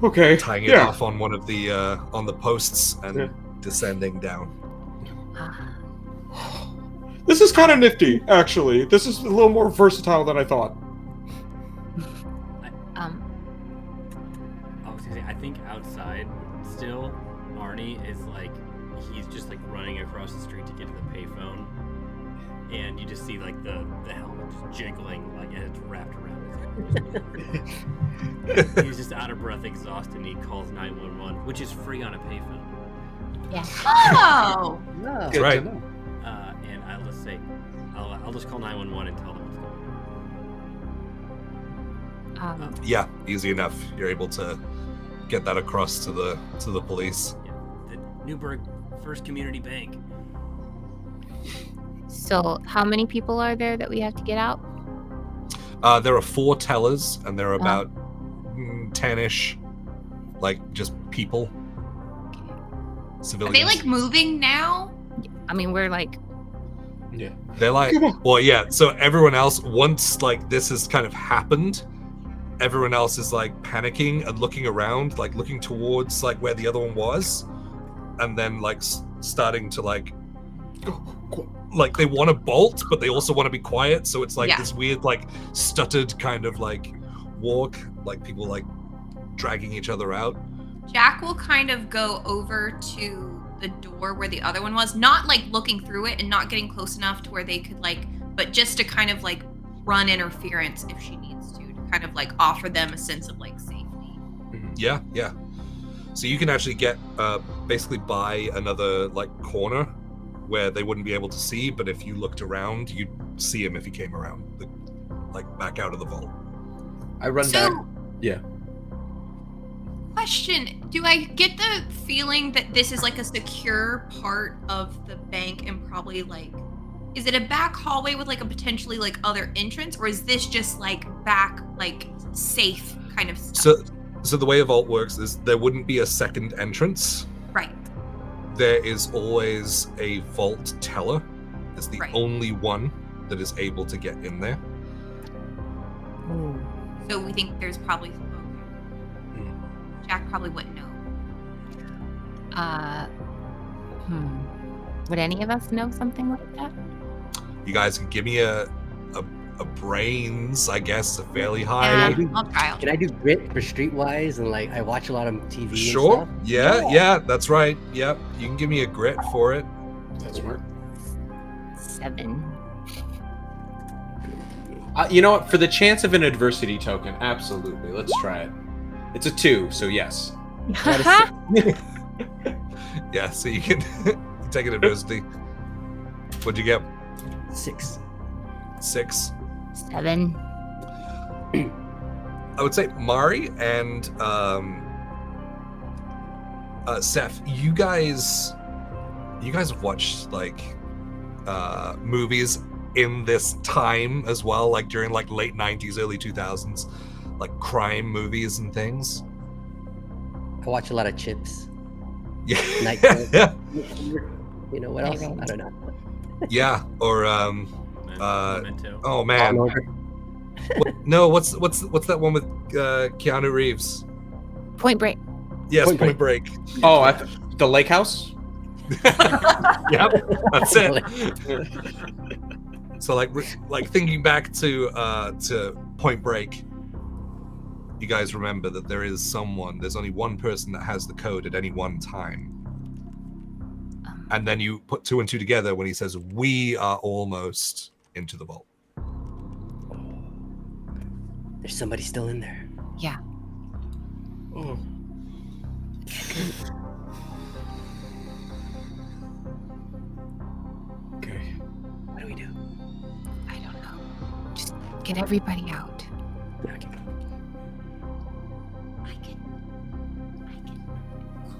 Okay.
tying it off on one of the on the posts and descending down.
This is kind of nifty, actually. This is a little more versatile than I thought.
I was gonna say, I think outside still, Arnie is like, he's just like running across the street to get to the payphone, and you just see like the helmet just jiggling, like, and it's wrapped around his head. He's just out of breath, exhausted, and he calls 911, which is free on a payphone.
Oh.
That's right.
And I'll just say, I'll just call 911 and tell them what's going on.
Yeah, easy enough. You're able to get that across to the police.
Yeah, the Newburgh First Community Bank.
So, how many people are there that we have to get out?
There are 4 tellers, and there are about 10-ish, like just people,
Are
civilians.
they like moving now?
I mean, we're like,
They're like,
Come on.
well, yeah. So everyone else, once like this has kind of happened, everyone else is like panicking and looking around, like looking towards like where the other one was, and then like starting to like they want to bolt, but they also want to be quiet. So it's like this weird like stuttered kind of like walk, like people like dragging each other out.
Jack will kind of go over to the door where the other one was, not like looking through it and not getting close enough to where they could like, but just to kind of like run interference if she needs to kind of like offer them a sense of like safety.
Yeah. So you can actually get basically by another like corner where they wouldn't be able to see, but if you looked around, you'd see him if he came around, like back out of the vault.
I run back. Yeah.
Question, do I get the feeling that this is like a secure part of the bank and probably like, is it a back hallway with like a potentially like other entrance, or is this just like back like safe kind of stuff?
So the way a vault works is there wouldn't be a second entrance.
Right.
There is always a vault teller. It's the only one that is able to get in there.
So we think there's probably Jack probably wouldn't know.
Would any of us know something like that?
You guys can give me a brains, I guess, are fairly
Yeah,
high.
I'll try.
Can I do grit for Streetwise? And like, I watch a lot of TV.
Sure.
And stuff.
Yeah, that's right. Yep. You can give me a grit for it.
That's smart.
7.
You know what? For the chance of an adversity token, absolutely. Let's try it. It's a 2, so yes.
Yeah, so you can take an adversity. What'd you get?
6.
6.
7.
I would say Mari and Seth, you guys have watched like movies in this time as well, like during like late 90s, early 2000s, like crime movies and things.
I watch a lot of Chips.
Yeah.
Night
Yeah.
You know what else? I don't know.
Yeah, or
Memento.
oh
Law
man.
and Order.
No, what's that one with Keanu Reeves?
Point Break.
Yes,
Point
Point Break.
Oh, the lake house?
Yep, that's it. So like thinking back to Point Break, you guys remember that there's only one person that has the code at any one time. And then you put 2 and 2 together when he says, "We are almost into the vault."
There's somebody still in there.
Yeah.
Oh. Okay.
What do we do?
I don't know. Just get everybody out.
Okay.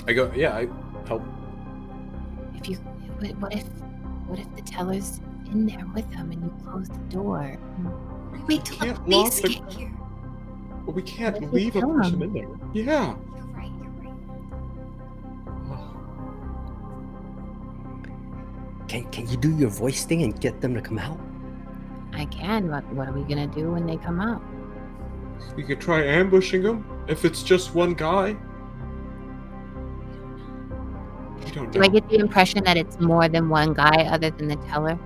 I go, yeah, I help.
What if the teller's in there with them and you close the door?
Wait till the
Can't
police
lock the-
get here.
But we can't
What if
leave
we
a
kill
person
him?
in there. Yeah.
You're right.
Can you do your voice thing and get them to come out?
I can, but what are we gonna do when they come out?
We could try ambushing him if it's just one guy. We don't
Do
know.
I get the impression that it's more than one guy other than the teller?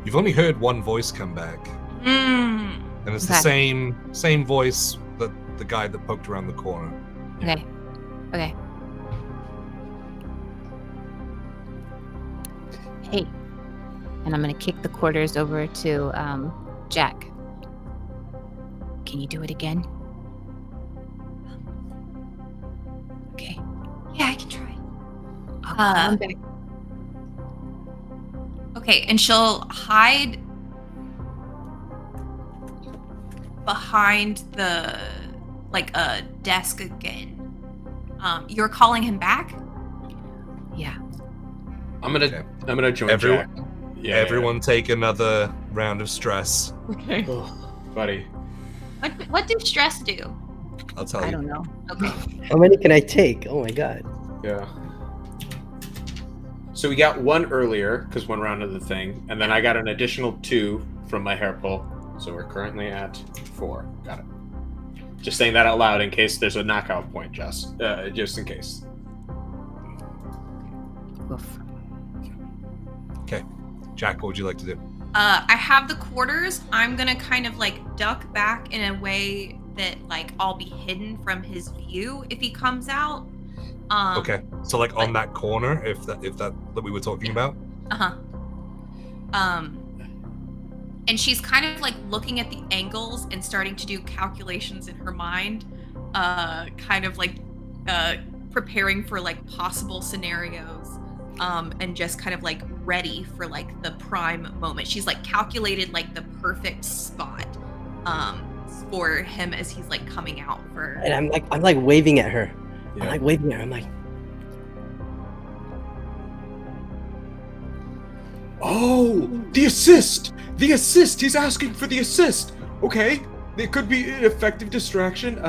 You've only heard one voice come back,
Mm.
and it's
Okay.
the same voice that the guy that poked around the corner.
Okay. Okay. Hey. And I'm gonna kick the quarters over to Jack. Can you do it again? Okay.
Yeah, I can try.
I'll call him back.
Okay, and she'll hide behind the a desk again. You're calling him back?
Yeah.
I'm gonna join
Everyone-
Jack. Yeah,
Everyone take another round of stress.
Okay.
yeah. Oh, buddy.
What do stress do?
I'll tell
I
you.
don't know.
Okay.
How many can I take? Oh my god.
Yeah. So we got 1 earlier because 1 round of the thing, and then I got an additional 2 from my hair pull. So we're currently at 4. Got it. Just saying that out loud in case there's a knockout point, just in case.
Oof.
Okay, Jack, what would you like to do?
I have the quarters. I'm gonna kind of duck back in a way that I'll be hidden from his view if he comes out.
Okay, so like on that corner, if that we were talking about.
Uh-huh. And she's kind of looking at the angles and starting to do calculations in her mind, kind of preparing for possible scenarios, and just kind of ready for the prime moment. She's calculated the perfect spot for him as he's coming out for.
And I'm like waving at her.
Yeah.
I'm like waving at her. I'm like,
Oh, the assist! The assist! He's asking for the assist! Okay, it could be an effective distraction.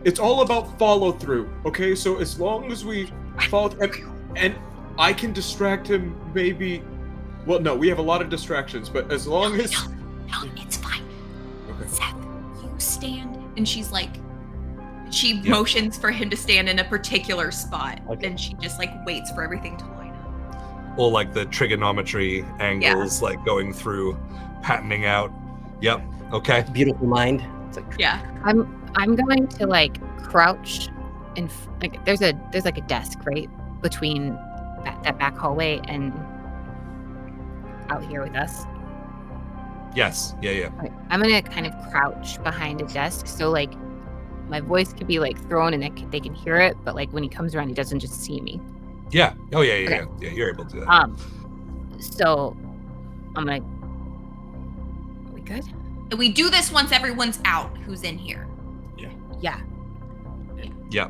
It's all about follow through, okay? So as long as we follow and I can distract him maybe... Well, no, we have a lot of distractions, but as long as...
No, it's fine.
Okay.
Seth, you stand. And she's she motions for him to stand in a particular spot.
Okay.
And she just waits for everything to line up.
all like the trigonometry angles, like going through, patterning out. Yep. Okay.
Beautiful mind. It's like,
Yeah.
I'm going to like crouch and like there's like a desk right between that back hallway and out here with us.
Yes. Yeah.
Right. I'm gonna kind of crouch behind a desk so like my voice could be like thrown and they can hear it, but like when he comes around, he doesn't just see me.
Yeah. Oh yeah.
Okay.
Yeah. You're able to do that.
So I'm gonna. Are we good?
We do this once everyone's out who's in here.
Yeah.
Yeah.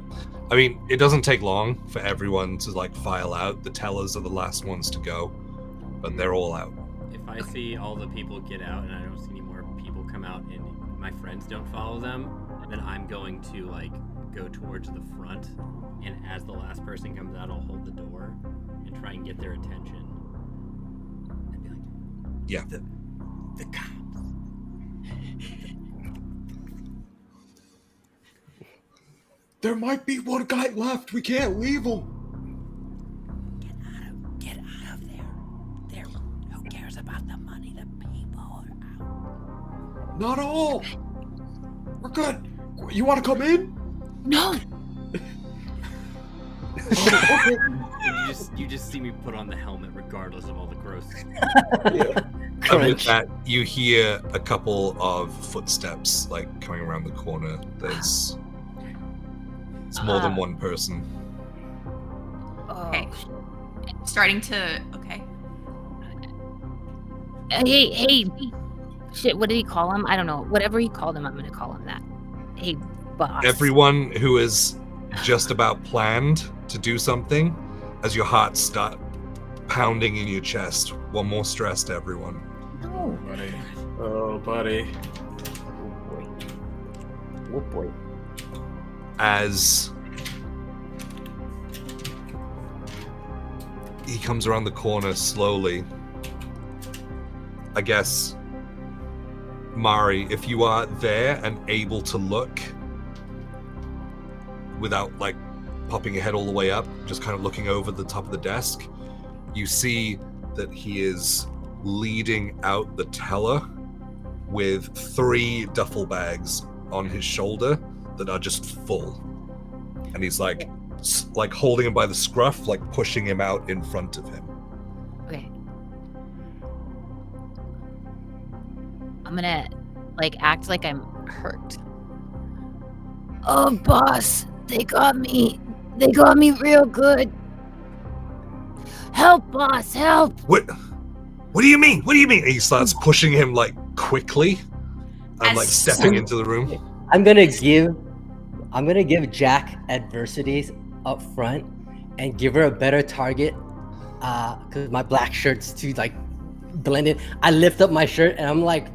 I mean, it doesn't take long for everyone to like file out. The tellers are the last ones to go, but they're all out.
If I see all the people get out and I don't see any more people come out and my friends don't follow them, then I'm going to like go towards the front, and as the last person comes out, I'll hold the door and try and get their attention. And be like,
Yeah.
The cops.
There might be one guy left. We can't leave him.
Get out of there. Who cares about the money? The people are out.
Not all. We're good. You want to come in?
No.
You just see me put on the helmet regardless of all the gross.
And with that, you hear a couple of footsteps like coming around the corner. It's more than one person.
Okay. Starting to. Okay.
Hey. Shit, what did he call him? I don't know. Whatever he called him, I'm gonna call him that. Hey, boss.
Everyone who is just about planned to do something, as your hearts start pounding in your chest. One more stress to everyone.
No.
Buddy. Oh, buddy.
oh boy.
As he comes around the corner slowly, I guess, Mari, if you are there and able to look without like popping your head all the way up, just kind of looking over the top of the desk, you see that he is leading out the teller with 3 duffel bags on his shoulder that are just full, and he's like holding him by the scruff, like pushing him out in front of him.
Okay. I'm gonna like act like I'm hurt. Oh, boss, they got me real good. Help, boss, help!
What do you mean? And he starts pushing him like quickly and like stepping into the room.
I'm gonna give Jack adversities up front and give her a better target. Cause my black shirt's too like blended. I lift up my shirt and I'm like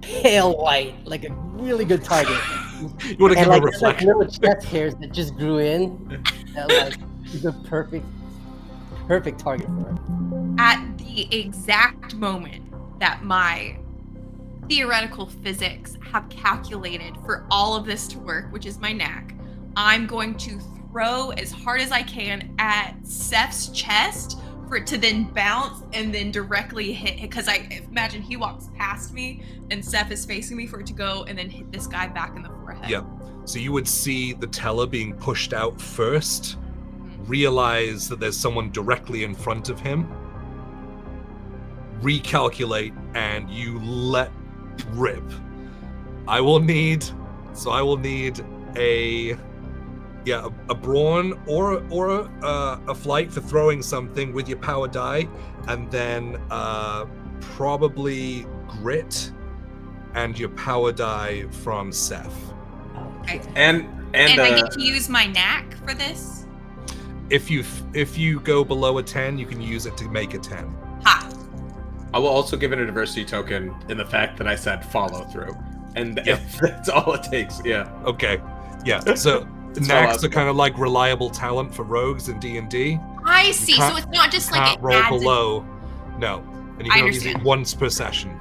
pale white, like a really good target.
You want to give
like,
a
there's, like
reflection?
little chest hairs that just grew in. That like is a perfect target for her.
At the exact moment that my theoretical physics have calculated for all of this to work, which is my knack, I'm going to throw as hard as I can at Seth's chest for it to then bounce and then directly hit, because I imagine he walks past me and Seth is facing me, for it to go and then hit this guy back in the forehead.
Yep. So you would see the teller being pushed out first, realize that there's someone directly in front of him, recalculate, and you let rip. I will need a brawn or a flight for throwing something with your power die, and then probably grit and your power die from Seth.
Okay.
And
I get to use my knack for this?
If you go below a 10, you can use it to make a 10.
Ha!
I will also give it a diversity token in the fact that I said follow through. And
Yep.
that's all it takes, yeah.
Okay. Yeah. So
It's
knacks
all
are kind of like reliable talent for rogues in D&D.
I see. So
can't-
it's not just like
Can't
it
roll
adds
below. No. And you
I
can only use it
understand.
once per session.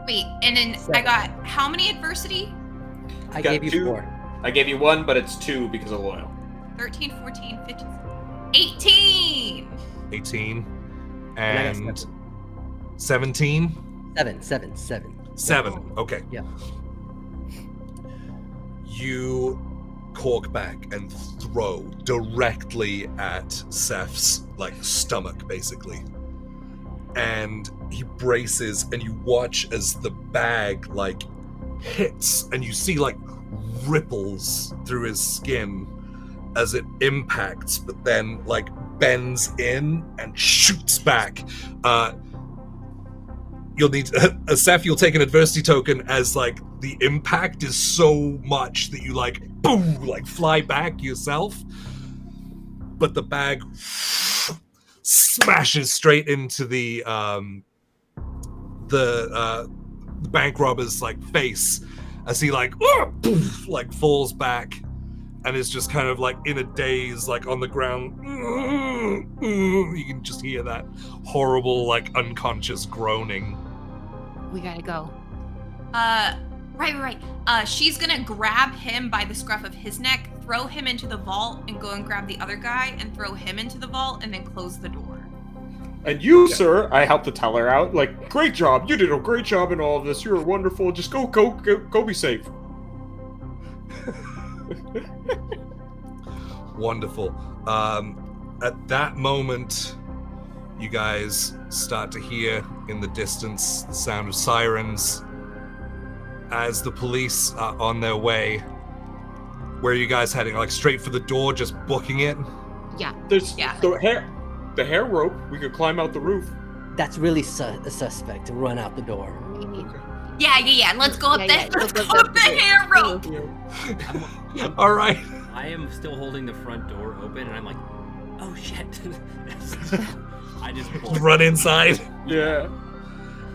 Wait, and then I got how many adversity?
I
Got
gave you
2.
4.
I gave you 1, but it's 2 because of loyal.
13, 14, 15, 18.
18.
And I got
And 17?
7.
7. Okay.
Yeah.
You cork back and throw directly at Seth's stomach, basically. And he braces, and you watch as the bag hits, and you see ripples through his skin as it impacts, but then bends in and shoots back. You'll need Seth. You'll take an adversity token as the impact is so much that you boom, fly back yourself, but the bag smashes straight into the bank robber's face as he falls back and is just kind of in a daze, on the ground. You can just hear that horrible unconscious groaning.
We gotta go.
Right. She's gonna grab him by the scruff of his neck, throw him into the vault, and go and grab the other guy and throw him into the vault, and then close the door.
And you, sir, I helped to tell her out. Great job. You did a great job in all of this. You're wonderful. Just go be safe.
Wonderful. At that moment, you guys start to hear in the distance the sound of sirens as the police are on their way. Where are you guys heading? Straight for the door, just booking it?
Yeah.
There's
Yeah.
the hair rope. We could climb out the roof.
That's really suspect to run out the door.
Maybe.
Yeah. Let's go up
Yeah,
let's
go
go up the hair rope.
All right.
I am still holding the front door open, and I'm like, oh shit. I just pulled.
Run inside.
Yeah.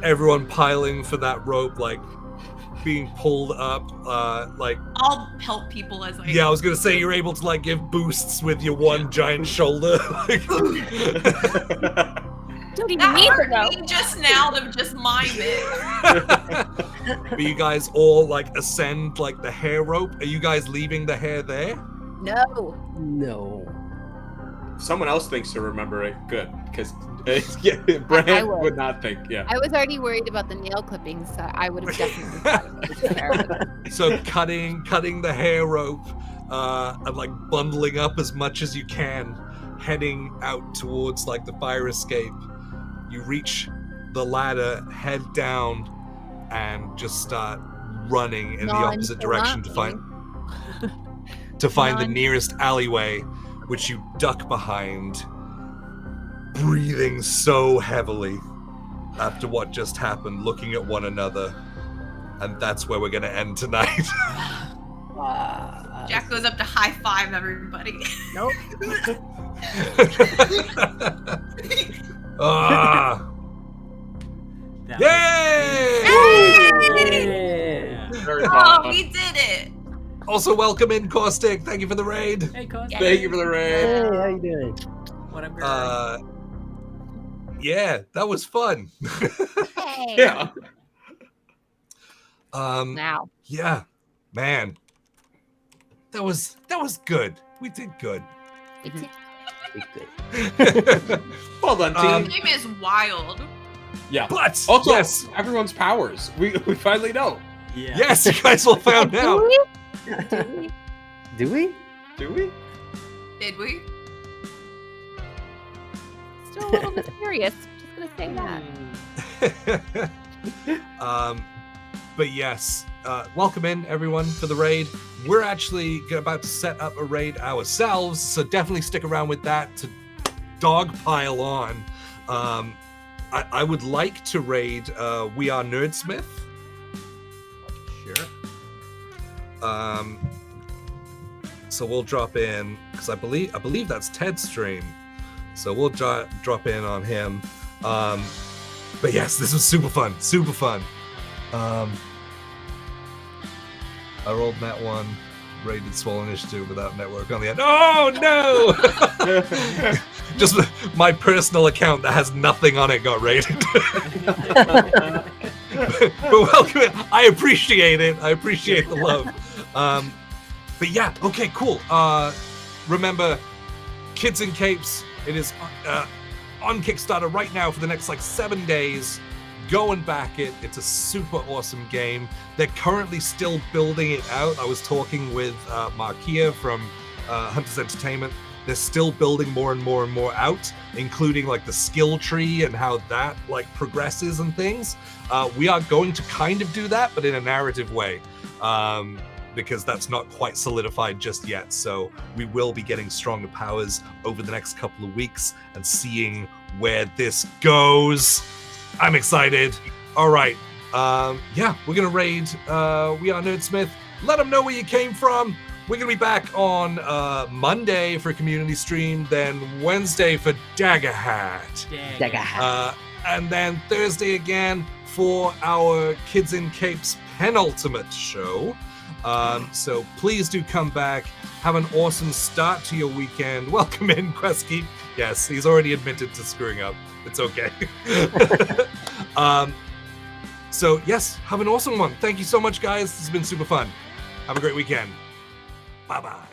Everyone piling for that rope, being pulled up.
I'll help people as I.
Yeah, I was gonna say you're able to give boosts with your one giant shoulder.
Don't even
That
need to
hurt
go.
me just now to just mime it.
But you guys all ascend the hair rope. Are you guys leaving the hair there?
No.
No.
Someone else thinks to remember it. Good, because
I
Brand
would.
would not think. Yeah.
I was already worried about the nail clippings, so I would have definitely thought of hair.
So cutting the hair rope, and bundling up as much as you can, heading out towards the fire escape. You reach the ladder, head down, and just start running in the opposite direction to find the nearest alleyway, which you duck behind, breathing so heavily after what just happened, looking at one another. And that's where we're going to end tonight.
Jack goes up to high five everybody.
Nope.
That
Yay!
Yeah.
Very
Oh,
fun.
we did it.
Also, welcome in, Caustic. Thank you for the raid.
Hey, Cos.
Thank you for the raid.
Hey, how you doing?
What up, girl?
Yeah, that was fun.
Hey.
Yeah.
Now.
Yeah, man, that was good. We did good.
It's
Good.
Well done, team.
This game is wild.
Yeah.
But
Also,
yes,
everyone's powers. We finally know.
Yeah.
yes, you guys all found
Do
out.
we? Do we?
Do we?
Do we?
Did we?
Still a little mysterious. Just gonna say that.
But yes, welcome in everyone for the raid. We're actually about to set up a raid ourselves, so definitely stick around with that to dogpile on. I would like to raid We Are Nerdsmith.
Sure.
So we'll drop in because I believe that's Ted's stream. So we'll drop in on him. But yes, this was super fun. Super fun. I rolled Nat 1, raided Swole Initiative without network on the end. Oh no! Just my personal account that has nothing on it got raided. But welcome in. I appreciate it. I appreciate the love. But yeah, okay, cool. remember, Kids in Capes, it is on Kickstarter right now for the next like 7 days. Go and back it. It's a super awesome game. They're currently still building it out. I was talking with Markia from Hunters Entertainment. They're still building more and more and more out, including like the skill tree and how that like progresses and things. We are going to kind of do that, but in a narrative way, because that's not quite solidified just yet. So we will be getting stronger powers over the next couple of weeks and seeing where this goes. I'm excited. All right. Yeah, we're going to raid We Are Nerdsmith. Let them know where you came from. We're going to be back on Monday for a community stream, then Wednesday for Dagger Hat.
Dagger Hat.
And then Thursday again for our Kids in Capes penultimate show. So please do come back. Have an awesome start to your weekend. Welcome in, Queskeep. Yes, he's already admitted to screwing up. It's okay. So yes, have an awesome one. Thank you so much, guys. This has been super fun. Have a great weekend. Bye-bye.